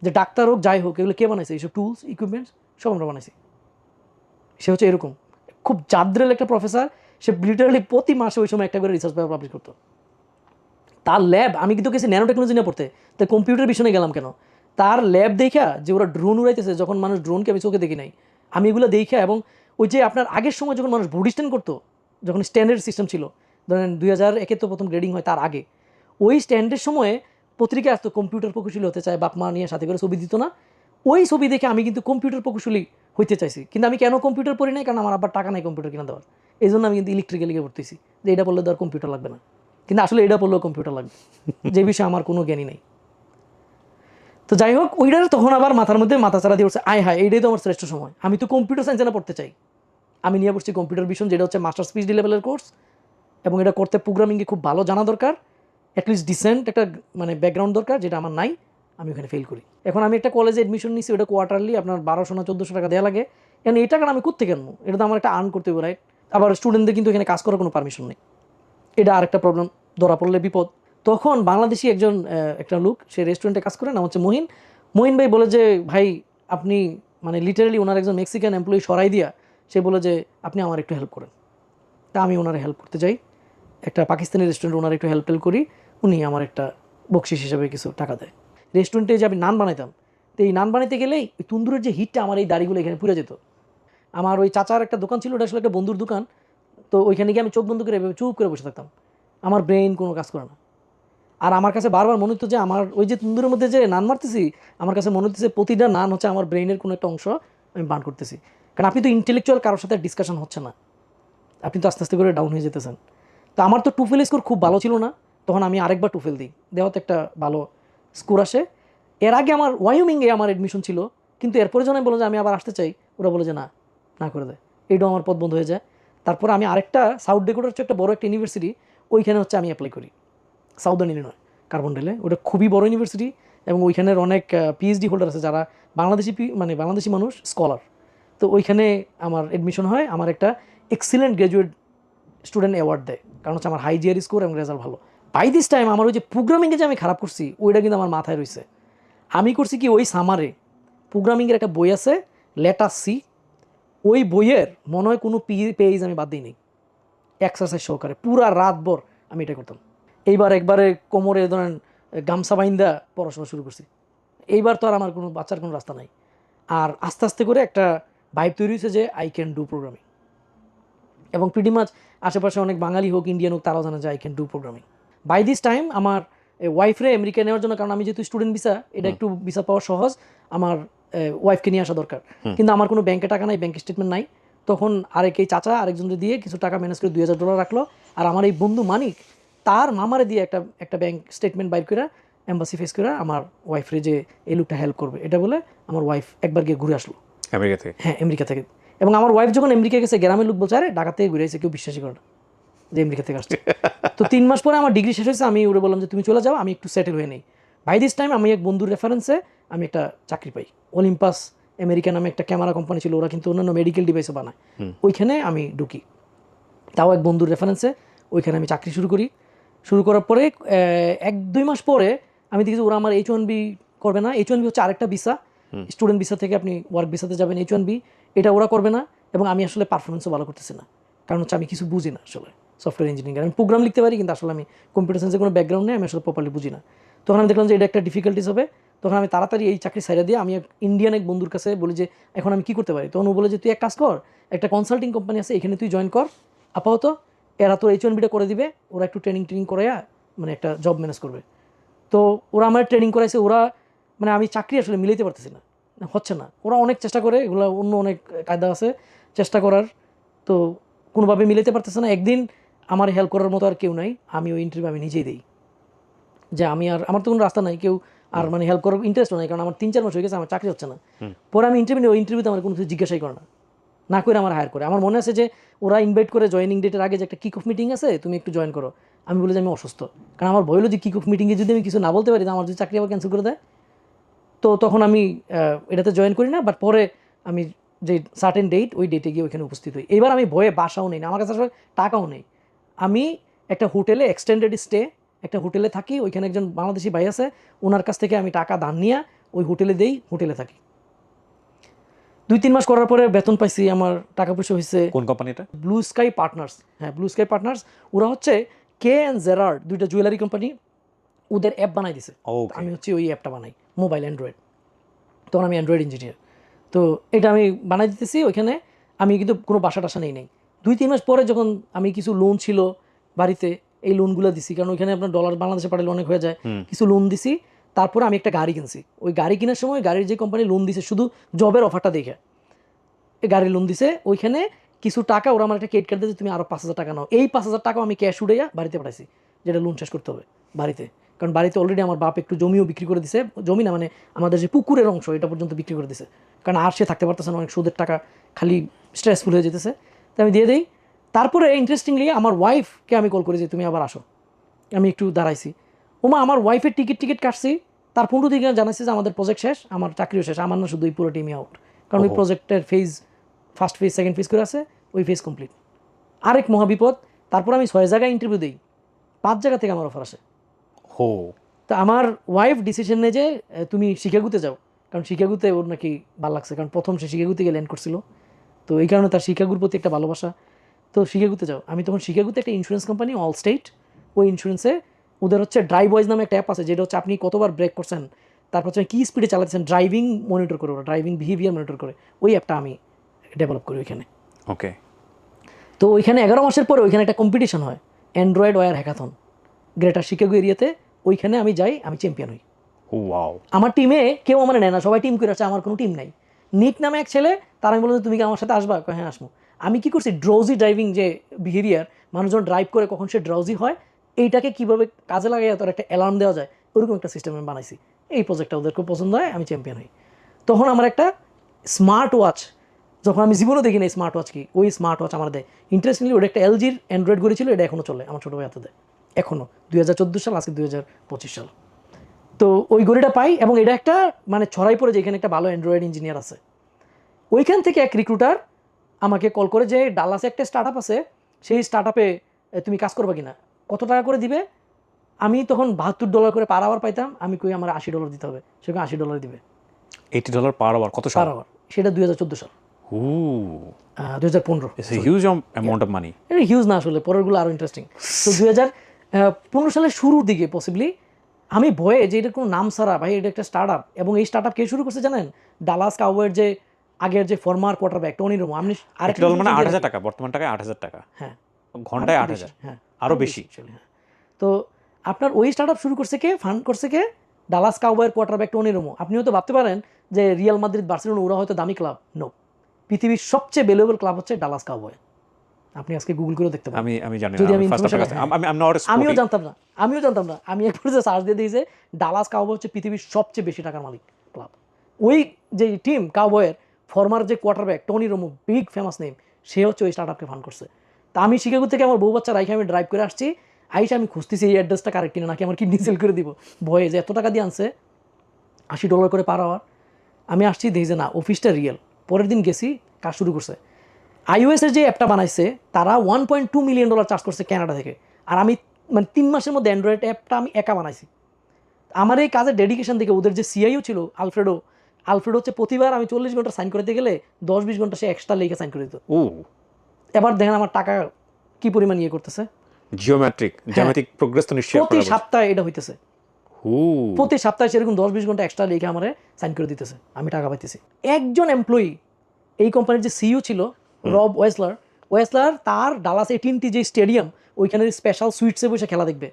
যে ডাক্তার হোক যাই হোক, এগুলো কে বানাইছে, এইসব টুলস ইকুইপমেন্টস সব আমরা বানাইছি। সে হচ্ছে এরকম খুব জাদ্রেল একটা প্রফেসর। সে লিটারালি প্রতি মাসে ওই সময় একটা করে রিসার্চ পেপার পাবলিশ করতো। তার ল্যাব, আমি কিন্তু গেছি ন্যানো টেকনোলজি নিয়ে পড়তে, তাই কম্পিউটার বিষয়ে গেলাম কেন, তার ল্যাব দেখা যে ওরা ড্রোন উড়াইতেছে, যখন মানুষ ড্রোনকে আমি চোখে দেখি নাই, আমি এগুলো দেখা, এবং ওই যে আপনার আগের সময় যখন মানুষ বডি স্ট্যান্ড করতো, যখন স্ট্যান্ডার্ড সিস্টেম ছিল, ধরেন 2001 তো প্রথম গ্রেডিং হয়, তার আগে ওই স্ট্যান্ডের সময়ে পত্রিকা আসতো কম্পিউটার প্রকৌশলী হতে চায়, বাপ মা নিয়ে সাথে করে ছবি দিত না, ওই ছবি দেখে আমি কিন্তু কম্পিউটার প্রকৌশলী হইতে চাইছি। কিন্তু আমি কেন কম্পিউটার পড়ি নাই, কারণ আমার আবার টাকা নাই কম্পিউটার কিনা দেওয়ার, এই জন্য আমি কিন্তু ইলেকট্রিক্যাল লিগে পড়তেছি, যে এটা পড়লে দেওয়ার কম্পিউটার লাগবে না, কিন্তু আসলে এটা পড়লেও কম্পিউটার লাগবে, যে বিষয়ে আমার কোনো জ্ঞানই নেই। তো যাই হোক, ওইটার তখন আবার মাথার মধ্যে মাথা চারা দিয়ে উঠছে, আয় হায় এইটাই তো আমার শ্রেষ্ঠ সময়, আমি তো কম্পিউটার সায়েন্স না পড়তে চাই। আমি নিয়ে পড়ছি কম্পিউটার ভিশন, যেটা হচ্ছে মাস্টার্স পিএইচডি লেভেলের কোর্স, এবং এটা করতে প্রোগ্রামিংয়ে খুব ভালো জানা দরকার, অ্যাটলিস্ট ডিসেন্ট একটা মানে ব্যাকগ্রাউন্ড দরকার, যেটা আমার নাই। আমি ওখানে ফেল করি। এখন আমি একটা কলেজে অ্যাডমিশন নিচ্ছি, ওটা কোয়ার্টারলি আপনার 1200 না 1400 টাকা দেওয়া লাগে। এখন এই টাকাটা আমি কোত্থেকে আনবো, এটা তো আমার একটা আর্ন করতে হবে, রাইট? আবার স্টুডেন্টদের কিন্তু এখানে কাজ করার কোনো পারমিশন নেই, এটা আরেকটা প্রবলেম, ধরা পড়লে বিপদ। তখন বাংলাদেশি একটা লোক, সে রেস্টুরেন্টে কাজ করে, নাম হচ্ছে মহিন ভাই বলে যে, ভাই আপনি মানে লিটারালি ওনার একজন মেক্সিকান এমপ্লয়ি সরাই দিয়া, সে বলে যে আপনি আমার একটু হেল্প করেন। তা আমি ওনারে হেল্প করতে যাই, একটা পাকিস্তানি রেস্টুরেন্ট, ওনার একটু হেল্প করি, উনি আমার একটা বকশিস হিসেবে কিছু টাকা দেয়। রেস্টুরেন্টে যে আমি নান বানাইতাম, তো এই নান বানাইতে গেলেই ওই তন্দুরের যে হিটটা আমার এই দাড়িগুলো এখানে পুড়ে যেত। আমার ওই চাচার একটা দোকান ছিল, ওটা আসলে একটা বন্ধুর দোকান, তো ওইখানে গিয়ে আমি চোখ বন্ধ করে চুপ করে বসে থাকতাম, আমার ব্রেইন কোনো কাজ করে না। আর আমার কাছে বারবার মনে হতো যে আমার ওই যে তন্দুরের মধ্যে যে নান মারতেছি, আমার কাছে মনে হচ্ছে প্রতিটা নান হচ্ছে আমার ব্রেইনের কোনো একটা অংশ আমি বার্ন করতেছি। কারণ আপনি তো ইন্টেলেকচুয়াল কারোর সাথে ডিসকাশন হচ্ছে না, আপনি তো আস্তে আস্তে করে ডাউন হয়ে যেতেছেন। তো আমার তো টুফেল স্কোর খুব ভালো ছিল না, তখন আমি আরেকবার টুফেল দিই, দেওয়াতে একটা ভালো স্কোর আসে। এর আগে আমার ওয়াইওমিংয়ে আমার অ্যাডমিশন ছিল, কিন্তু এরপরে যখন আমি বললাম যে আমি আবার আসতে চাই, ওরা বলে যে না করে দেয়, এইটাও আমার পথ বন্ধ হয়ে যায়। তারপর আমি আরেকটা সাউথ ডেকোটার হচ্ছে একটা বড় একটা ইউনিভার্সিটি, ওইখানে হচ্ছে আমি অ্যাপ্লাই করি, সাউদার্ন ইলিনয় কার্বনডেলে, ওটা খুবই বড় ইউনিভার্সিটি, এবং ওইখানের অনেক পিএইচডি হোল্ডার আছে যারা বাংলাদেশি মানুষ স্কলার। তো ওইখানে আমার অ্যাডমিশন হয়, আমার একটা এক্সিলেন্ট গ্র্যাজুয়েট স্টুডেন্ট অ্যাওয়ার্ড দেয়, কারণ হচ্ছে আমার হাই জিআর স্কোর এবং রেজাল্ট ভালো। বাই দিস টাইম আমার ওই যে প্রোগ্রামিংয়ে যে আমি খারাপ করছি, ওইটা কিন্তু আমার মাথায় রয়েছে। আমি করছি কি, ওই সামারে প্রোগ্রামিংয়ের একটা বই আছে লেটার সি, ওই বইয়ের মনে হয় কোনো পেজ আমি বাদ দিই নি, এক্সারসাইজ সহকারে পুরা রাতভর আমি এটা করতাম। এইবার একবারে কোমরে ধরেন গামছা বাইন্দা পড়াশোনা শুরু করছি। এইবার তো আর আমার কোনো বাচ্চার কোনো রাস্তা নাই। আর আস্তে আস্তে করে একটা ভাইব তৈরি হয়েছে যে আই ক্যান ডু প্রোগ্রামিং, এবং প্রিটি মাচ আশেপাশে অনেক বাঙালি হোক ইন্ডিয়ান হোক তারাও জানে যে I can do programming. By this time আমার ওয়াইফরে আমেরিকা নেওয়ার জন্য, কারণ আমি যেহেতু স্টুডেন্ট ভিসা, এটা একটু ভিসা পাওয়া সহজ, আমার ওয়াইফকে নিয়ে আসা দরকার, কিন্তু আমার কোনো ব্যাংকে টাকা নাই, ব্যাংক স্টেটমেন্ট নাই। তখন এই চাচা আরেকজনকে দিয়ে কিছু টাকা ম্যানেজ করে $2000 রাখলো, আর আমার এই বন্ধু মানিক তার মামারে দিয়ে একটা ব্যাংক স্টেটমেন্ট বাইর করে এম্বাসি ফেস করে আমার ওয়াইফরে যে এই লোকটা হেল্প করবে এটা বলে আমার ওয়াইফ একবার গিয়ে ঘুরে আসলো আমেরিকা থেকে। হ্যাঁ, আমেরিকা থেকে। এবং আমার ওয়াইফ যখন আমেরিকা গেছে, গ্রামের লোক বলছে আরে ঢাকা থেকে ঘুরে এসে, কেউ বিশ্বাসই করে না যে আমেরিকা থেকে আসছে। তো 3 মাস পরে আমার ডিগ্রি শেষ হয়েছে, আমি ওরে বললাম যে তুমি চলে যাও, আমি একটু সেটেল হয়ে নেই। বাই দিস টাইম আমি এক বন্ধুর রেফারেন্সে আমি একটা চাকরি পাই, অলিম্পাস আমেরিকা নামে একটা ক্যামেরা কোম্পানি ছিল, ওরা কিন্তু অন্যান্য মেডিকেল ডিভাইসও বানায়, ওইখানে আমি ঢুকি, তাও এক বন্ধুর রেফারেন্সে। ওইখানে আমি চাকরি শুরু করার পরে 1-2 মাস পরে আমি দেখি যে ওরা আমার H1B করবে না। H1B হচ্ছে আরেকটা ভিসা, স্টুডেন্ট ভিসা থেকে আপনি ওয়ার্ক ভিসাতে যাবেন, H1B এটা ওরা করবে না, এবং আমি আসলে পারফরমেন্সও ভালো করতেছি না, কারণ হচ্ছে আমি কিছু বুঝি না আসলে, সফটওয়্যার ইঞ্জিনিয়ারিং। আমি প্রোগ্রাম লিখতে পারি, কিন্তু আসলে আমি কম্পিউটার সায়েন্সের কোনো ব্যাকগ্রাউন্ড নেই, আমি আসলে প্রপারলি বুঝি না। তখন আমি দেখলাম যে এটা একটা ডিফিকাল্টিস হবে। তখন আমি তাড়াতাড়ি এই চাকরি ছাইড়া দিয়ে আমি ইন্ডিয়ান এক বন্ধুর কাছে বলি যে এখন আমি কী করতে পারি। তখন ও বলে যে তুই এক কাজ কর, একটা কনসাল্টিং কোম্পানি আছে, এখানে তুই জয়েন কর আপাতত, এরা তোর H1Bটা করে দিবে, ওরা একটু ট্রেনিং করাইয়া মানে একটা জব ম্যানেজ করবে। তো ওরা আমার ট্রেনিং করাইছে, ওরা মানে আমি চাকরি আসলে মিলাইতে পারতেছি না, হচ্ছে না। ওরা অনেক চেষ্টা করে, এগুলো অন্য অনেক কায়দা আছে চেষ্টা করার, তো কোনোভাবে মিলাইতে পারতেছে না। একদিন আমার হেল্প করার মতো আর কেউ নাই, আমি ওই ইন্টারভিউ আমি নিজেই দিই, যে আমি আর আমার তো কোনো রাস্তা নাই, কেউ আর মানে হেল্প করার ইন্টারেস্টও নাই, কারণ আমার 3-4 মাস হয়ে গেছে, আমার চাকরি হচ্ছে না। পরে আমি ইন্টারভিউ ওই ইন্টারভিউতে আমার কোনো কিছু জিজ্ঞাসাই করে না করে আমার হায়ার করে। আমার মনে আছে যে ওরা ইনভাইট করে জয়েনিং ডেটের আগে যে একটা কিক অফ মিটিং আছে, তুমি একটু জয়েন করো। আমি বলি যে আমি অসুস্থ, কারণ আমার ভয় হলো যে কিক অফ মিটিংয়ে যদি আমি কিছু না বলতে পারি, আমার যদি চাকরি আবার ক্যান্সেল করে দেয়। তো তখন আমি এটাতে জয়েন করি না, বাট পরে আমি যে সার্টেন ডেট, ওই ডেটে গিয়ে ওইখানে উপস্থিত হই। এবার আমি ভয়ে বাসাও নেই না, আমার কাছে আসলে টাকাও নেই। আমি একটা হোটেলে এক্সটেন্ডেড স্টে, একটা হোটেলে থাকি, ওইখানে একজন বাংলাদেশি ভাই আছে, ওনার কাছ থেকে আমি টাকা ধার নিয়ে ওই হোটেলে দেই, হোটেলে থাকি। 2-3 মাস করার পরে বেতন পাইছি, আমার টাকা পয়সা হয়েছে। কোন কোম্পানি এটা? Blue sky partners. হ্যাঁ, ব্লু স্কাই পার্টনার্স। ওরা হচ্ছে কে অ্যান্ড জেরার্ড, দুইটা জুয়েলারি কোম্পানি, ওদের অ্যাপ বানাই দিছে। আমি হচ্ছে ওই অ্যাপটা বানাই, মোবাইল অ্যান্ড্রয়েড। তখন আমি অ্যান্ড্রয়েড ইঞ্জিনিয়ার, তো এটা আমি বানাই দিতেছি ওইখানে। আমি কিন্তু কোনো বাসা টাসা নেই। 2-3 মাস পরে যখন আমি কিছু লোন ছিল বাড়িতে, এই লোনগুলো দিছি, কারণ ওইখানে আপনার ডলার বাংলাদেশে পাঠালে অনেক হয়ে যায়, কিছু লোন দিছি। তারপরে আমি একটা গাড়ি কিনছি। ওই গাড়ি কেনার সময় গাড়ির যে কোম্পানি লোন দিছে, শুধু জবের অফারটা দেখে গাড়ি লোন দিছে, ওইখানে কিছু টাকা ওরা আমার একটা ক্রেডিট কার্ড দিয়েছে, তুমি আরও 5,000 টাকা নাও। এই 5,000 টাকা আমি ক্যাশ উড়াইয়া বাড়িতে পাঠাইছি, যেটা লোন শেষ করতে হবে বাড়িতে। কারণ বাড়িতে অলরেডি আমার বাপ একটু জমিও বিক্রি করে দিছে, জমি না মানে আমাদের যে পুকুরের অংশ, এটা পর্যন্ত বিক্রি করে দিছে, কারণ আর সে থাকতে পারতেছে না, অনেক সুদের টাকা, খালি স্ট্রেসফুল হয়ে যেতেছে। তো আমি দিয়ে দিই। তারপরে ইন্টারেস্টিংলি আমার ওয়াইফকে আমি কল করি যে তুমি আবার আসো। আমি একটু দাঁড়াইছি, ওমা আমার ওয়াইফের টিকিট কাটছি, তার 15 দিন জানাইছে যে আমাদের প্রজেক্ট শেষ, আমার চাকরিও শেষ, আমার না শুধু এই পুরো টিমই আউট, কারণ ওই প্রজেক্টের phase, first phase second phase করে আছে, ওই ফেজ কমপ্লিট। আরেক মহাবিপদ। তারপর আমি 6 জায়গায় ইন্টারভিউ দিই, 5 জায়গা থেকে আমার অফার আসে। তো আমার ওয়াইফ ডিসিশন নেয় যে তুমি শিকাগোতে যাও, কারণ শিকাগোতে ওর নাকি ভালো লাগছে, কারণ প্রথম সে শিকাগোতে গিয়ে ল্যান্ড করছিল, তো এই কারণে তার শিকাগোর প্রতি একটা ভালোবাসা। তো শিকাগোতে যাও। আমি তখন শিকাগোতে একটা ইন্স্যুরেন্স কোম্পানি অল স্টেট, ওই ইন্স্যুরেন্সে ওদের হচ্ছে ড্রাইভ ওয়াইজ নামে একটা অ্যাপ আছে, যেটা হচ্ছে আপনি কতবার ব্রেক করছেন, তারপর হচ্ছে কী স্পিডে চালাচ্ছেন, ড্রাইভিং মনিটর করে, ওরা ড্রাইভিং বিহেভিয়ার মনিটর করে, ওই অ্যাপটা আমি ডেভেলপ করি ওইখানে। ওকে। তো ওইখানে 11 মাসের পরে ওইখানে একটা কম্পিটিশন হয়, Android Wear hackathon, greater Chicago এরিয়াতে। ওইখানে আমি যাই, আমি চ্যাম্পিয়ন হই। ওয়াও। আমার টিমে কেউ আমার নেয় না, সবাই টিম করে আসছে, আমার কোনো টিম নাই। নিক নামে এক ছেলে, তার আমি বললাম তুমি কি আমার সাথে আসবা? হ্যাঁ আসবো। আমি কি করছি, ড্রাউজি ড্রাইভিং যে বিহেভিয়ার, মানুষজন ড্রাইভ করে কখন সে ড্রাউজি হয়, এইটাকে কীভাবে কাজে লাগাই তার একটা অ্যালার্ম দেওয়া যায়, ওরকম একটা সিস্টেম আমি বানাইছি। এই প্রজেক্টটা ওদের খুব পছন্দ হয়, আমি চ্যাম্পিয়ন হই। তখন আমার একটা স্মার্ট ওয়াচ, যখন আমি জীবনও দেখি না স্মার্ট ওয়াচ কি, ওই স্মার্ট ওয়াচ আমার দেয়। ইন্টারেস্টিংলি ওটা একটা এলজির অ্যান্ড্রয়েড গড়েছিল, এটা এখনও চলে, আমার ছোটো ভাই হাতে দেয় এখনও, 2014 সাল, আজকে 2025 সাল। তো ওই ঘড়িটা পাই, এবং এটা একটা মানে ছড়াই পড়ে যে এখানে একটা ভালো অ্যান্ড্রয়েড ইঞ্জিনিয়ার আছে। ওইখান থেকে এক রিক্রুটার আমাকে কল করে যে ডালাসে একটা স্টার্ট আপ আছে, সেই স্টার্ট আপে তুমি কাজ করবে কিনা, কত টাকা করে দিবে। আমি তখন $72 করে পার আওয়ার পাইতাম। আমি কই আমার $80 দিতে হবে, সেখানে $80 দিবে। $80 পার আওয়ার? কত সাল? পার আওয়ার, সেটা 2014 সাল। 2015। It's a huge amount of money. এটা হিউজ না আসলে, পরেরগুলো আরও ইন্টারেস্টিং। তো 2015 সালের শুরুর দিকে পসিবলি আমি ভয়ে যে এটা কোনো নাম ছাড়া, ভাই এটা একটা স্টার্ট আপ, এবং এই স্টার্ট আপ কে শুরু করছে জানেন? ডালাস কাউবয়ের যে আগের যে ফর্মার কোয়ার্টারব্যাক টনি রোমো। আপনি $80 মানে 8,000 টাকা, বর্তমান টাকায় 8,000 টাকা। হ্যাঁ, ঘন্টায় 8,000। হ্যাঁ, আরও বেশি। হ্যাঁ। তো আপনার ওই স্টার্ট আপ শুরু করছে কে, ফান্ড করছে কে? ডালাস কাউবয়ের কোয়ার্টারব্যাক টনি রোমো। আপনি হয়তো ভাবতে পারেন যে রিয়াল মাদ্রিদ, বার্সেলোনা ওরা হয়তো দামি ক্লাব। নো, পৃথিবীর সবচেয়ে ভ্যালুয়েবল ক্লাব হচ্ছে ডালাস কাউবয়। আপনি আজকে গুগল করে দেখতে পারেন। আমি জানি না, যদি আমি আমিও জানতাম না। আমি একবার যে সার্চ দিয়ে দিই যে ডালাস কাউবয় হচ্ছে পৃথিবীর সবচেয়ে বেশি টাকার মালিক ক্লাব। ওই যে টিম কাউবয়ের ফর্মার যে quarterback Tony Romo, big famous name, সে হচ্ছে ওই স্টার্ট আপকে ফান্ড করছে। তা আমি শিকাগো থেকে আমার বউ বাচ্চা রাইখে আমি ড্রাইভ করে আসছি, আইসা আমি খুঁজতেছি এই অ্যাড্রেসটা কারেক্ট কিনা, নাকি আমার কিডনি সেল করে দিব, ভয়ে যে এত টাকা দিয়ে আনছে, $80 করে পার আওয়ার। আমি আসছি দেখি যে না, অফিসটা রিয়েল। পরের দিন গেছি, কাজ শুরু করছে। iOS-এর যে অ্যাপটা বানাইছে তারা $1.2 মিলিয়ন চার্জ করছে কানাডা থেকে, আর আমি মানে 3 মাসের মধ্যে অ্যান্ড্রয়েড অ্যাপটা আমি একা বানাইছি। আমার এই কাজের ডেডিকেশন দেখে ওদের যে সিআইও ছিল আলফ্রেডো হচ্ছে প্রতিবার আমি 40 ঘন্টা সাইন করতে গেলে 10-20 ঘন্টা সে এক্সট্রা লেগে সাইন করে দিত। এবার দেখেন আমার টাকা কি পরিমাণ ইয়ে করতেছে, জ্যামিতিক প্রোগ্রেস তো নিশ্চয়ই প্রতি সপ্তাহে এটা হইতেছে। হু প্রতি সপ্তাহে সেরকম 10-20 ঘন্টা এক্সট্রা লিখে আমারে সাইন করে দিতেছে, আমি টাকা পাইতেছি। একজন এমপ্লয়ি এই কোম্পানির যে সিইও ছিল রব ওয়েসলার তার ডালাস এটিএনটি যে স্টেডিয়াম ওইখানে স্পেশাল সুইটসে বসে খেলা দেখবে,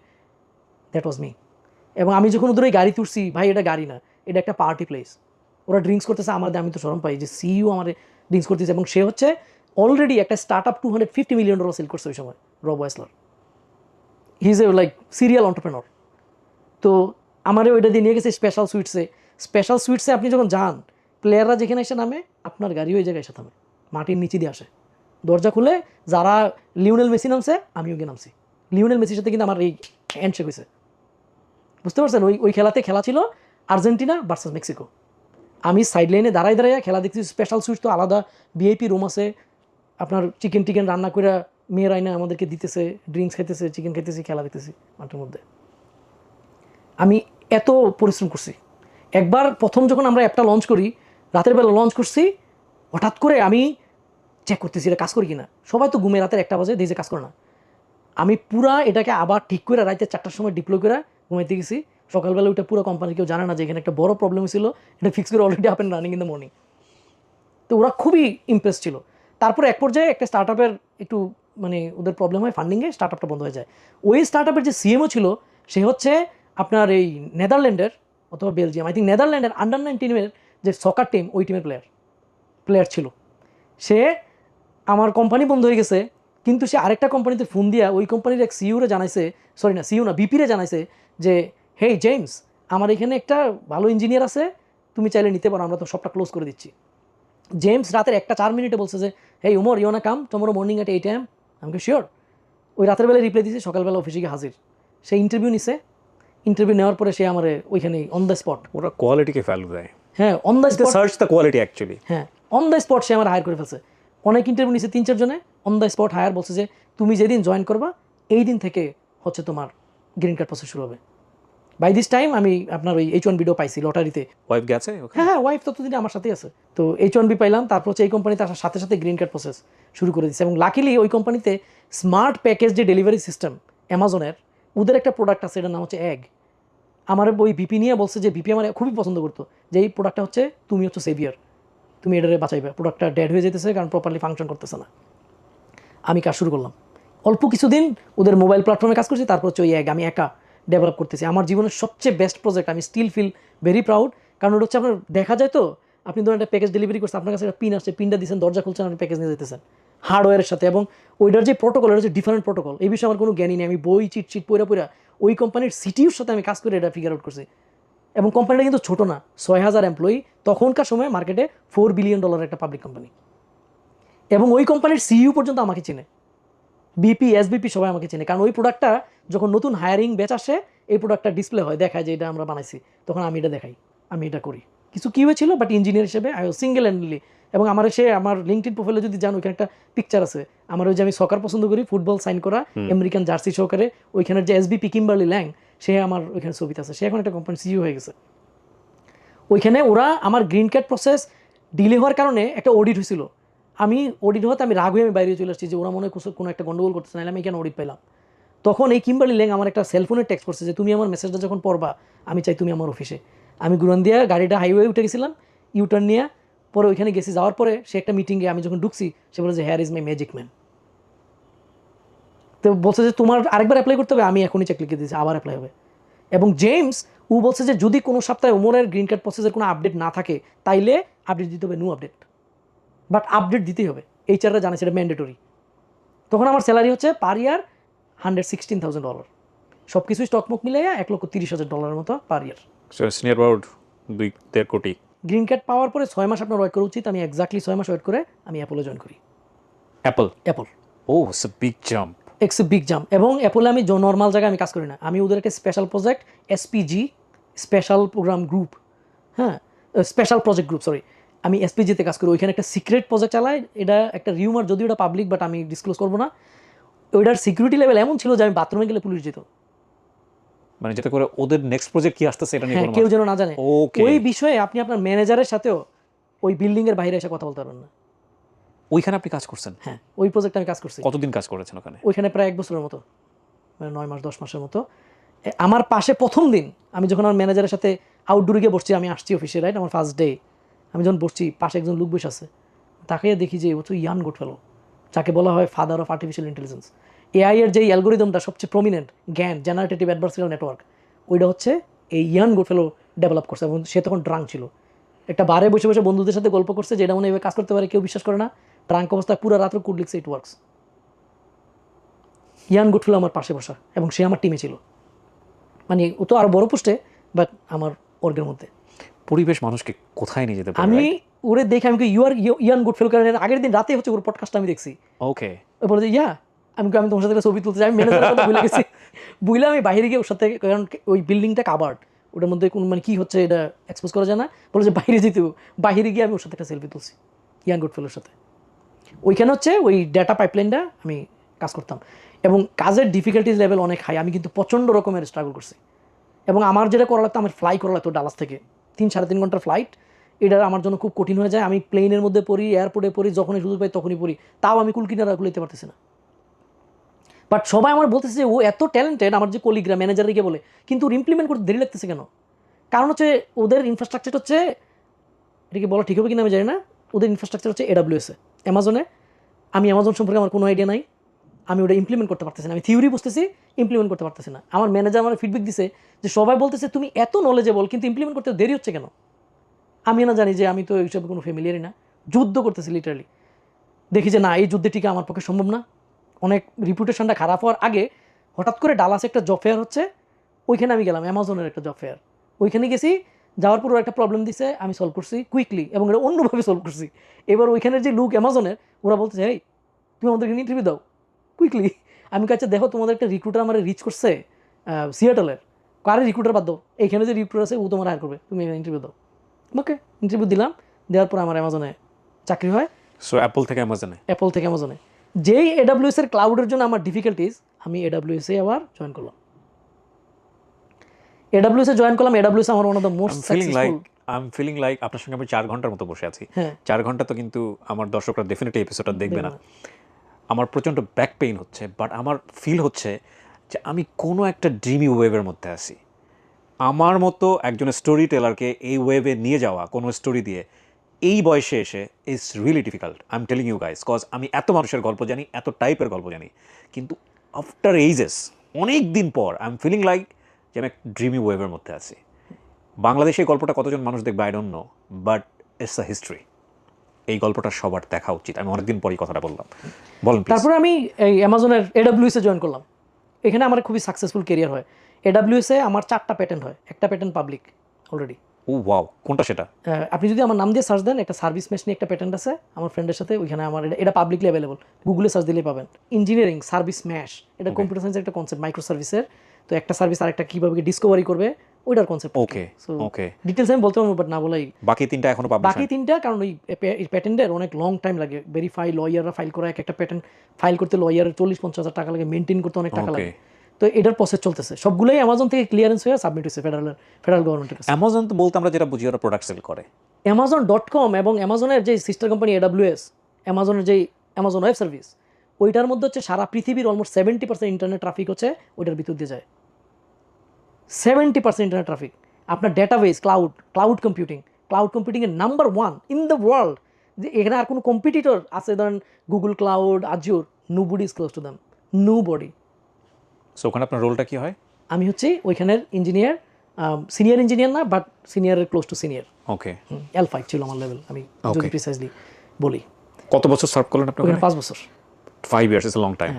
দ্যাট ওয়াজ মি। এবং আমি যখন ওদের ওই গাড়ি তুলছি, ভাই এটা গাড়ি না, এটা একটা পার্টি প্লেস, ওরা ড্রিঙ্কস করতেছে আমাদের, আমি তো শরম পাই যে সিইও আমার ড্রিঙ্কস করতেছে। এবং সে হচ্ছে অলরেডি একটা স্টার্ট আপ $250 মিলিয়ন সেল করছে ওই সময় রব ওয়েসলার। He is a like serial entrepreneur. তো আমারে ওইটা দিয়ে নিয়ে গেছে স্পেশাল সুইটসে আপনি যখন যান, প্লেয়াররা যেখানে এসে নামে আপনার গাড়ি ওই জায়গায় এসে থামে, মাটির নিচে দিয়ে আসে, দরজা খুলে যারা লিওনেল মেসি নামছে আমিও গিয়ে নামছি। লিওনেল মেসির সাথে কিন্তু আমার এই হ্যান্ডশেক হয়েছে, বুঝতে পারছেন? ওই খেলাতে খেলা ছিল আর্জেন্টিনা ভার্সেস মেক্সিকো। আমি সাইড লাইনে দাঁড়ায় খেলা দেখছি। স্পেশাল সুইটস তো আলাদা ভিআইপি রুম আছে, আপনার চিকেন রান্না করে মেয়ের আইনা আমাদেরকে দিতেছে, ড্রিঙ্কস খাইতেছে, চিকেন খাইতেছি, খেলা দেখতেছি মাঠের মধ্যে। আমি এত পরিশ্রম করছি। একবার প্রথম যখন আমরা অ্যাপটা লঞ্চ করি, রাতের বেলা লঞ্চ করছি, হঠাৎ করে আমি চেক করতেছি এটা কাজ করি কিনা। সবাই তো ঘুমে রাতের 1টা বাজে, দিয়েছে কাজ করে না। আমি পুরা এটাকে আবার ঠিক করে রাতে 4টার সময় ডিপ্লয় করে ঘুমাইতে গেছি। সকালবেলা ওইটা পুরো কোম্পানি কেউ জানে না যে এখানে একটা বড় প্রবলেম ছিল, এটা ফিক্স করে already up and running in the morning. তো ওরা খুবই ইমপ্রেস ছিল। তারপরে এক পর্যায়ে একটা স্টার্ট আপের একটু মানে ওদের প্রবলেম হয় ফান্ডিংয়ে, স্টার্ট আপটা বন্ধ হয়ে যায়। ওই স্টার্ট আপের যে সিএমও ছিল সে হচ্ছে আপনার এই নেদারল্যান্ডের অথবা বেলজিয়াম, আই থিঙ্ক নেদারল্যান্ডের আন্ডার-19 যে সকার টিম, ওই টিমের প্লেয়ার ছিল। সে আমার কোম্পানি বন্ধ হয়ে গেছে, কিন্তু সে আরেকটা কোম্পানিতে ফোন দিয়া ওই কোম্পানির এক সিইওরে জানাইছে, বিপিরে জানাইছে যে হেই জেমস, আমার এখানে একটা ভালো ইঞ্জিনিয়ার আছে, তুমি চাইলে নিতে পারো, আমরা তো সবটা ক্লোজ করে দিচ্ছি। জেমস রাতের 1:04 বলছে যে hey Umar, you wanna come tomorrow morning at 8 AM? আমি শিওর। ওই রাতের বেলায় রিপ্লাই দিয়েছি, সকালবেলা অফিসে গিয়ে হাজির। সে ইন্টারভিউ নিছে, ইন্টারভিউ নেওয়ার পরে সে আমার ওইখানে অন দ্য স্পট, ওরা কোয়ালিটিকে ভ্যালু দেয়। হ্যাঁ on the spot, search the quality actually. হ্যাঁ অন দ্য স্পট সে আমার হায়ার করে ফেলছে। অনেক ইন্টারভিউ নিছে, 3-4 জনে, অন দ্য স্পট হায়ার। বলছে যে তুমি যেদিন জয়েন করবা এই দিন থেকে হচ্ছে তোমার গ্রিন কার্ড প্রসেস শুরু হবে। বাই দিস টাইম আমি আপনার ওই H1B পাইছি লটারিতে। ওয়াইফ গেছে? হ্যাঁ ওয়াইফ ততদিন আমার সাথেই আছে। তো H1B পাইলাম, তারপর হচ্ছে এই কোম্পানিতে আসার সাথে সাথে গ্রিন কার্ড প্রসেস শুরু করে দিচ্ছে। এবং লাকিলি ওই কোম্পানিতে স্মার্ট প্যাকেজ যে ডেলিভারি সিস্টেম অ্যামাজনের, ওদের একটা প্রোডাক্ট আছে, এটার নাম হচ্ছে এগ। আমার ওই ভিপি নিয়ে বলছে যে ভিপি আমার খুবই পছন্দ করতো, যে এই প্রোডাক্টটা হচ্ছে তুমি হচ্ছে সেভিয়ার, তুমি এটারে বাঁচাইবে, প্রোডাক্টটা ডেড হয়ে যেতেছে কারণ প্রপারলি ফাংশন করতেছে না। আমি কাজ শুরু করলাম, অল্প কিছুদিন ওদের মোবাইল প্ল্যাটফর্মে কাজ করছি, তারপর হচ্ছে ওই এগ আমি একা ডেভেলপ করতেছি। আমার জীবনের সবচেয়ে বেস্ট প্রজেক্ট, আমি স্টিল ফিল ভেরি প্রাউড। কারণ ওটা হচ্ছে আপনার দেখা যায় তো, আপনি ধরুন একটা প্যাকেজ ডেলিভারি করছেন, আপনার কাছে একটা পিন আসছে, পিনটা দিচ্ছেন, দরজা খুলছেন, আপনি প্যাকেজ নিয়ে যেতেছেন হার্ডওয়্যারের সাথে। এবং ওইটার যে প্রোটোকল, এটা হচ্ছে ডিফারেন্ট প্রোটোকল, এই বিষয়ে আমার কোনো জ্ঞানই নেই। আমি বই চিট পড়া ওই কোম্পানির সিটিওর সাথে আমি কাজ করে এটা ফিগার আউট করছি। এবং কোম্পানিটা কিন্তু ছোটো না, 6,000 এমপ্লয়ি, তখনকার সময় মার্কেটে $4 বিলিয়ন একটা পাবলিক কোম্পানি। এবং ওই কোম্পানির সিইও পর্যন্ত আমাকে চেনে, বিপি এসবিপি সবাই আমাকে চেনে। কারণ ওই প্রোডাক্টটা যখন নতুন হায়ারিং ব্যাচ আসে, এই প্রোডাক্টটা ডিসপ্লে হয়, দেখায় যে এটা আমরা বানাইছি, তখন আমি এটা দেখাই, আমি এটা করি। কিছু কি হয়েছিল, বাট ইঞ্জিনিয়ার হিসেবে আই ওয়াজ সিঙ্গেল হ্যান্ডলি। এবং আমার আমার লিঙ্কডইন প্রোফাইলে যদি যান, ওইখানে একটা পিকচার আছে আমার, ওই যে আমি সকার পছন্দ করি, ফুটবল সাইন করা, আমেরিকান জার্সি সহকারে, ওইখানের যে এসবিপি কিম্বারলি ল্যাং, সে আমার ওইখানে ছবিতে আছে। সে এখন একটা কোম্পানি সিইও হয়ে গেছে। ওইখানে ওরা আমার গ্রিন কার্ড প্রসেস ডিলে হওয়ার কারণে একটা অডিট হয়েছিল। আমি অডিট হতে আমি রাগ হয়ে আমি বাইরে চলে আসছি যে ওরা মনে হয় কোনো একটা গন্ডগোল করতেছে, নাহলে আমি এখানে অডিট পেলাম। তখন এই কিম্বারলি ল্যাং আমার একটা সেলফোনে টেক্সট করছে যে তুমি আমার মেসেজটা যখন পড়বা, আমি চাই তুমি আমার অফিসে। আমি গুরান দিয়া গাড়িটা হাইওয়ে উঠে গেছিলাম, ইউটার্ন নিয়ে, পরে ওইখানে গেছি। যাওয়ার পরে সে একটা মিটিংয়ে আমি যখন ঢুকছি, সে বলে যে hair is my magic man. তো বলছে যে তোমার আরেকবার অ্যাপ্লাই করতে হবে, আমি এখনই চেক লিখে দিয়েছি, আবার অ্যাপ্লাই হবে। এবং জেমস ও বলছে যে যদি কোনো সপ্তাহে ওমরের গ্রিন কার্ড প্রসেসের কোনো আপডেট না থাকে, তাইলে আপডেট দিতে হবে, নো আপডেট, বাট আপডেট দিতেই হবে। এইচআররা জানে সেটা ম্যান্ডেটরি। তখন আমার স্যালারি হচ্ছে পার ইয়ার $116,000, সব কিছু স্টকমক মিলাইয়া $1,30,000 মতো পার ইয়ার। নিয়ার অ্যাবাউট 2-1.5 কোটি। গ্রিন কার্ড পাওয়ার পরে 6 মাস আপনার ওয়েট করা উচিত। আমি এক্স্যাক্টলি 6 মাস ওয়েট করে আমি অ্যাপলে জয়েন করি। Apple. Oh it's a big jump. It's a big jump. এবং অ্যাপলে আমি নর্মাল জায়গায় আমি কাজ করি না, আমি ওদের একটা special project SPG, special program group, হ্যাঁ স্পেশাল প্রজেক্ট গ্রুপ, সরি, আমি এসপিজিতে কাজ করি। ওইখানে একটা সিক্রেট প্রজেক্ট চালাই, এটা একটা রিউমার, যদিও এটা পাবলিক, বাট আমি ডিসক্লোজ করবো না। ওইটার সিকিউরিটি লেভেল এমন ছিল যে আমি বাথরুমে গেলে পুলিশ যেত, মানে যেটা করে ওদের নেক্সট প্রজেক্ট কি আসতেছে এটা নিয়ে কোনো কেউ যেন না জানে। ওকে। ওই বিষয়ে আপনি আপনার ম্যানেজারের সাথেও ওই বিল্ডিং এর বাইরে এসে কথা বলতে পারবেন না। ওইখানে আপনি কাজ করছেন? হ্যাঁ, ওই প্রজেক্টে আমি কাজ করছি। কতদিন কাজ করেছেন ওখানে? ওইখানে প্রায় 1 বছরের মতো, মানে 9 মাস 10 মাসের মতো। আমার পাশে প্রথম দিন আমি যখন আমার ম্যানেজারের সাথে আউটডোরে গিয়ে বসছি, আমি আসছি অফিসে, রাইট, আমার ফার্স্ট ডে। আমি যখন বসছি, পাশে একজন লোক বসে আছে, তাকে দেখি যে ও তো ইয়ান গুডফেলো, যাকে বলা হয় father of artificial intelligence. AI এর যেই অ্যালগোরিদমটা সবচেয়ে প্রমিনেন্ট, জ্ঞান জেনারেটিভ অ্যাডভার্সারিয়াল নেটওয়ার্ক, ওইটা হচ্ছে এই ইয়ান গুডফেলো ডেভেলপ করছে। এবং সে তখন ড্রাঙ্ক ছিল, একটা বারে বসে বসে বন্ধুদের সাথে গল্প করছে যে এটা মনে এভাবে কাজ করতে পারে, কেউ বিশ্বাস করে না। ড্রাঙ্ক অবস্থায় পুরো রাত্রে কোড লিখছে, ইট ওয়ার্কস। ইয়ান গুডফেলো আমার পাশে বসা, এবং সে আমার টিমে ছিল। মানে ও তো আরো বড় পোস্টে, বাট আমার অর্গের মধ্যে। পরিবেশ মানুষকে কোথায় নিয়ে যেতে পারে? আমি ওরে দেখে আমি ইয়ান গুডফেলো কারণ আগের দিন রাতে হচ্ছে ওর পডকাস্টটা আমি দেখছি। ওকে, বলে যে আমি তোমার সাথে একটা ছবি তুলতে চাই, আমি ম্যানেজারের কথা ভুলে গেছি। বুঝলে আমি বাইরে গিয়ে ওর সাথে, কারণ ওই বিল্ডিংটা কাভার্ড, ওটার মধ্যে কোন মানে কী হচ্ছে এটা এক্সপোজ করা যায় না, বলে যে বাইরে যেতে। বাইরে গিয়ে আমি ওর সাথে একটা সেলফি তুলছি ইয়ান গুডফেলোর সাথে। ওইখানে হচ্ছে ওই ডেটা পাইপলাইনটা আমি কাজ করতাম, এবং কাজের ডিফিকাল্টিজ লেভেল অনেক হাই। আমি কিন্তু প্রচণ্ড রকমের স্ট্রাগল করছি, এবং আমার যেটা করা লাগতো, আমার ফ্লাই করা লাগতো ডালাস থেকে 3-3.5 ঘন্টার ফ্লাইট। এটা আমার জন্য খুব কঠিন হয়ে যায়। আমি প্লেনের মধ্যে পড়ি, এয়ারপোর্টে পড়ি, যখনই সুযোগ পাই তখনই পড়ি, তাও আমি কুলকিনারা কুলাইতে পারতেছি না। বাট সবাই আমার বলতেছে যে ও এত ট্যালেন্টেড, আমার যে কলিগরা ম্যানেজারকে বলে, কিন্তু ওর ইমপ্লিমেন্ট করতে দেরি লাগতেছে কেন? কারণ হচ্ছে ওদের ইনফ্রাস্ট্রাকচার হচ্ছে, এটা কি বলা ঠিক হবে কিনা আমি জানি না, ওদের ইনফ্রাস্ট্রাকচার হচ্ছে AWS এ, অ্যামাজনে। আমি অ্যামাজন সম্পর্কে আমার কোনো আইডিয়া নাই, আমি ওটা ইমপ্লিমেন্ট করতে পারতেছি না। আমি থিওরি বুঝতেছি, ইমপ্লিমেন্ট করতে পারতেছি না। আমার ম্যানেজার আমার ফিডব্যাক দিছে যে সবাই বলতেছে তুমি এত নলেজেবল, কিন্তু ইমপ্লিমেন্ট করতে দেরি হচ্ছে কেন? আমি না জানি যে আমি তো এইসব কোনো ফ্যামিলিয়ারই না। যুদ্ধ করতেছি লিটারালি, দেখি যে না, এই যুদ্ধে টিকা আমার পক্ষে সম্ভব না। অনেক রিপুটেশনটা খারাপ হওয়ার আগে হঠাৎ করে ডালাসে একটা জব ফেয়ার হচ্ছে, ওইখানে আমি গেলাম, অ্যামাজনের একটা জব ফেয়ার। ওইখানে গেছি, যাওয়ার পর একটা প্রবলেম দিছে, আমি সলভ করছি কুইকলি, এবং এটা অন্যভাবে সলভ করছি। এবার ওইখানের যে লোক অ্যামাজনের, ওরা বলতেছে এই তুমি আমাদেরকে ইন্টারভিউ দাও কুইকলি। আমি কাছে দেখো তোমাদের একটা রিক্রুটার আমার রিচ করছে সিয়াটলের, কারে রিক্রুটার বাদ দাও, এইখানে যে রিক্রুটার আছে ও তোমার হায়ার করবে, তুমি ইন্টারভিউ দাও। ওকে, ইন্টারভিউ দিলাম, দেওয়ার পর আমার অ্যামাজনে চাকরি হয়। সো অ্যাপল থেকে অ্যামাজনে? অ্যাপল থেকে অ্যামাজনে। যেই AWS এর ক্লাউডের জন্য আমার ডিফিকাল্টিস, আমি AWS এ আবার জয়েন করলাম। AWS এ জয়েন করলাম। AWS আমার one of the most successful. I am feeling like আপনার সঙ্গে আমি 4 ঘন্টার মতো বসে আছি। হ্যাঁ, 4 ঘন্টা তো কিন্তু আমার দর্শকরা ডেফিনেটলি এপিসোডটা দেখবে না। আমার প্রচণ্ড ব্যাক পেইন হচ্ছে, বাট আমার ফিল হচ্ছে যে আমি কোনো একটা ড্রিমি ওয়েভের মধ্যে আছি। আমার মতো একজন স্টোরি টেলারকে এই ওয়েভে নিয়ে যাওয়া, কোনো স্টোরি দিয়ে, এই বয়সে এসে it's really difficult. I am telling you guys, cause আমি এত মানুষের গল্প জানি, এত টাইপের গল্প জানি, কিন্তু আফটার এইজেস, অনেক দিন পর আই এম ফিলিং লাইক যে আমি এক ড্রিমি ওয়েভের মধ্যে আছি। বাংলাদেশে এই গল্পটা কতজন মানুষ দেখবে I don't know, but it's a history. এই গল্পটা সবার দেখা উচিত। আমি অনেকদিন পরই কথাটা বললাম, বলেন। তারপরে আমি এই অ্যামাজনের AWS এ জয়েন করলাম। এখানে আমার খুবই সাকসেসফুল কেরিয়ার হয়। AWS এ আমার 4টা প্যাটেন্ট হয়, একটা প্যাটেন্ট পাবলিক অলরেডি। ও ওয়াও, কোনটা সেটা? আপনি যদি আমার নাম দিয়ে সার্চ দেন, একটা সার্ভিস মেশ নিয়ে একটা প্যাটেন্ট আছে আমার ফ্রেন্ডের সাথে, ওইখানে আমার এটা পাবলিকলি অ্যাভেলেবল, গুগলে সার্চ দিলেই পাবেন। ইঞ্জিনিয়ারিং সার্ভিস ম্যাশ, এটা কম্পিউটার সায়েন্সের একটা কনসেপ্ট, মাইক্রো সার্ভিসের। তো একটা সার্ভিস আরেকটা কীভাবে ডিসকভারি করবে, ওইটার কনসেপ্ট। ওকে ওকে, ডিটেলস আমি বলতে পারবো, বাট না বলাই। বাকি 3টা এখনো পাবলিশ? বাকি 3টা, কারণ ওই প্যাটেন্টের অনেক লং টাইম লাগে, ভেরিফাই, লয়াররা ফাইল করা, একটা প্যাটেন্ট ফাইল করতে লয়ারের 40-50 হাজার টাকা লাগে, মেনটেন করতে অনেক টাকা লাগে। তো এটার প্রসেস চলতেছে, সবগুলোই অ্যামাজন থেকে ক্লিয়ারেন্স হয়ে সাবমিট হয়েছে ফেডারেল গভর্নমেন্টের কাছে। অ্যামাজন তো বলতে আমরা যেটা বুঝি ওরা প্রোডাক্ট সেল করে। Amazon.com এবং অ্যামাজনের যে সিস্টার কোম্পানি AWS, অ্যামাজনের যেই অ্যামাজন ওয়েব সার্ভিস, ওইটার মধ্যে হচ্ছে সারা পৃথিবীর অলমোস্ট 70% ইন্টারনেট ট্রাফিক হচ্ছে ওইটার ভিতর দিয়ে যায়। 70% ইন্টারনেট ট্রাফিক। আপনার ডেটাবেস, ক্লাউড কম্পিউটিংয়ের নাম্বার 1 ইন দ্য ওয়ার্ল্ড। যে এখানে আর কোনো কম্পিটিটর আছে ধরেন Google cloud, Azure, nobody is close to them, nobody. So ওখানে আপনার রোলটা কি হয়? আমি হচ্ছি ওইখানের ইঞ্জিনিয়ার, সিনিয়র ইঞ্জিনিয়ার না, বাট সিনিয়রের close to senior. Okay, L5 ছিল আমার লেভেল, আমি যদি প্রিসাইজলি বলি। কত বছর সার্ভ করলেন আপনি ওখানে? 5 বছর। 5 years is a long time.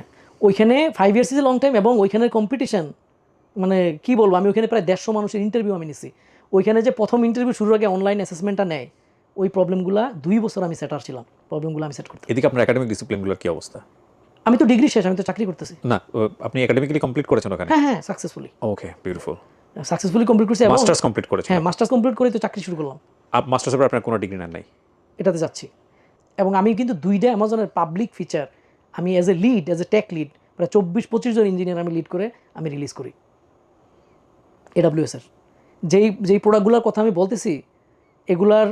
ওইখানে 5 years is a long time, এবং ওইখানের কম্পিটিশন মানে কি বলবো, আমি ওইখানে প্রায় 150 মানুষের ইন্টারভিউ আমি নিছি। ওইখানে যে প্রথম ইন্টারভিউ শুরুর আগে অনলাইন অ্যাসেসমেন্টটা নেয়, ওই প্রবলেমগুলো 2 বছর আমি সেটার ছিলাম, প্রবলেমগুলো আমি সেট করতে। এদিকে আপনার একাডেমিক ডিসিপ্লিনগুলোর কি অবস্থা? আমি তো ডিগ্রি শেষ, আমি তো চাকরি করতেছি। না, আপনি একাডেমিক্যালি কমপ্লিট করেছেন ওখানে? হ্যাঁ, সাকসেসফুলি। ওকে, বিউটিফুল। সাকসেসফুলি কমপ্লিট করছি, এবং মাস্টার্স কমপ্লিট করেছেন? হ্যাঁ, মাস্টার্স কমপ্লিট করে তো চাকরি শুরু করলাম। মাস্টার্সের পর আপনার কোনো ডিগ্রি নেন নাই? এটাতে যাচ্ছি, এবং আমি কিন্তু 2টা অ্যামাজনের পাবলিক ফিচার আমি অ্যাজ এ টেক লিড, প্রায় 24-25 জন ইঞ্জিনিয়ার আমি লিড করে আমি রিলিজ করি AWS এর। যেই প্রোডাক্টগুলোর কথা আমি বলতেছি, এগুলার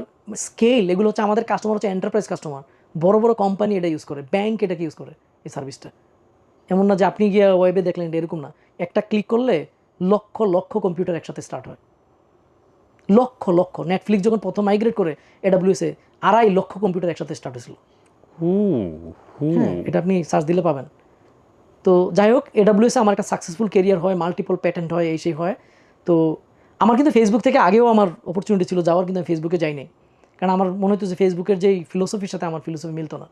স্কেল, এগুলো হচ্ছে আমাদের কাস্টমার হচ্ছে এন্টারপ্রাইজ কাস্টমার, বড় বড় কোম্পানি এটা ইউজ করে, ব্যাংক এটাকে ইউজ করে এই সার্ভিসটা। এমন না যে আপনি গিয়ে ওয়েবে দেখলেন, এরকম না। একটা ক্লিক করলে লক্ষ লক্ষ কম্পিউটার একসাথে স্টার্ট হয়, লক্ষ লক্ষ। নেটফ্লিক্স যখন প্রথম মাইগ্রেট করে AWS-এ 2.5 লক্ষ কম্পিউটার একসাথে স্টার্ট হয়েছিল। হ্যাঁ, এটা আপনি সার্চ দিলে পাবেন। তো যাই হোক, AWS-এ আমার একটা সাকসেসফুল কেরিয়ার হয়, মাল্টিপল প্যাটেন্ট হয়, এই সেই হয়। তো আমার কিন্তু ফেসবুক থেকে আগেও আমার অপরচুনিটি ছিল যাওয়ার, কিন্তু আমি ফেসবুকে যাই নাই, কারণ আমার মনে হতো যে ফেসবুকের যেই ফিলোসফির সাথে আমার ফিলোসফি মিলতো না।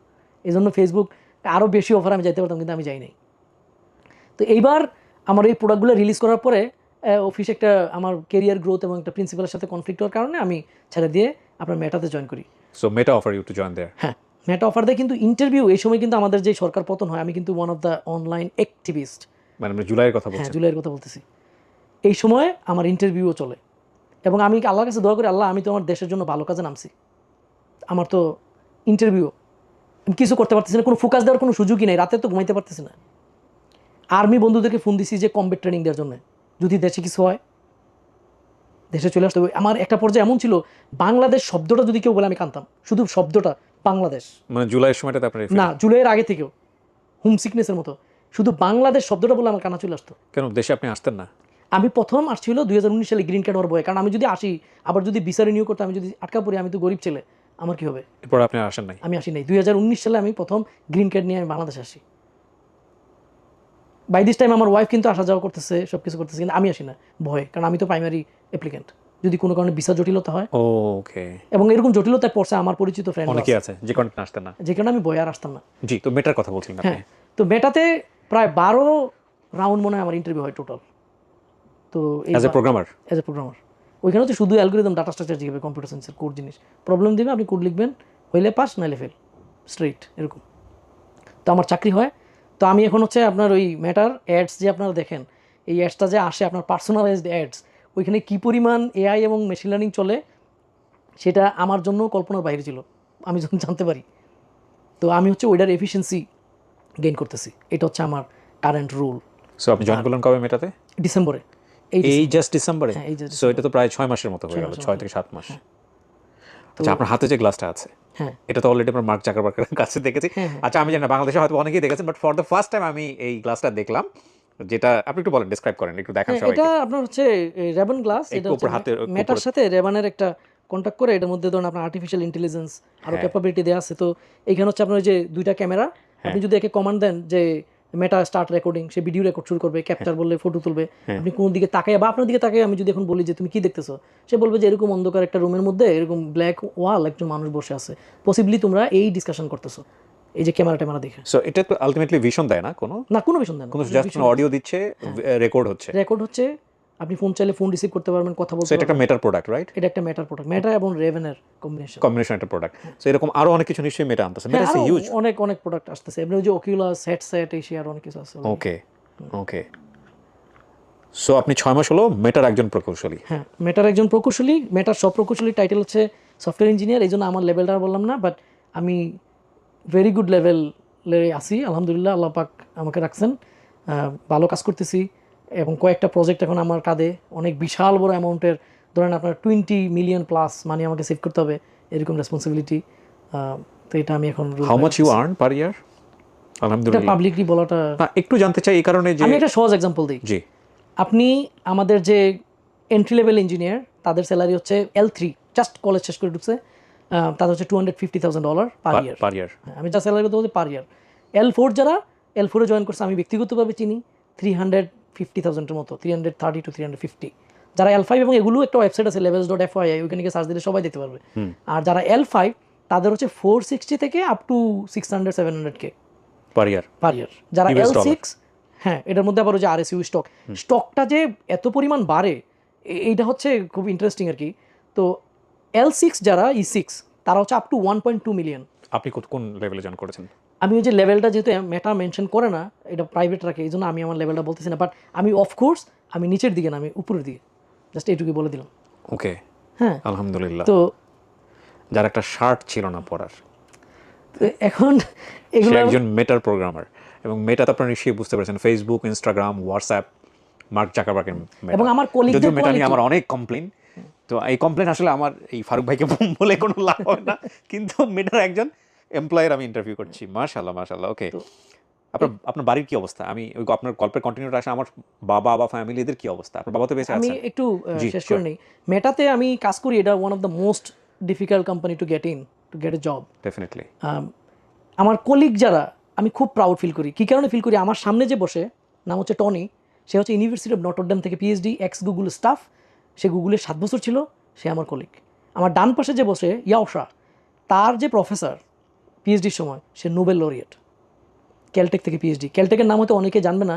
এই জন্য ফেসবুক আরও বেশি অফার আমি যাইতে পারতাম, কিন্তু আমি যাই নাই। তো এইবার আমার এই প্রোডাক্টগুলো রিলিজ করার পরে অফিসে একটা আমার কেরিয়ার গ্রোথ এবং একটা প্রিন্সিপালের সাথে কনফ্লিক্ট হওয়ার কারণে আমি ছেড়ে দিয়ে আপনার মেটাতে জয়েন করি। So Meta offer you to join there? হ্যাঁ, মেটা অফার দেয়, কিন্তু ইন্টারভিউ এই সময় কিন্তু আমাদের যে সরকার পতন হয়, আমি কিন্তু one of the online activist. মানে আপনি জুলাইয়ের কথা হ্যাঁ, বলছেন? জুলাইয়ের কথা বলতেছি। এই সময় আমার ইন্টারভিউও চলে, এবং আমি আল্লাহর কাছে দোয়া করি, আল্লাহ আমি তো আমার দেশের জন্য ভালো কাজে নামছি, আমার তো ইন্টারভিউ কিছু করতে পারতেছি না, কোনো ফোকাস দেওয়ার কোনো সুযোগই নেই, রাতে তো ঘুমাইতে পারতেছি না। আর্মি বন্ধুদেরকে ফোন দিছি যে কমব্যাট ট্রেনিং দেওয়ার জন্য, যদি দেশে কিছু হয় দেশে চলে আসতে হবে। আমার একটা পর্যায়ে এমন ছিল, বাংলাদেশ শব্দটা যদি কেউ বলে আমি কাঁদতাম, শুধু শব্দটা বাংলাদেশ। মানে জুলাইয়ের সময়টাতে আপনার না, জুলাইয়ের আগে থেকেও হোম সিকনেসের মতো, শুধু বাংলাদেশ শব্দটা বলে আমার কান্না চলে আসতো। কেন দেশে আপনি আসতেন না? আমি প্রথম আসছিল 2019 সালে গ্রিন কার্ড হওয়ার বয়ে, কারণ আমি যদি আসি আবার যদি ভিসা রিনিউ করতে আমি যদি আটকা পড়ি, আমি তো গরিব ছেলে, আমার কি হবে? এরপর আপনি আসেন নাই? আমি আসি নাই। 2019 সালে আমি প্রথম গ্রিন কার্ড নিয়ে আমি বাংলাদেশে আসি। বাই দিস টাইম আমার ওয়াইফ কিন্তু আসা যাওয়া করতেছে, সব কিছু করতেছে, কিন্তু আমি আসি না ভয়, কারণ আমি তো প্রাইমারি অ্যাপ্লিকেন্ট, যদি কোনো কারণে ভিসা জটিলতা হয়। ওকে। এবং এরকম জটিলতায় পড়ছে আমার পরিচিত ফ্রেন্ড অনেকেই আছে যে কারণে আপনি আসতেন না। যে কারণে আমি ভয় আর আসতাম না। জি, তো মেটার কথা বলছিলেন আপনি? হ্যাঁ, তো মেটাতে প্রায় 12 রাউন্ড মনে হয় আমার ইন্টারভিউ হয় টোটাল। তো as a programmer? As a programmer. ওইখানে তো শুধু অ্যালগোরিদম, ডাটা স্ট্রাকচার জিজ্ঞাসা, কম্পিউটার সায়েন্সের কোড জিনিস, প্রবলেম দিবে, আপনি কোড লিখবেন, হইলে পাস, নাইলে ফেল, স্ট্রেইট এরকম। তো আমার চাকরি হয়। তো আমি এখন হচ্ছে আপনার ওই মেটার অ্যাডস যে আপনারা দেখেন, এই অ্যাডসটা যে আসে আপনার পার্সোনালাইজড অ্যাডস, ওইখানে কী পরিমাণ এআই এবং মেশিন লার্নিং চলে সেটা আমার জন্য কল্পনার বাইরে ছিল, আমি যখন জানতে পারি। তো আমি হচ্ছে ওইটার এফিসিয়েন্সি গেইন করতেছি, এটা হচ্ছে আমার কারেন্ট রুল। সো আপনি জয়েন করলেন কবে মেটাতে? ডিসেম্বরে। এই জাস্ট ডিসেম্বরে? হ্যাঁ, এই যে সো এটা তো প্রায় 6 মাসের মতো হয়ে গেল, 6 থেকে 7 মাস। আচ্ছা, আপনার হাতে যে গ্লাসটা আছে, হ্যাঁ, এটা তো অলরেডি আমরা মার্ক জাকারবার্গের কাছে দেখেছি। আচ্ছা, আমি জানি না বাংলাদেশে হয়তো অনেকেই দেখেছেন, but for the first time আমি এই গ্লাসটা দেখলাম, যেটা আপনি একটু বলেন, ডিসক্রাইব করেন, একটু দেখান সবাইকে। এটা আপনার হচ্ছে রেবান গ্লাস, এটা উপর হাতে মেটার সাথে রেবানের একটা কন্টাক্ট করে, এটার মধ্যে ধরুন আপনার আর্টিফিশিয়াল ইন্টেলিজেন্স আরো ক্যাপাবিলিটি দেওয়া আছে। তো এখানে হচ্ছে আপনার যে দুইটা ক্যামেরা, আপনি যদি একে কমান্ড দেন যে মেটা স্টার্ট রেকর্ডিং, সে ভিডিও রেকর্ড শুরু করবে, ক্যাপচার বললে ফটো তুলবে, আপনি কোন দিকে তাকায় বা আপনার দিকে তাকায় আমি যদি এখন বলি যে তুমি কি দেখতেছো, সে বলবে যে এরকম অন্ধকার একটা রুমের মধ্যে এরকম ব্ল্যাক ওয়াল, একজন মানুষ বসে আছে, পসিবলি তোমরা এই ডিসকাশন করতেছো, এই যে ক্যামেরা দেখে। সো এটা তো আলটিমেটলি ভিশন দেয় না, কোনো ভিশন দেয় না, কোনো জাস্ট অডিও দিচ্ছে, রেকর্ড হচ্ছে, আপনি ফোন চাইলে ফোন রিসিভ করতে পারবেন, কথা বলতে সো এটা একটা মেটার প্রোডাক্ট, রাইট? এটা একটা মেটার প্রোডাক্ট, মেটা এবং রেভেনের কম্বিনেশন একটা প্রোডাক্ট। সো এরকম আরো অনেক কিছু নিশ্চয়ই মেটা আনতেছে, মেটা ইজ হিউজ। অনেক প্রোডাক্ট আসতেছে, এমনি ওই যে ওকিউলাস হেডসেট, এই আর অনেক কিছু আছে। ওকে। সো আপনি 6 মাস হলো মেটার একজন প্রকৌশলী? হ্যাঁ, মেটার একজন প্রকৌশলী। মেটার সব প্রকৌশলী টাইটেল হচ্ছে সফটওয়্যার ইঞ্জিনিয়ার, এই জন্য আমার লেভেলটা বললাম না, বাট আমি ভেরি গুড লেভেলে আছি আলহামদুলিল্লাহ, আল্লাহ পাক আমাকে রাখছেন, ভালো কাজ করতেছি, এবং কয়েকটা প্রজেক্ট এখন আমার কাঁধে, অনেক বিশাল বড় অ্যামাউন্টের, ধরেন আপনার 20 মিলিয়ন প্লাস মানি আমাকে সেভ করতে হবে, এরকম রেসপন্সিবিলিটি। তো এটা আমি এখন how much you earn per year? আলহামদুলিল্লাহ, পাবলিকলি বলাটা একটু জানতে চাই এই কারণে যে আমি একটা সহজ এক্সাম্পল দিই। জি, আপনি আমাদের যে এন্ট্রি লেভেল ইঞ্জিনিয়ার, তাদের স্যালারি হচ্ছে L3, জাস্ট কলেজ শেষ করে ঢুকছে, তাদের হচ্ছে $250,000 পার ইয়ার। আমি যা স্যালারি করতে বলছি পার ইয়ার। L4 যারা L4-এ জয়েন করছে, আমি ব্যক্তিগতভাবে চিনি 350,000-এর মতো, 330 to 350। যারা L5 এবং এগুলো একটা ওয়েবসাইট আছে levels.fyi, ওইখানে গিয়ে সার্চ দিলে সবাই দিতে পারবে। আর যারা L5 তাদের হচ্ছে 460 থেকে আপ টু 600-700K পার ইয়ার। যারা L6, হ্যাঁ, এটার মধ্যে আবার ওই যে RSU স্টকটা যে এত পরিমাণ বাড়ে, এইটা হচ্ছে খুব ইন্টারেস্টিং আর কি। তো L6 যারা E6 তারা হচ্ছে আপ টু 1.2 মিলিয়ন। আপনি কোন লেভেলে জয়েন করেছেন? আমি ওই যে লেভেলটা যেহেতু মেটা মেনশন করে না, এটা প্রাইভেট রাখে, এই জন্য আমি আমার লেভেলটা বলতেছি না, বাট আমি অফকোর্স আমি নিচের দিকে না, আমি উপরের দিকে, জাস্ট এইটুকুই বলে দিলাম। ওকে, হ্যাঁ, আলহামদুলিল্লাহ। তো যার একটা শার্ট ছিল না পরার, এখন এগুলো একজন মেটার প্রোগ্রামার, এবং মেটা তো আপনারা নিশ্চয়ই বুঝতে পারছেন, ফেসবুক, ইনস্টাগ্রাম, হোয়াটসঅ্যাপ, মার্ক জাকারবার্গের মেটা। এবং আমার কলিগদের মেটা নিয়ে আমার অনেক কমপ্লেন, তো এই কমপ্লেন আসলে আমার এই ফারুক ভাইকে বলে কোনো লাভ হয় না, কিন্তু মেটার একজন এমপ্লয়ের আমি ইন্টারভিউ করছি। মাশাআল্লাহ মাশাআল্লাহ। ওকে, আপনার বাড়ির কি অবস্থা? আমি ওই আপনার গল্পের কন্টিনিউটা আসে আমার বাবা বা ফ্যামিলিদের কি অবস্থা? আপনার বাবা তো বেঁচে আমি আছেন। একটু জি, শেষ sure. করে নিই। মেটাতে আমি কাজ করি, এটা one of the most difficult company to get A job. Definitely. আমার কলিগ যারা, আমি খুব প্রাউড ফিল করি। কী কারণে ফিল করি? আমার সামনে যে বসে, নাম হচ্ছে টনি, সে হচ্ছে ইউনিভার্সিটি অফ নটরডেম থেকে পিএইচডি, এক্স গুগল স্টাফ, সে গুগলের 7 বছর ছিল, সে আমার কলিগ। আমার ডান পাশে যে বসে ইয়াওশা, তার যে প্রফেসর পিএইচডির সময়, সে নোবেল লরিয়েট, ক্যালটেক থেকে পিএইচডি। ক্যালটেকের নাম হয়তো অনেকে জানবে না,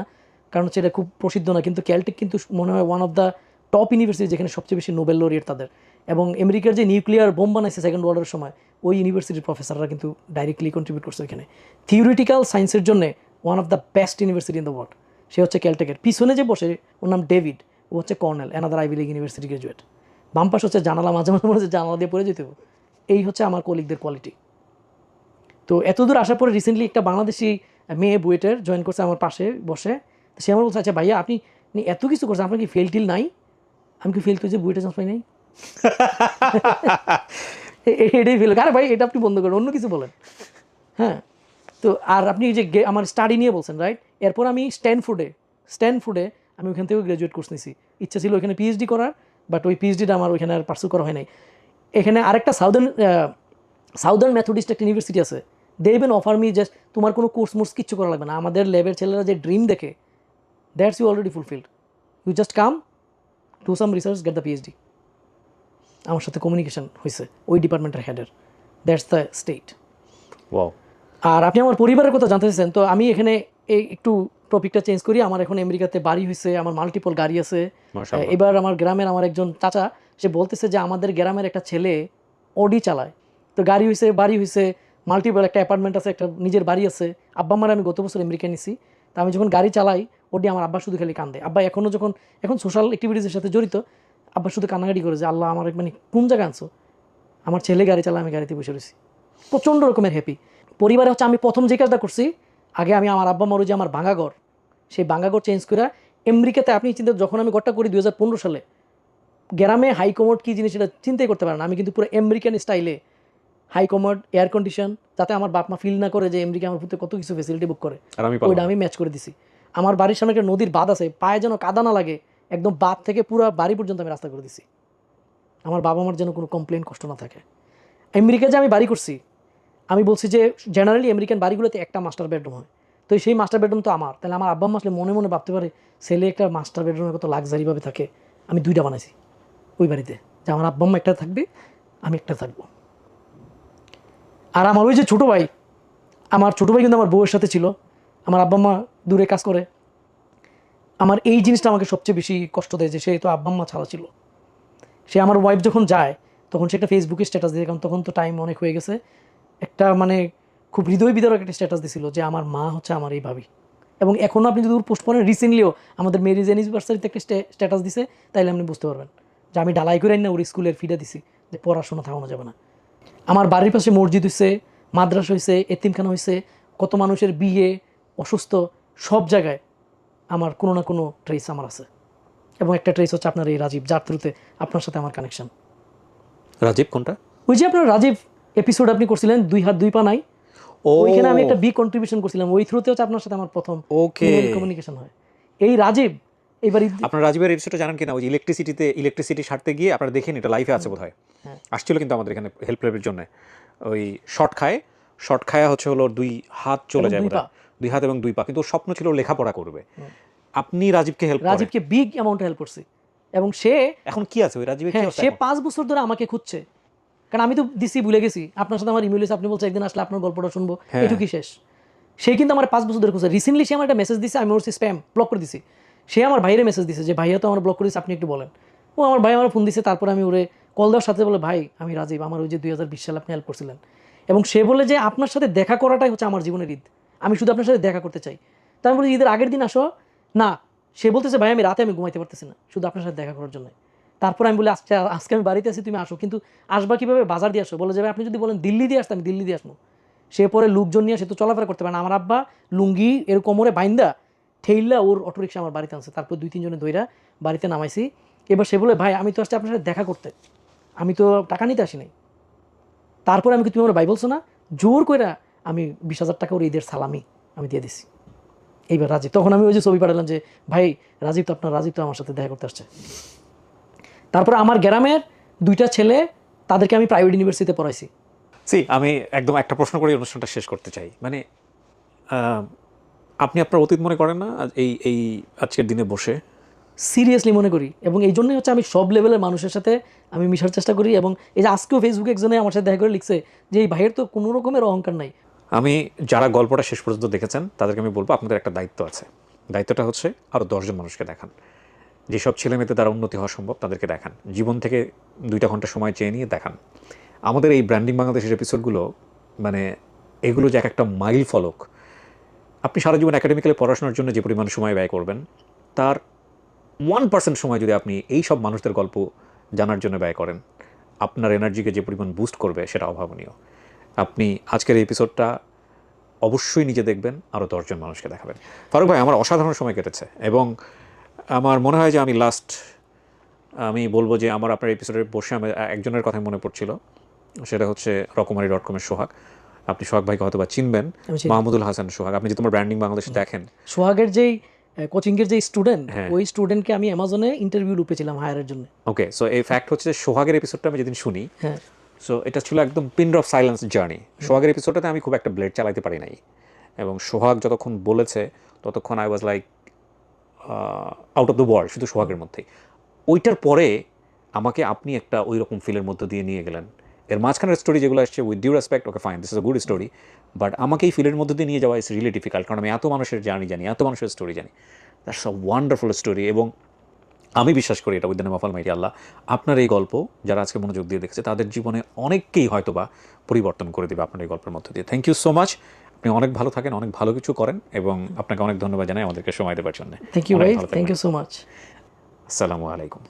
কারণ হচ্ছে এটা খুব প্রসিদ্ধ না, কিন্তু ক্যালটেক কিন্তু মনে হয় one of the top university যেখানে সবচেয়ে বেশি নোবেল লরিয়েট তাদের। এবং আমেরিকার যে নিউক্লিয়ার বোম বানাইছে সেকেন্ড ওয়ার্ল্ডের সময়, ওই ইউনিভার্সিটির প্রফেসররা কিন্তু ডাইরেক্টলি কন্ট্রিবিউট করছে এখানে। থিওরিটিক্যাল সায়েন্সের জন্য one of the best university in the world, সে হচ্ছে ক্যালটেকের। পিছনে যে বসে, ওর নাম ডেভিড, ও হচ্ছে Cornell, another Ivy League university graduate. বাম পাশ হচ্ছে জানালা, মাঝে মাঝে মনে হচ্ছে জানালা দিয়ে পড়ে যেতে হবে। এই হচ্ছে আমার কলিগদের কোয়ালিটি। তো এতদূর আসার পরে রিসেন্টলি একটা বাংলাদেশি মেয়ে বুয়েটের জয়েন করছে আমার পাশে বসে। তো সে আমার বলছে, আচ্ছা ভাইয়া আপনি এত কিছু করছেন, আপনার কি ফেল টিল নাই? আমি কি ফেল করছি, বুয়েটে চান্স পাই নাই? এটাই ফেল। আরে ভাই এটা আপনি বন্ধ করেন, অন্য কিছু বলেন। হ্যাঁ, তো আর আপনি যে আমার স্টাডি নিয়ে বলছেন, রাইট? এরপর আমি স্ট্যানফোর্ডে আমি ওইখান থেকেও গ্র্যাজুয়েট কোর্স নিয়েছি। ইচ্ছা ছিল ওইখানে পিএইচডি করার, বাট ওই পিএইচডিটা আমার ওইখানে আর পার্সু করা হয় নাই। এখানে আরেকটা সাউদার্ন মেথডিস্ট একটা ইউনিভার্সিটি আছে, they even offer me just, তোমার কোনো কোর্স কিচ্ছু করা লাগবে না, আমাদের ল্যাবের ছেলেরা যে ড্রিম দেখে, that's you already fulfilled, you just come do some research, get the PhD. আমার সাথে কমিউনিকেশন হয়েছে ওই ডিপার্টমেন্টের হেডের। That's the state. ওয়াও। আর আপনি আমার পরিবারের কথা জানতে চাইছেন, তো আমি এখানে একটু টপিকটা চেঞ্জ করি। আমার এখন আমেরিকাতে বাড়ি হয়েছে, আমার মাল্টিপল গাড়ি আছে। মাশাআল্লাহ। এবার আমার গ্রামের আমার একজন চাচা, সে বলতেছে যে আমাদের গ্রামের একটা ছেলে অডি চালায়, তো গাড়ি হয়েছে, বাড়ি হয়েছে, মাল্টিপল একটা অ্যাপার্টমেন্ট আছে, একটা নিজের বাড়ি আছে। আব্বা আমার আমি গত বছর আমেরিকা নিছি, তা আমি যখন গাড়ি চালাই ওডি, আমার আব্বা শুধু খালি কান্দে। আব্বা এখনও এখন সোশ্যাল অ্যাক্টিভিটিসের সাথে জড়িত, আব্বা শুধু কান্নাকাটি করে যে আল্লাহ আমার মানে কোন জায়গায় আনছো, আমার ছেলে গাড়ি চালায়, আমি গাড়িতে বসে রয়েছি, প্রচণ্ড রকমের হ্যাপি। পরিবারে হচ্ছে আমি প্রথম যে কাজটা করছি, আগে আমি আমার আব্বা মরু যে আমার ভাঙাঘর, সেই ভাঙাঘর চেঞ্জ করে আমেরিকাতে, আপনি চিন্তা, যখন আমি ঘরটা করি 2015 সালে, গ্রামে হাইকমোড কী জিনিস এটা চিন্তাই করতে পারেন। আমি কিন্তু পুরো আমেরিকান স্টাইলে হাইকমোড, এয়ার কন্ডিশন, যাতে আমার বাপ মা ফিল না করে যে আমেরিকা আমার প্রতি কত কিছু ফেসিলিটি বুক করে, ওইটা আমি ম্যাচ করে দিছি। আমার বাড়ির সামনে একটা নদীর বাঁধ আছে, পায়ে যেন কাদা না লাগে, একদম বাঁধ থেকে পুরো বাড়ি পর্যন্ত আমি রাস্তা করে দিছি, আমার বাবা মার যেন কোনো কমপ্লেন, কষ্ট না থাকে। আমেরিকা যে আমি বাড়ি করছি, আমি বলছি যে জেনারেলি আমেরিকান বাড়িগুলোতে একটা মাস্টার বেডরুম হয়, তো সেই মাস্টার বেডরুম তো আমার, তাহলে আমার আব্বা আম্মা আসলে মনে মনে ভাবতে পারে ছেলে একটা মাস্টার বেডরুমে কত লাক্সারিভাবে থাকে। আমি 2টা বানাইছি ওই বাড়িতে, যে আমার আব্বা আম্মা একটা থাকবে, আমি একটা থাকবো। আর আমার ওই যে ছোটো ভাই, আমার ছোটো ভাই কিন্তু আমার বউয়ের সাথে ছিল, আমার আব্বা আম্মা দূরে কাজ করে। আমার এই জিনিসটা আমাকে সবচেয়ে বেশি কষ্ট দেয়, যে সে তো আব্বা আম্মা ছাড়া ছিল। সে আমার ওয়াইফ যখন যায়, তখন সে একটা ফেসবুকে স্ট্যাটাস দিয়ে, কারণ তখন তো টাইম অনেক হয়ে গেছে, একটা মানে খুব হৃদয় বিদারক একটা স্ট্যাটাস দিছিল যে আমার মা হচ্ছে আমার এই ভাবি। এবং এখনও আপনি যদি পোস্ট করেন, রিসেন্টলিও আমাদের ম্যারেজ অ্যানিভার্সারিতে একটা স্ট্যাটাস দিছে, তাইলে আপনি বুঝতে পারবেন যে আমি ডালাই করে না ওর স্কুলের ফিটা দিছি, যে পড়াশোনা থামানো যাবে না। আমার বাড়ির পাশে মসজিদ হয়েছে, মাদ্রাসা হয়েছে, এতিমখানা হয়েছে, কত মানুষের বিয়ে, অসুস্থ, সব জায়গায় আমার কোনো না কোনো ট্রেস আমার আছে। এবং একটা ট্রেস হচ্ছে আপনার এই রাজীব, যার থ্রুতে আপনার সাথে আমার কানেকশন। রাজীব কোনটা? ওই যে আপনার রাজীব এপিসোড আপনি করছিলেন, 2 হাত 2 পা নাই, ওইখানে আমি একটা বিগ কন্ট্রিবিউশন করছিলাম, ওই থ্রুতে হচ্ছে আপনার সাথে আমার প্রথম কমিউনিকেশন হয়। এই রাজীব, এইবার আপনার রাজীবের এপিসোডটা জানেন কিনা? ওই ইলেকট্রিসিটি সারতে গিয়ে আপনারা দেখেন, এটা লাইভে আছে বোধহয়, আসছিল কিন্তু আমাদের এখানে হেল্পের জন্য। ওই শর্ট খায়া হচ্ছে হলো 2 হাত চলে যায় বোধহয়, 2 হাত এবং 2 পা, কিন্তু ওর স্বপ্ন ছিল লেখাপড়া করবে। আপনি রাজীবকে বিগ অ্যামাউন্টে হেল্প করছি। এবং সে এখন কি আছে ওই রাজীবের? সে 5 বছর ধরে আমাকে খুঁজছে, কারণ আমি তো দিছি ভুলে গেছি, আপনার সাথে আমার ইমেল এসে, আপনি বলছেন একদিন আসলে আপনার গল্পটা শুনবো, এটুকুই শেষ। সে কিন্তু আমার 5 বছর ধরে খুঁজছে। রিসেন্টলি সে আমার একটা মেসেজ দিছে, আমি ওর স্প্যাম ব্লক করে দিছি। সে আমার ভাইয়ের মেসেজ দিছে যে ভাইয়া তো আমার ব্লক করে দিচ্ছে, আপনি একটু বলেন। ও আমার ভাই আমার ফোন দিছে, তারপরে আমি ওরে কল দেওয়ার সাথে বলে, ভাই আমি রাজীব, আমার ওই যে 2020 সালে আপনি হেল্প করছিলেন। এবং সে বলে যে আপনার সাথে দেখা করাটাই হচ্ছে আমার জীবনের ঈদ, আমি শুধু আপনার সাথে দেখা করতে চাই। তাই আমি বলি ঈদের আগের দিন আসো না। সে বলতেছে ভাই আমি রাতে আমি ঘুমাইতে পারতেছি না শুধু আপনার সাথে দেখা করার জন্য। তারপর আমি বলি আজকে আমি বাড়িতে আছি, তুমি আসো, কিন্তু আসবা কীভাবে? বাজার দিয়ে আসো। বলে যাবে আপনি যদি বলেন দিল্লি দিয়ে আসতে, আমি দিল্লি দিয়ে আসবো। সে পরে লোকজন নিয়ে, সে তো চলাফেরা করতে পারে না। আমার আব্বা লুঙ্গি এর কোমরে বাইন্দা ঠেইলা ওর অটোরিক্সা আমার বাড়িতে আনছে, তারপর 2-3 জনে ধইরা বাড়িতে নামাইছি। এবার সে বলে ভাই আমি তো আসছি আপনার সাথে দেখা করতে, আমি তো টাকা নিতে আসি নাই। তারপরে আমি কি তুমি আমার ভাই বলছো না? জোর করে আমি 20,000 টাকা ওর ঈদের সালামি আমি দিয়ে দিছি। এইবার রাজীব, তখন আমি ওই যে ছবি পাঠালাম যে ভাই রাজীব তো আমার সাথে দেখা করতে আসছে। তারপরে আমার গ্রামের 2টা ছেলে, তাদেরকে আমি প্রাইভেট ইউনিভার্সিটিতে পড়াইছি। আমি একদম একটা প্রশ্ন করে অনুষ্ঠানটা শেষ করতে চাই, মানে আপনি আপনার অতীত মনে করেন না এই আজকের দিনে বসে? সিরিয়াসলি মনে করি, এবং এই জন্যই হচ্ছে আমি সব লেভেলের মানুষের সাথে আমি মিশার চেষ্টা করি। এবং এই যে আজকেও ফেসবুকে একজনে আমার সাথে দেখা করে লিখছে যে এই ভাইয়ের তো কোনো রকমের অহংকার নাই। আমি যারা গল্পটা শেষ পর্যন্ত দেখেছেন তাদেরকে আমি বলবো আপনাদের একটা দায়িত্ব আছে। দায়িত্বটা হচ্ছে আরও 10 জন মানুষকে দেখান, যেসব ছেলে মেয়েদের দ্বারা উন্নতি হওয়া সম্ভব তাদেরকে দেখান, জীবন থেকে 2টা ঘন্টা সময় চেয়ে নিয়ে দেখান। আমাদের এই ব্র্যান্ডিং বাংলাদেশের এপিসোডগুলো মানে এগুলো যে এক একটা মাইল ফলক। আপনি সারা জীবন একাডেমিক্যালি পড়াশোনার জন্য যে পরিমাণ সময় ব্যয় করবেন, তার 1% সময় যদি আপনি এই সব মানুষদের গল্প জানার জন্য ব্যয় করেন, আপনার এনার্জিকে যে পরিমাণ বুস্ট করবে সেটা অভাবনীয়। আপনি আজকের এই এপিসোডটা অবশ্যই নিজে দেখবেন, আরও 10 জন মানুষকে দেখাবেন। ফারুক ভাই, আমার অসাধারণ সময় কেটেছে, এবং আমার মনে হয় যে আমি বলবো যে আমার আপনার এপিসোডে বসে আমি একজনের কথাই মনে পড়ছিল, সেটা হচ্ছে রকমারি.com-এর সোহাগ। আপনি সোহাগ ভাইকে হয়তো বা চিনবেন, মাহমুদুল হাসান সোহাগ। আপনি যে তোমার ব্র্যান্ডিং বাংলাদেশে দেখেন, সোহাগের যেই কোচিংয়ের যে স্টুডেন্ট, ওই স্টুডেন্টকে আমি অ্যামাজনে ইন্টারভিউ লুপেছিলাম হায়ারের জন্য। ওকে, সো এই ফ্যাক্ট হচ্ছে যে সোহাগের এপিসোডটা আমি যেদিন শুনি, হ্যাঁ, সো এটা ছিল একদম পিন অফ সাইলেন্স জার্নি। সোহাগের এপিসোডটাতে আমি খুব একটা ব্লেড চালাতে পারি নাই, এবং সোহাগ যতক্ষণ বলেছে ততক্ষণ I was like out of the world, শুধু সোহাগের মধ্যেই। ওইটার পরে আমাকে আপনি একটা ওই রকম ফিলের মধ্যে দিয়ে নিয়ে গেলেন। এর মাঝখানের স্টোরি যেগুলো আসছে, with due respect, okay fine, this is a good story, but আমাকে এই ফিলের মধ্যে দিয়ে নিয়ে যাওয়া ইজ রিয়েলি ডিফিকাল্ট, কারণ আমি এত মানুষের জার্নি জানি, এত মানুষের স্টোরি জানি। দ্যাটস আ ওয়ান্ডারফুল স্টোরি, এবং আমি বিশ্বাস করি এটা with the name of almighty Allah, আপনার এই গল্প যারা আজকে মনোযোগ দিয়ে দেখছে তাদের জীবনে অনেককেই হয়তোবা পরিবর্তন করে দেবে আপনার এই গল্পের মধ্যে দিয়ে। Thank you so much. আপনি অনেক ভালো থাকেন, অনেক ভালো কিছু করেন, এবং আপনাকে অনেক ধন্যবাদ জানাই আমাদেরকে সময় দেওয়ার জন্য। থ্যাংক ইউ ভাই, থ্যাংক ইউ সো মাচ। আসসালামু আলাইকুম।